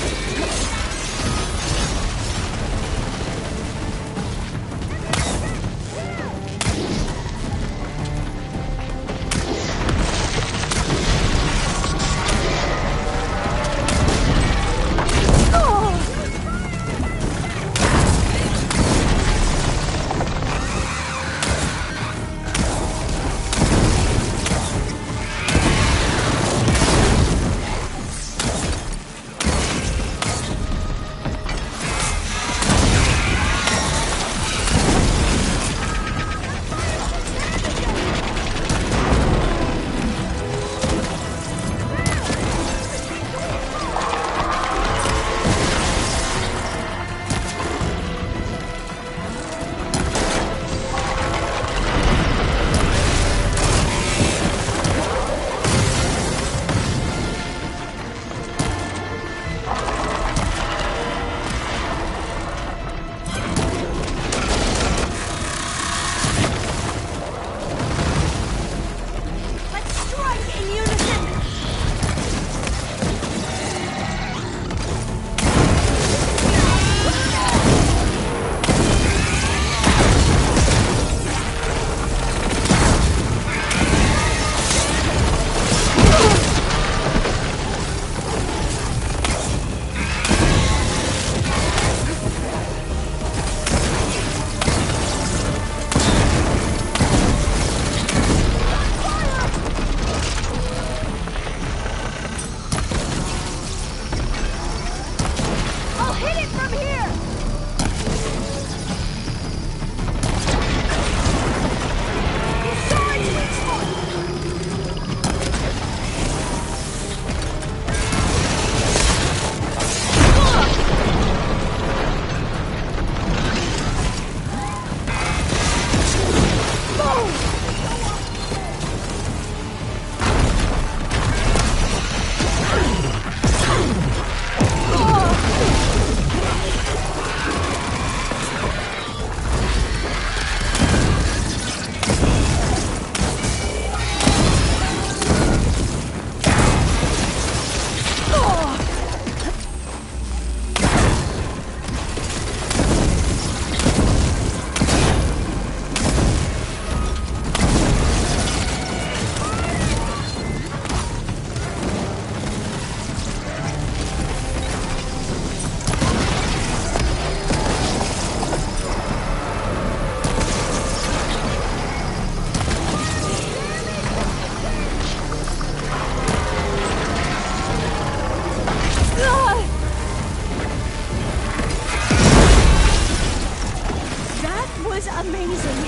Amazing.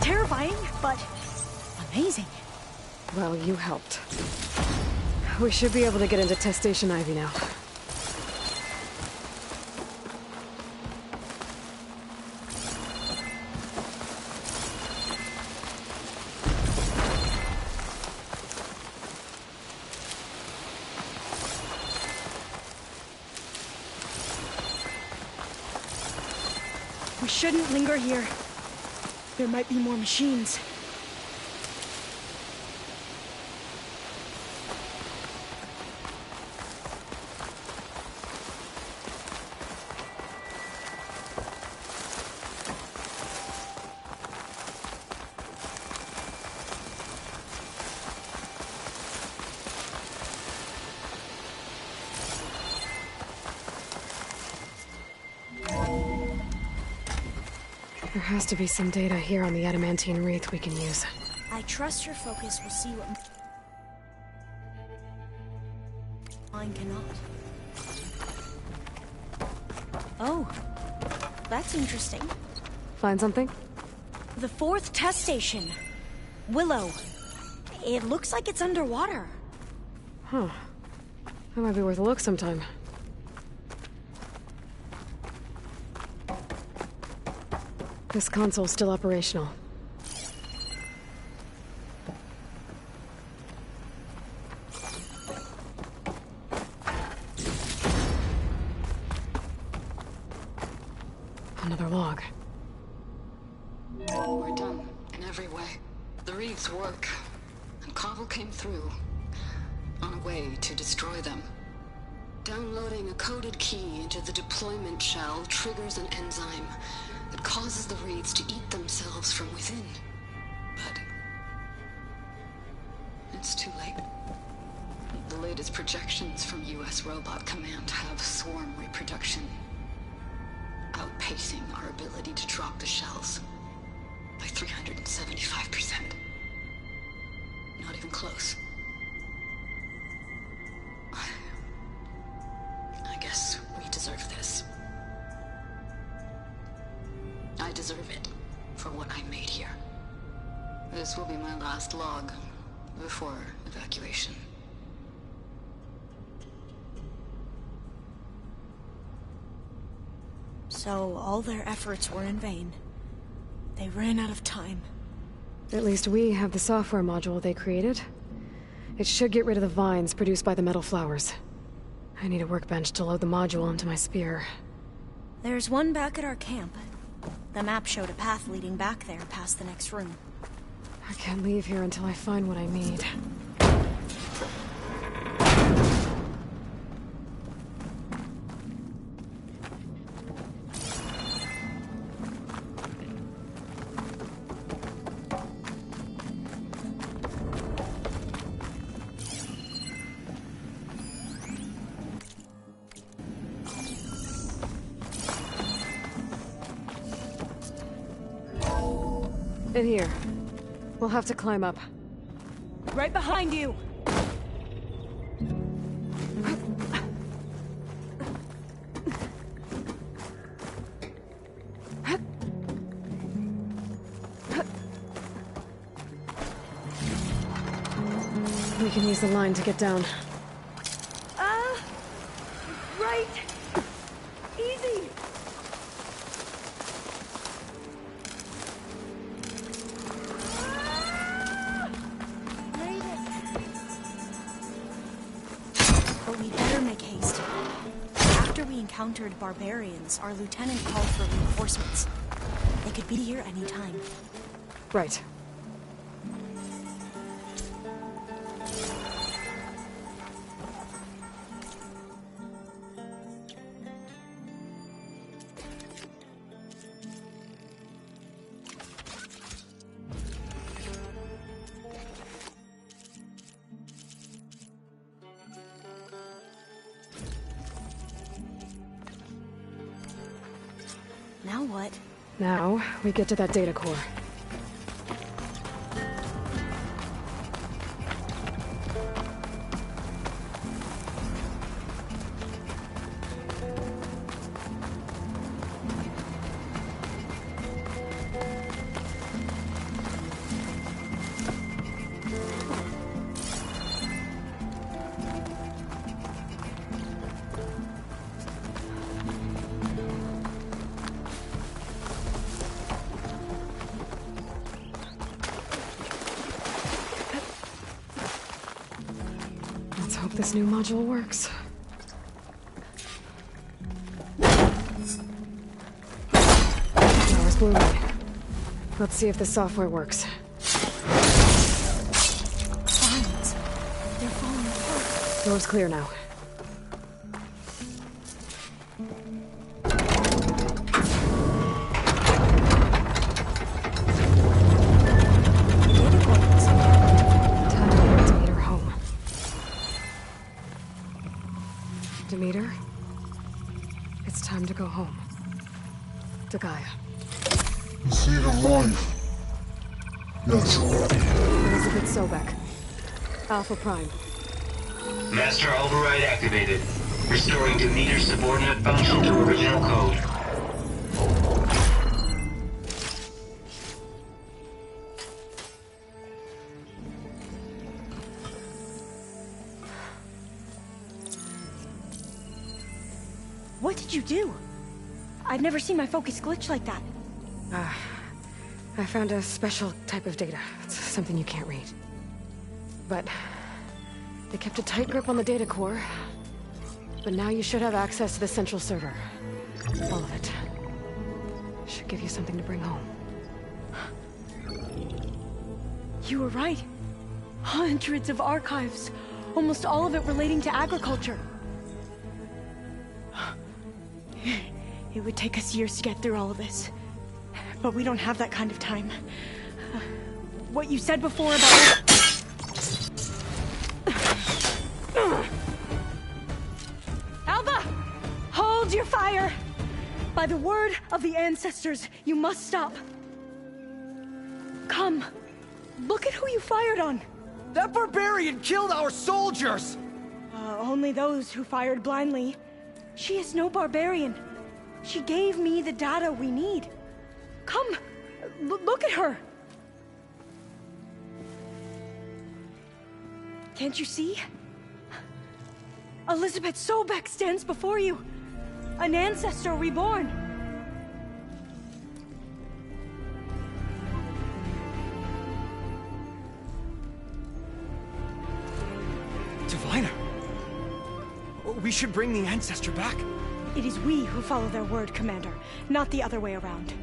Terrifying, but amazing. Well, you helped. We should be able to get into Test Station Ivy now. We shouldn't linger here. There might be more machines. There has to be some data here on the adamantine wreath we can use. I trust your focus will see what mine cannot. Oh, that's interesting. Find something? The 4th test station. Willow. It looks like it's underwater. Huh. That might be worth a look sometime. This console's still operational. Another log. We're done, in every way. The wreaths work. and Cobble came through, on a way to destroy them. Downloading a coded key into the deployment shell triggers an enzyme that causes the Wraiths to eat themselves from within. But it's too late. The latest projections from US Robot Command have swarm reproduction outpacing our ability to drop the shells by 375%. Not even close. I guess we deserve this. I deserve it for what I made here. This will be my last log before evacuation. So all their efforts were in vain. They ran out of time. At least we have the software module they created. It should get rid of the vines produced by the metal flowers. I need a workbench to load the module into my spear. There's one back at our camp. The map showed a path leading back there past the next room. I can't leave here until I find what I need. In here. We'll have to climb up. Right behind you! We can use the line to get down. Right! Easy! But we better make haste. After we encountered barbarians, our lieutenant called for reinforcements. They could be here any time. Right. Now what? Now, we get to that data core. Let's hope this new module works. Power's blue light. Let's see if the software works. Vines. They're falling apart. Door's clear now. Demeter, it's time to go home. To Gaia. The seed of life. Yes, Elizabeth Sobek. Alpha Prime. Master override activated. Restoring Demeter's subordinate function to original code. What did you do? I've never seen my focus glitch like that. I found a special type of data. It's something you can't read. But they kept a tight grip on the data core. But now you should have access to the central server. All of it. Should give you something to bring home. You were right. Hundreds of archives, almost all of it relating to agriculture. It would take us years to get through all of this, but we don't have that kind of time. What you said before about... Alva! Hold your fire! By the word of the ancestors, you must stop. Come. Look at who you fired on. That barbarian killed our soldiers! Only those who fired blindly. She is no barbarian. She gave me the data we need. Come, look at her. Can't you see? Elizabeth Sobek stands before you. An ancestor reborn. Diviner! We should bring the ancestor back. It is we who follow their word, Commander, not the other way around.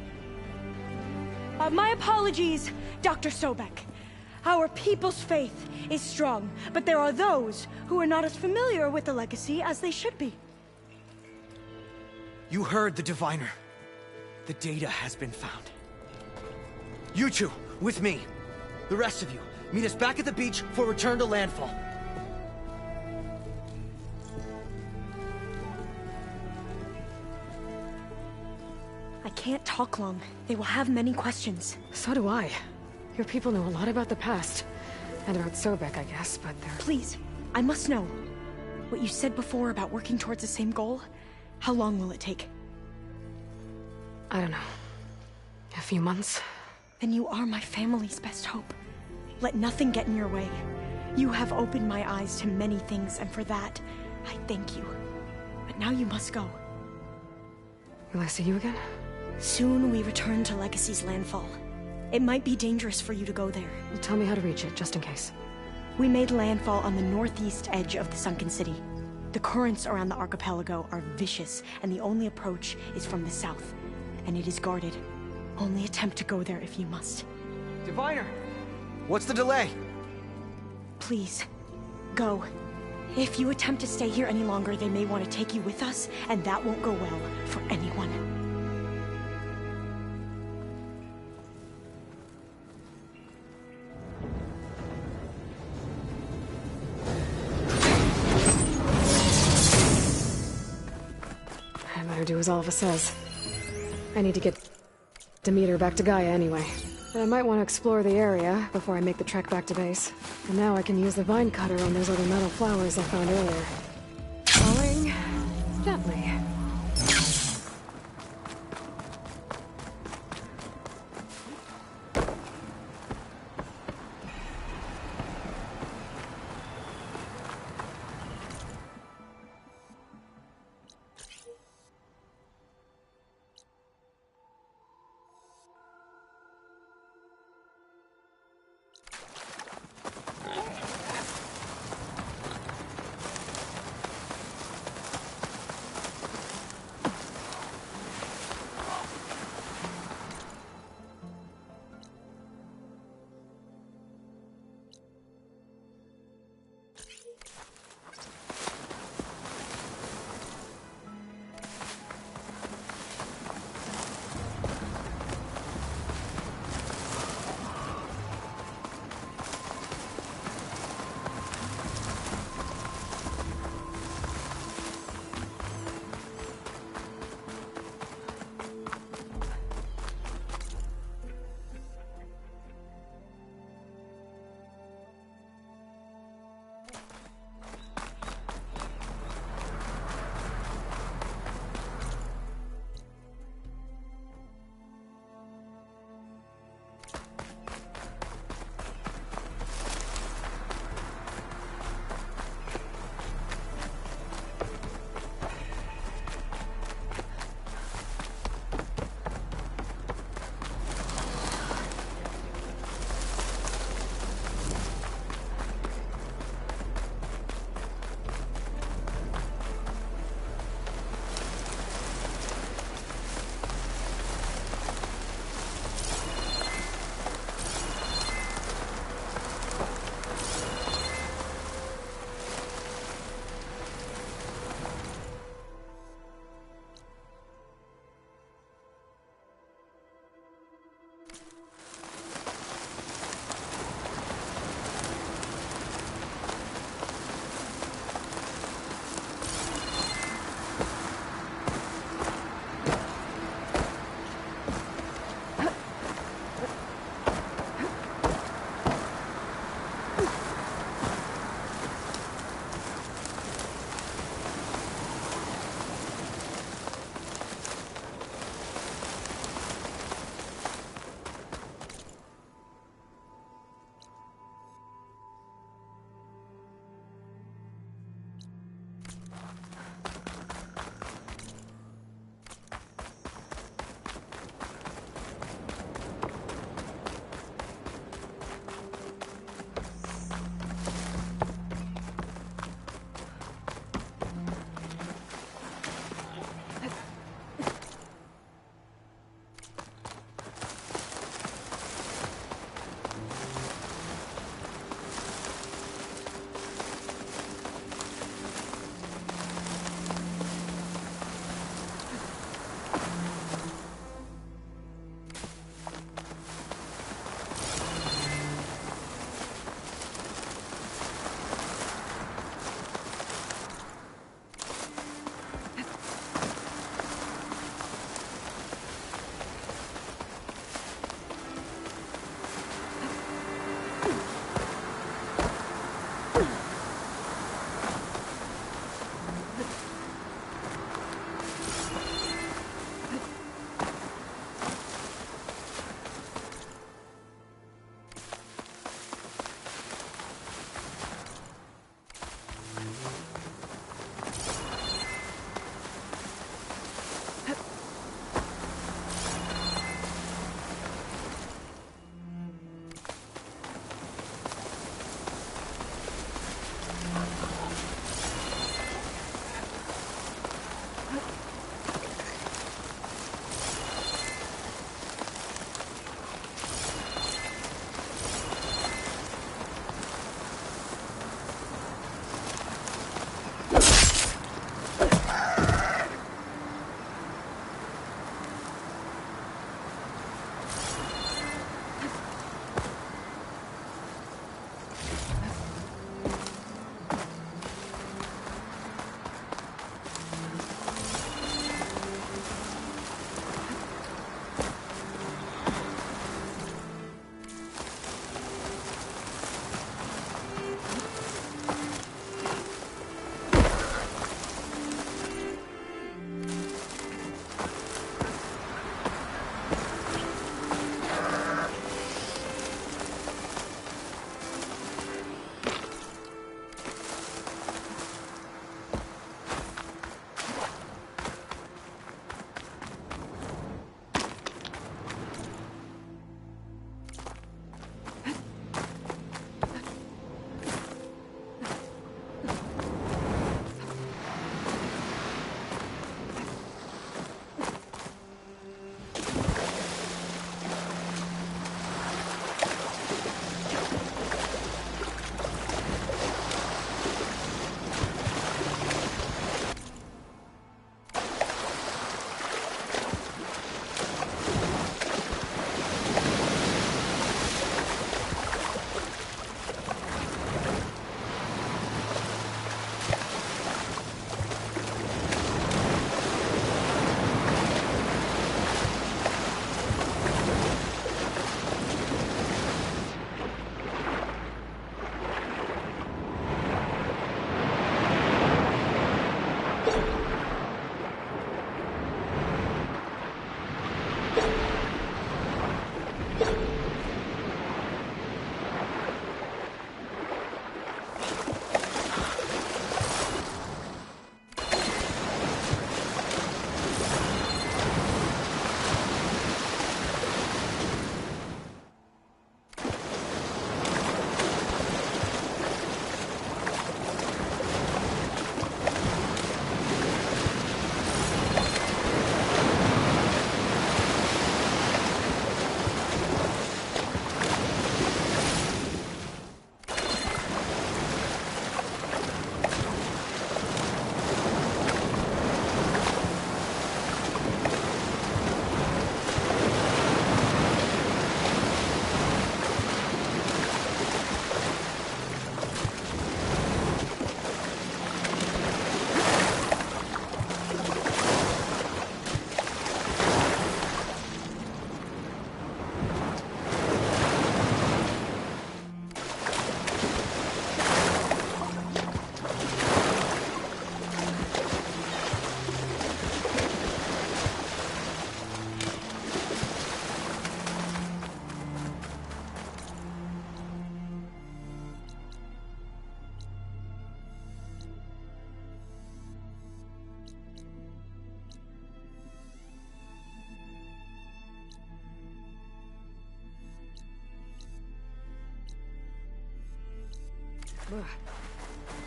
My apologies, Dr. Sobek. Our people's faith is strong, but there are those who are not as familiar with the legacy as they should be. You heard the Diviner. The data has been found. You two, with me. The rest of you, meet us back at the beach for return to landfall. I can't talk long. They will have many questions. So do I. Your people know a lot about the past. And about Sobek, I guess, but they're... Please, I must know. What you said before about working towards the same goal, how long will it take? I don't know. A few months? Then you are my family's best hope. Let nothing get in your way. You have opened my eyes to many things, and for that, I thank you. But now you must go. Will I see you again? Soon we return to Legacy's landfall. It might be dangerous for you to go there. Well, tell me how to reach it, just in case. We made landfall on the northeast edge of the sunken city. The currents around the archipelago are vicious, and the only approach is from the south. And it is guarded. Only attempt to go there if you must. Diviner! What's the delay? Please, go. If you attempt to stay here any longer, they may want to take you with us, and that won't go well for anyone. I better do as Alva says. I need to get Demeter back to Gaia anyway. But I might want to explore the area before I make the trek back to base. And now I can use the vine cutter on those other metal flowers I found earlier. Falling gently.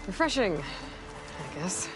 Refreshing, I guess.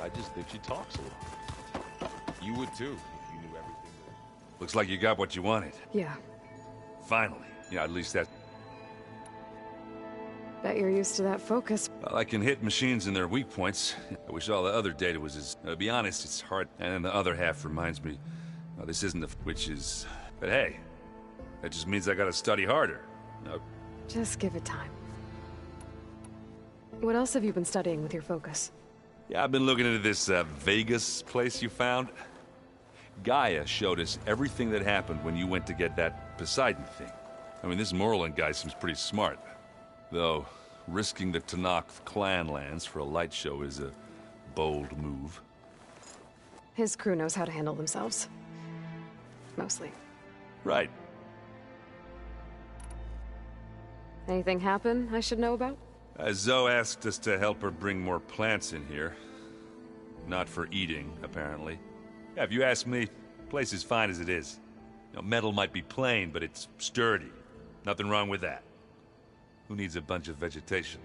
I just think she talks a lot. You would too, if you knew everything. Looks like you got what you wanted. Yeah. Finally. Yeah, at least that... Bet you're used to that focus. Well, I can hit machines in their weak points. I wish all the other data was as... to be honest, it's hard. And then the other half reminds me... well, this isn't the... which is... But hey, that just means I gotta study harder. Just give it time. What else have you been studying with your focus? Yeah, I've been looking into this Vegas place you found. Gaia showed us everything that happened when you went to get that Poseidon thing. I mean, this Morlun guy seems pretty smart. Though, risking the Tanakh clan lands for a light show is a bold move. His crew knows how to handle themselves. Mostly. Right. Anything happen I should know about? Zoe asked us to help her bring more plants in here. Not for eating, apparently. Yeah, if you ask me, the place is fine as it is. You know, metal might be plain, but it's sturdy. Nothing wrong with that. Who needs a bunch of vegetation?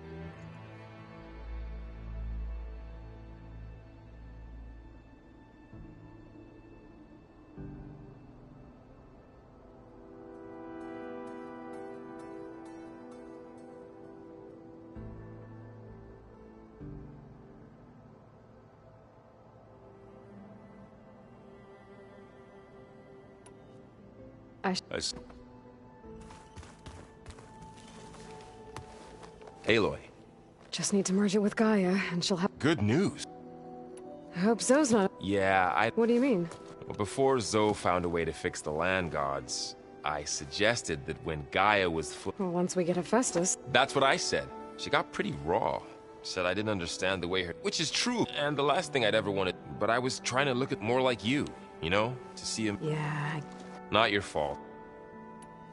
Aloy. Just need to merge it with Gaia, and she'll have... Good news. I hope Zoe's not... Yeah, What do you mean? Well, before Zoe found a way to fix the land gods, I suggested that when Gaia was Well, once we get Hephaestus... That's what I said. She got pretty raw. Said I didn't understand the way her... Which is true, and the last thing I'd ever wanted. But I was trying to look at more like you, you know? To see him... Yeah... Not your fault.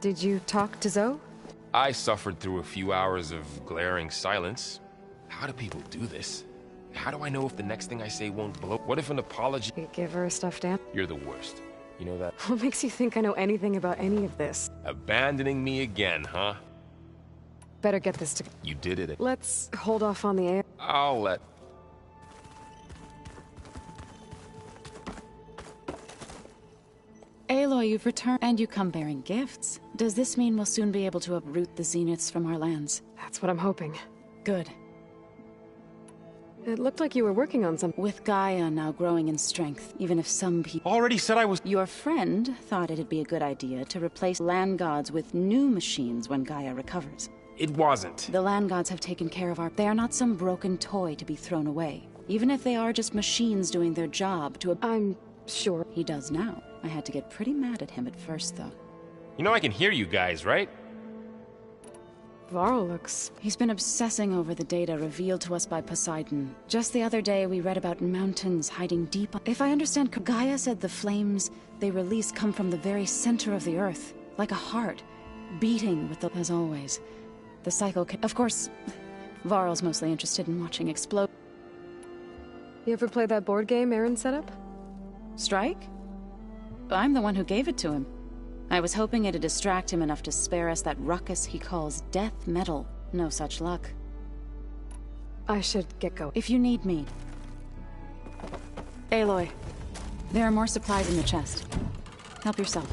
Did you talk to Zoe? I suffered through a few hours of glaring silence. How do people do this? How do I know if the next thing I say won't blow? What if an apology... You give her a stuffed animal? You're the worst. You know that? What makes you think I know anything about any of this? Abandoning me again, huh? Better get this to... You did it. Let's hold off on the air. I'll let... Aloy, you've returned, and you come bearing gifts. Does this mean we'll soon be able to uproot the Zeniths from our lands? That's what I'm hoping. Good. It looked like you were working on something. With Gaia now growing in strength, even if some people... Already said I was... Your friend thought it'd be a good idea to replace land gods with new machines when Gaia recovers. It wasn't. The land gods have taken care of our... They are not some broken toy to be thrown away. Even if they are just machines doing their job to... I'm sure. He does now. I had to get pretty mad at him at first, though. You know I can hear you guys, right? Varl looks... He's been obsessing over the data revealed to us by Poseidon. Just the other day, we read about mountains hiding deep... If I understand, Gaia said the flames they release come from the very center of the Earth, like a heart, beating with the... As always, the cycle can... Of course, Varl's mostly interested in watching explode... You ever play that board game Aaron set up? Strike? I'm the one who gave it to him. I was hoping it'd distract him enough to spare us that ruckus he calls death metal. No such luck. I should get going. If you need me. Aloy, there are more supplies in the chest. Help yourself.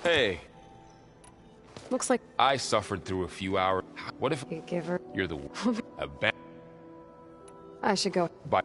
Hey. Looks like... I suffered through a few hours. What if... You give her... You're the... I should go. Bye.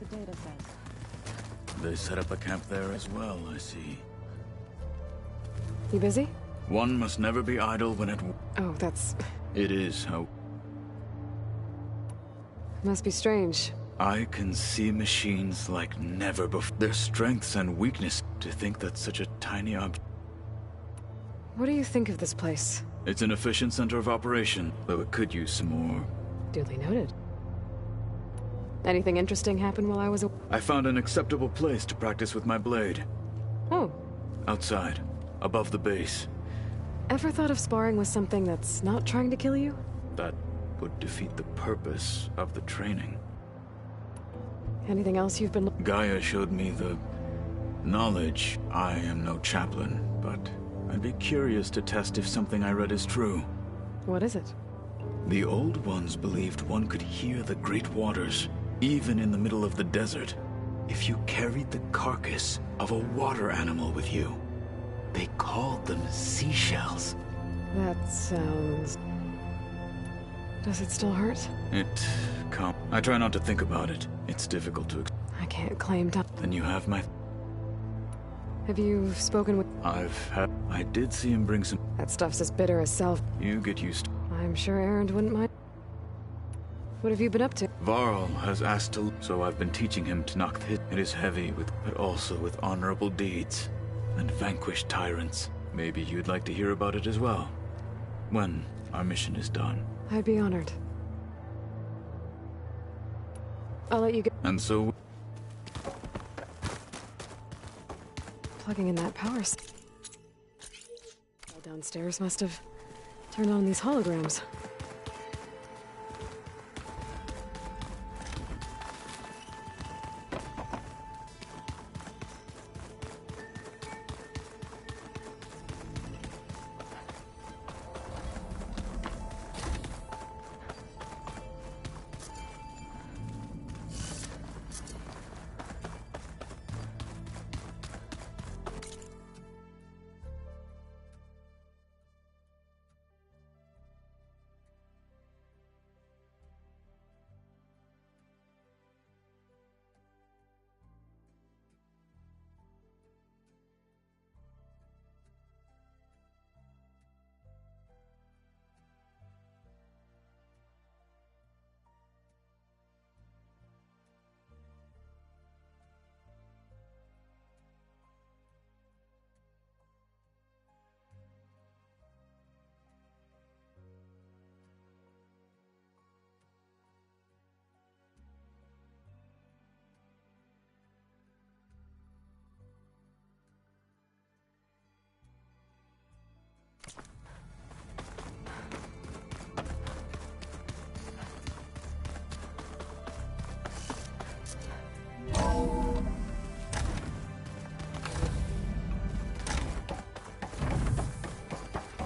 the data says. They set up a camp there as well, I see. You busy? One must never be idle when at... Oh, that's... It is how... Must be strange. I can see machines like never before. Their strengths and weakness. To think that such a tiny object... What do you think of this place? It's an efficient center of operation, though it could use some more. Duly noted. Anything interesting happen while I was... I found an acceptable place to practice with my blade. Oh. Outside, above the base. Ever thought of sparring with something that's not trying to kill you? That would defeat the purpose of the training. Anything else you've been... Gaia showed me the knowledge. I am no chaplain, but I'd be curious to test if something I read is true. What is it? The Old Ones believed one could hear the great waters, even in the middle of the desert, if you carried the carcass of a water animal with you. They called them seashells. That sounds... Does it still hurt? I try not to think about it. It's difficult to... I can't claim to... Then you have my... Have you spoken with... I did see him bring some... That stuff's as bitter as self. You get used to... I'm sure Erend wouldn't mind. What have you been up to? Varl has asked to... So I've been teaching him to knock the hit. It is heavy, but also with honorable deeds. And vanquish tyrants. Maybe you'd like to hear about it as well. When our mission is done. I'd be honored. I'll let you go. And so... Plugging in that power... Downstairs must have turned on these holograms.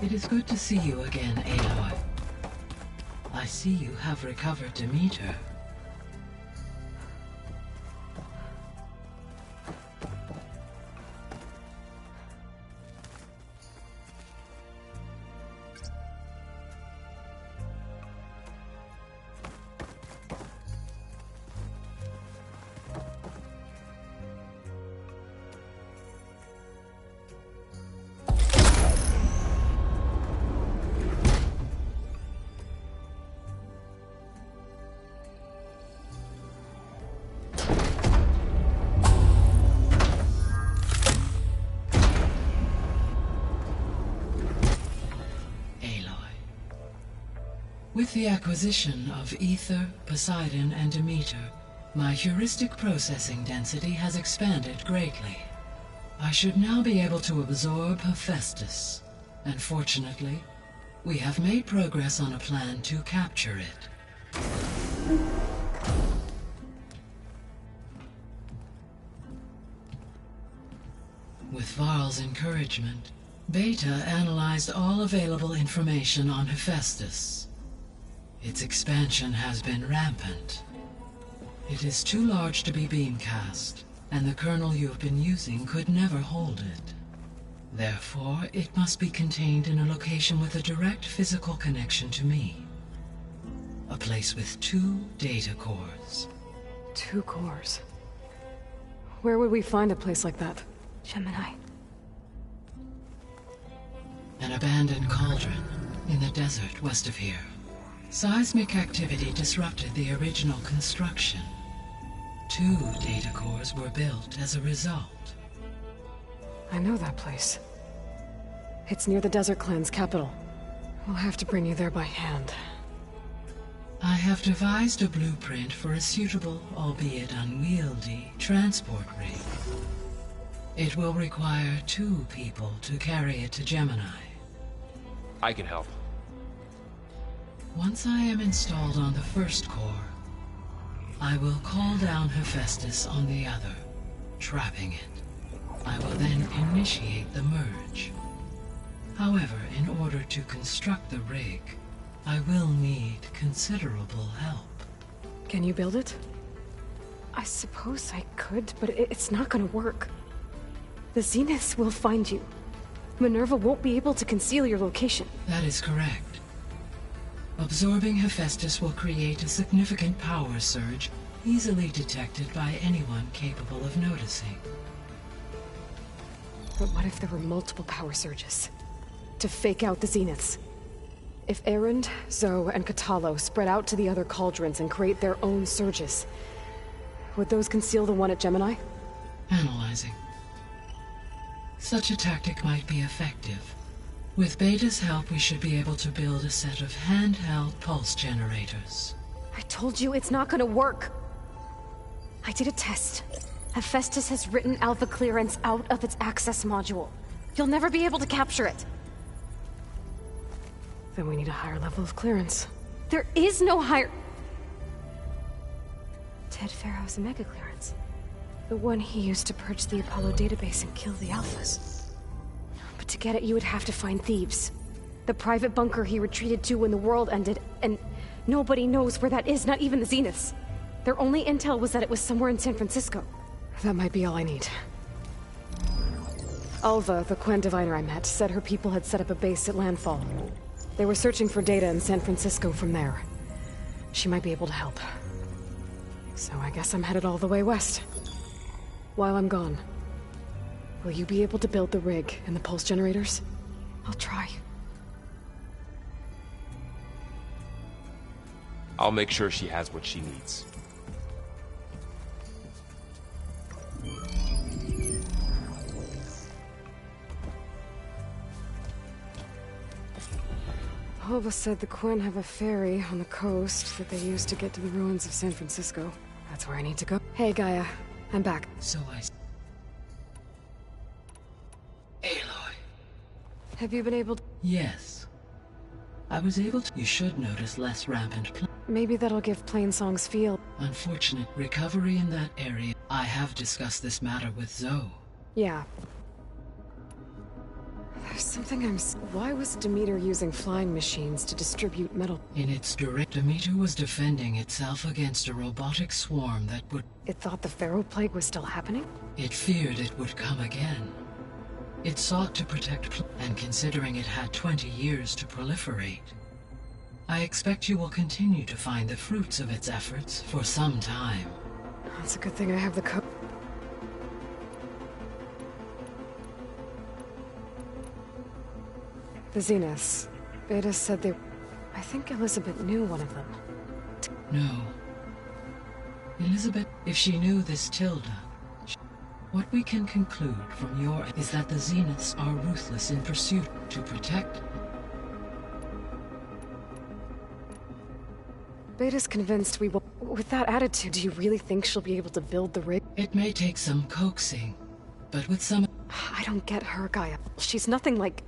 It is good to see you again, Aloy. I see you have recovered Demeter. With the acquisition of Ether, Poseidon, and Demeter, my heuristic processing density has expanded greatly. I should now be able to absorb Hephaestus, and fortunately, we have made progress on a plan to capture it. With Varl's encouragement, Beta analyzed all available information on Hephaestus. Its expansion has been rampant. It is too large to be beamcast, and the kernel you have been using could never hold it. Therefore, it must be contained in a location with a direct physical connection to me. A place with 2 data cores. 2 cores? Where would we find a place like that? Gemini. An abandoned cauldron in the desert west of here. Seismic activity disrupted the original construction. 2 data cores were built as a result. I know that place. It's near the Desert Clan's capital. We'll have to bring you there by hand. I have devised a blueprint for a suitable, albeit unwieldy, transport rig. It will require 2 people to carry it to Gemini. I can help. Once I am installed on the first core, I will call down Hephaestus on the other, trapping it. I will then initiate the merge. However, in order to construct the rig, I will need considerable help. Can you build it? I suppose I could, but it's not gonna work. The Zeniths will find you. Minerva won't be able to conceal your location. That is correct. Absorbing Hephaestus will create a significant power surge, easily detected by anyone capable of noticing. But what if there were multiple power surges? To fake out the Zeniths? If Erend, Zoe, and Katalo spread out to the other cauldrons and create their own surges, would those conceal the one at Gemini? Analyzing. Such a tactic might be effective. With Beta's help, we should be able to build a set of handheld pulse generators. I told you it's not gonna work. I did a test. Hephaestus has written Alpha clearance out of its access module. You'll never be able to capture it. Then we need a higher level of clearance. There is no higher... Ted Pharaoh's Omega clearance. The one he used to purge the Apollo database and kill the Alphas. But to get it, you would have to find Thebes. The private bunker he retreated to when the world ended, and nobody knows where that is, not even the Zeniths. Their only intel was that it was somewhere in San Francisco. That might be all I need. Alva, the Quen diviner I met, said her people had set up a base at Landfall. They were searching for data in San Francisco from there. She might be able to help. So I guess I'm headed all the way west. While I'm gone, will you be able to build the rig and the pulse generators? I'll try. I'll make sure she has what she needs. Alva said the Quen have a ferry on the coast that they use to get to the ruins of San Francisco. That's where I need to go. Hey, Gaia. I'm back. So Aloy. Have you been able to... Yes. I was able to... You should notice less rampant... Maybe that'll give Plainsong's feel... Unfortunate recovery in that area. I have discussed this matter with Zoe. Yeah. There's something I'm... Why was Demeter using flying machines to distribute metal? In its direct... Demeter was defending itself against a robotic swarm that would... It thought the Pharaoh Plague was still happening? It feared it would come again. It sought to protect... And considering it had 20 years to proliferate, I expect you will continue to find the fruits of its efforts for some time. It's a good thing I have the code. The Zeniths. Beta said they... I think Elizabeth knew one of them. No. Elizabeth, if she knew this Tilda... What we can conclude from your... is that the Zeniths are ruthless in pursuit to protect... Beta's convinced we will... With that attitude, do you really think she'll be able to build the rig? It may take some coaxing, but with some... I don't get her, Gaia. She's nothing like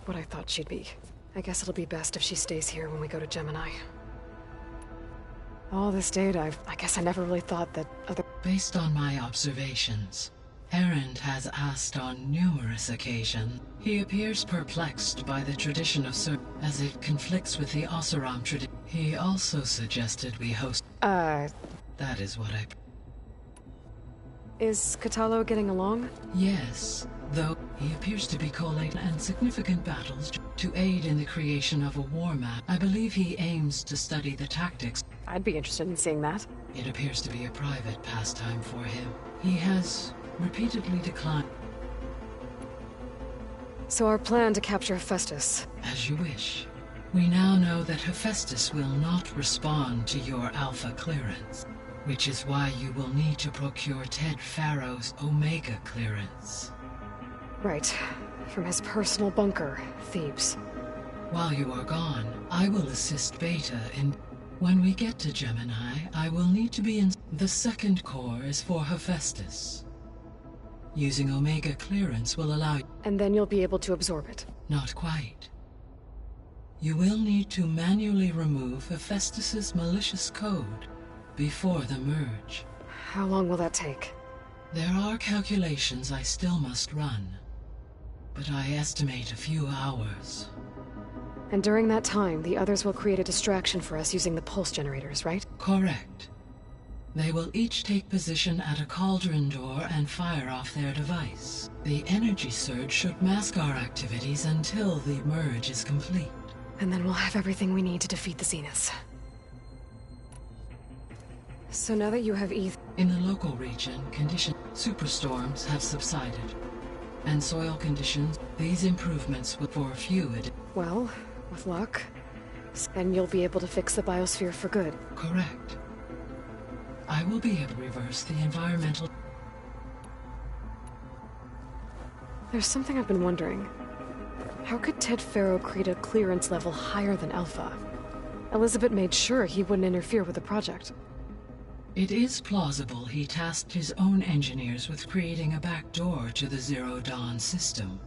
what I thought she'd be. I guess it'll be best if she stays here when we go to Gemini. All this data, I guess I never really thought that other... Based on my observations, Erend has asked on numerous occasions. He appears perplexed by the tradition of as it conflicts with the Oseram tradition. He also suggested we host... That is what I... Is Katalo getting along? Yes, though he appears to be collating and significant battles to aid in the creation of a war map. I believe he aims to study the tactics. I'd be interested in seeing that. It appears to be a private pastime for him. He has repeatedly declined. So our plan to capture Hephaestus. As you wish. We now know that Hephaestus will not respond to your Alpha clearance, which is why you will need to procure Ted Farrow's Omega clearance. Right. From his personal bunker, Thebes. While you are gone, I will assist Beta in... When we get to Gemini, I will need to be in... The second core is for Hephaestus. Using Omega clearance will allow... And then you'll be able to absorb it. Not quite. You will need to manually remove Hephaestus's malicious code before the merge. How long will that take? There are calculations I still must run, but I estimate a few hours. And during that time, the others will create a distraction for us using the pulse generators, right? Correct. They will each take position at a cauldron door and fire off their device. The energy surge should mask our activities until the merge is complete. And then we'll have everything we need to defeat the Zeniths. So now that you have ETH... In the local region, superstorms have subsided. And soil conditions, these improvements will for a few... Well, with luck, then you'll be able to fix the biosphere for good. Correct. I will be able to reverse the environmental... There's something I've been wondering. How could Ted Farrow create a clearance level higher than Alpha? Elizabeth made sure he wouldn't interfere with the project. It is plausible he tasked his own engineers with creating a back door to the Zero Dawn system,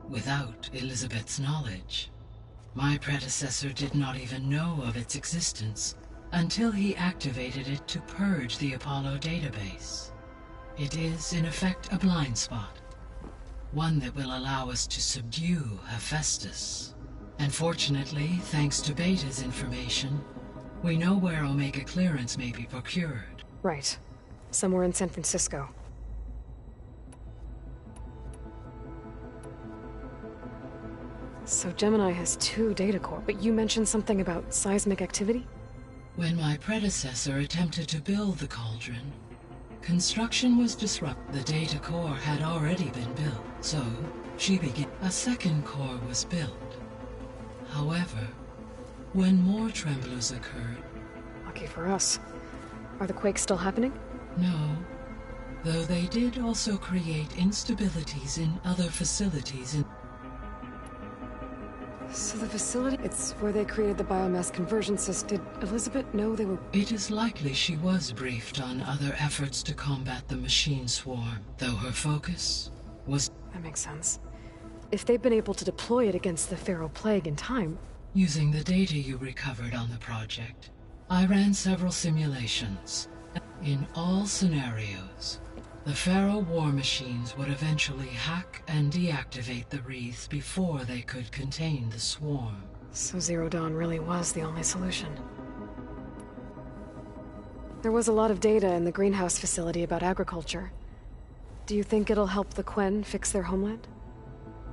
without Elizabeth's knowledge. My predecessor did not even know of its existence until he activated it to purge the Apollo database. It is, in effect, a blind spot. One that will allow us to subdue Hephaestus. And fortunately, thanks to Beta's information, we know where Omega clearance may be procured. Right. Somewhere in San Francisco. So Gemini has 2 data core, but you mentioned something about seismic activity? When my predecessor attempted to build the cauldron, construction was disrupted. The data core had already been built, so she began. A second core was built. However, when more tremblers occurred... Lucky for us. Are the quakes still happening? No. Though they did also create instabilities in other facilities in... So the facility... It's where they created the biomass conversion system. Did Elizabeth know they were... It is likely she was briefed on other efforts to combat the machine swarm, though her focus was... That makes sense. If they've been able to deploy it against the Pharaoh Plague in time... Using the data you recovered on the project, I ran several simulations. In all scenarios, the Pharaoh war machines would eventually hack and deactivate the wreaths before they could contain the swarm. So Zero Dawn really was the only solution. There was a lot of data in the greenhouse facility about agriculture. Do you think it'll help the Quen fix their homeland?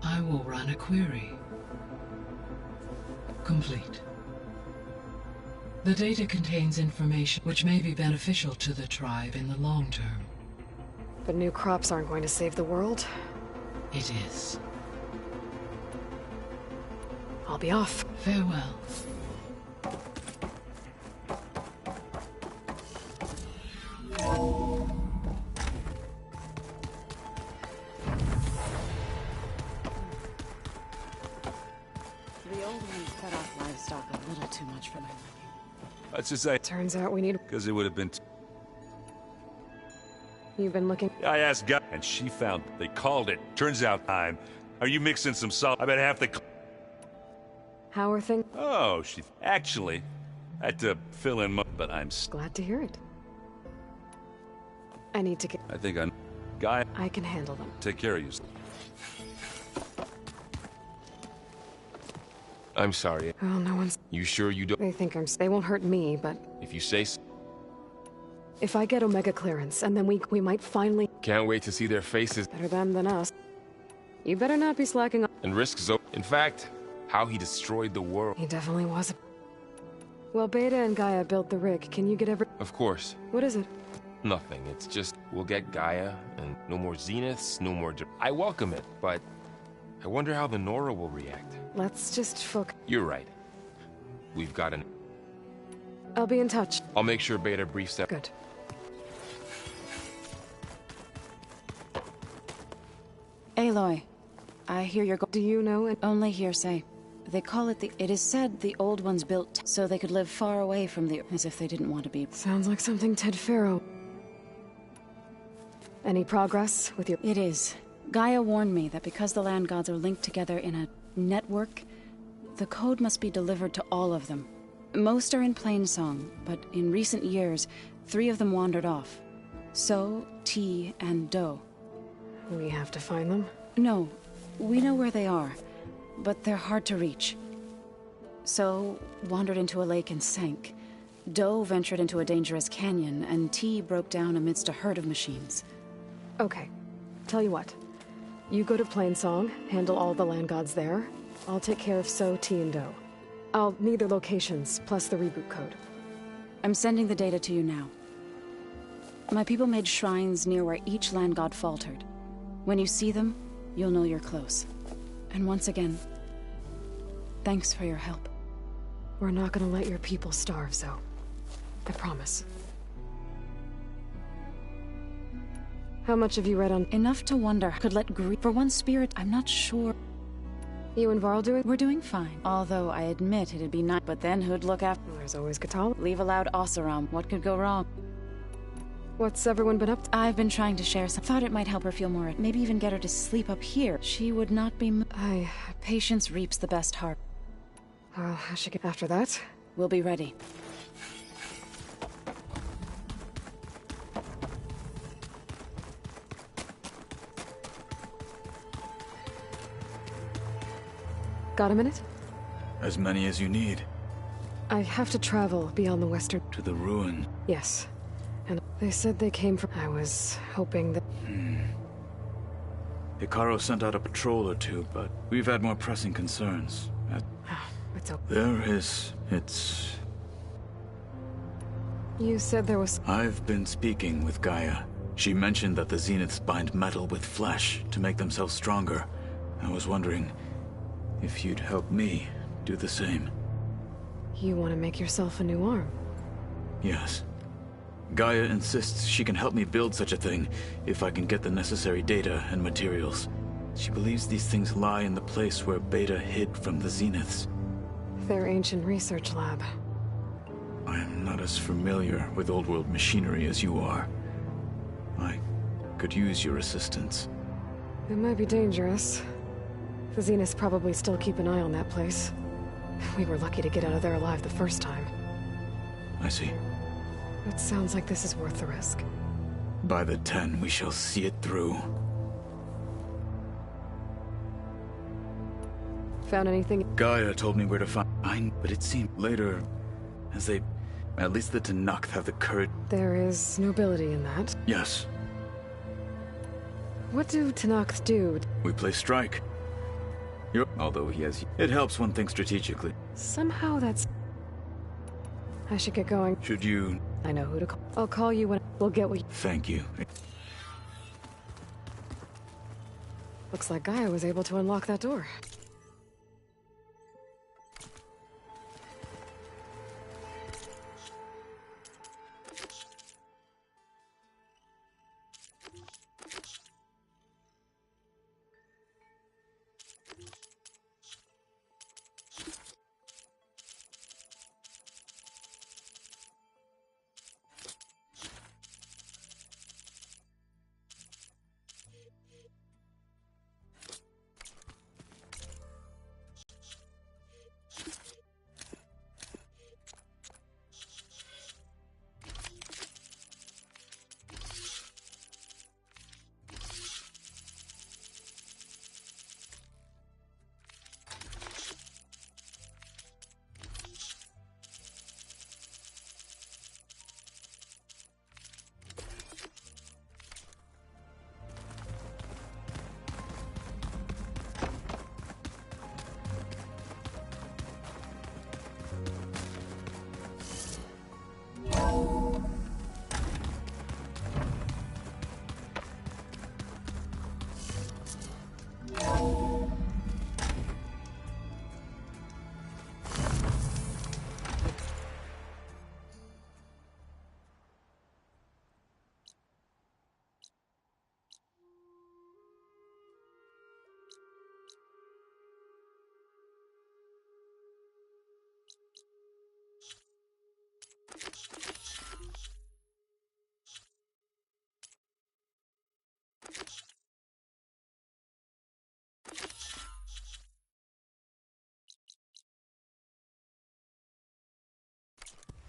I will run a query. Complete. The data contains information which may be beneficial to the tribe in the long term. But new crops aren't going to save the world. It is. I'll be off. Farewell. The old ones cut off livestock a little too much for my liking. Let's just say... Turns out we need... Because it would have been... You've been looking... I asked Guy, and she found... They called it. Turns out time. Are you mixing some salt? I bet half the... How are things? Oh, she... Actually, I had to fill in... But I'm... Glad to hear it. I need to get... I think I'm... Guy... I can handle them. Take care of you. I'm sorry. Well, no one's... You sure you don't? They think I'm... They won't hurt me, but... If you say so. If I get Omega clearance, and then we might finally... Can't wait to see their faces. Better them than us. You better not be slacking on... And risks... In fact, how he destroyed the world. He definitely was. Well, Beta and Gaia built the rig. Can you get Of course. What is it? Nothing. It's just, we'll get Gaia, and no more Zeniths, no more... I welcome it, but I wonder how the Nora will react. Let's just focus. You're right. We've got an... I'll be in touch. I'll make sure Beta briefs that. Good. Aloy, I hear you're Do you know it? Only hearsay. They call it the... It is said the old ones built so they could live far away from the... As if they didn't want to be... Sounds like something Ted Faro... Any progress with your... It is. Gaia warned me that because the land gods are linked together in a network, the code must be delivered to all of them. Most are in Plainsong, but in recent years, 3 of them wandered off. So, T, and Do. We have to find them? No, we know where they are, but they're hard to reach. So, wandered into a lake and sank. Do ventured into a dangerous canyon, and T broke down amidst a herd of machines. Okay. Tell you what. You go to Plainsong, handle all the land gods there. I'll take care of So, T, and Do. I'll need their locations, plus the reboot code. I'm sending the data to you now. My people made shrines near where each land god faltered. When you see them, you'll know you're close. And once again, thanks for your help. We're not gonna let your people starve, Zo. I promise. How much have you read on... Enough to wonder could let grief... For one spirit, I'm not sure... You and Varl doing? We're doing fine. Although I admit it'd be nice, but then who'd look after... There's always Katal. Leave aloud Oseram. What could go wrong? What's everyone been up to? I've been trying to share some... Thought it might help her feel more... Maybe even get her to sleep up here. She would not be... Patience reaps the best harp. Well, I should get after that. We'll be ready. Got a minute? As many as you need. I have to travel beyond the western... To the ruin. Yes. And they said they came from... I was hoping that... Hikaru sent out a patrol or two, but we've had more pressing concerns. It's okay. There is... It's... You said there was... I've been speaking with Gaia. She mentioned that the Zeniths bind metal with flesh to make themselves stronger. I was wondering if you'd help me do the same. You want to make yourself a new arm? Yes. Gaia insists she can help me build such a thing if I can get the necessary data and materials. She believes these things lie in the place where Beta hid from the Zeniths. Their ancient research lab. I am not as familiar with old world machinery as you are. I could use your assistance. It might be dangerous. The Zeniths probably still keep an eye on that place. We were lucky to get out of there alive the first time. I see. It sounds like this is worth the risk. By the 10, we shall see it through. Found anything? Gaia told me where to find, but it seemed later, as they... At least the Tenakth have the courage. There is nobility in that. Yes. What do Tenakth do? We play strike. Although he has... It helps one think strategically. Somehow that's... I should get going. Should you... I know who to call. I'll call you when... We'll get what... Thank you. Looks like Gaia was able to unlock that door.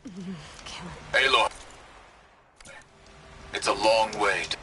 Kill him. Aloy. It's a long way to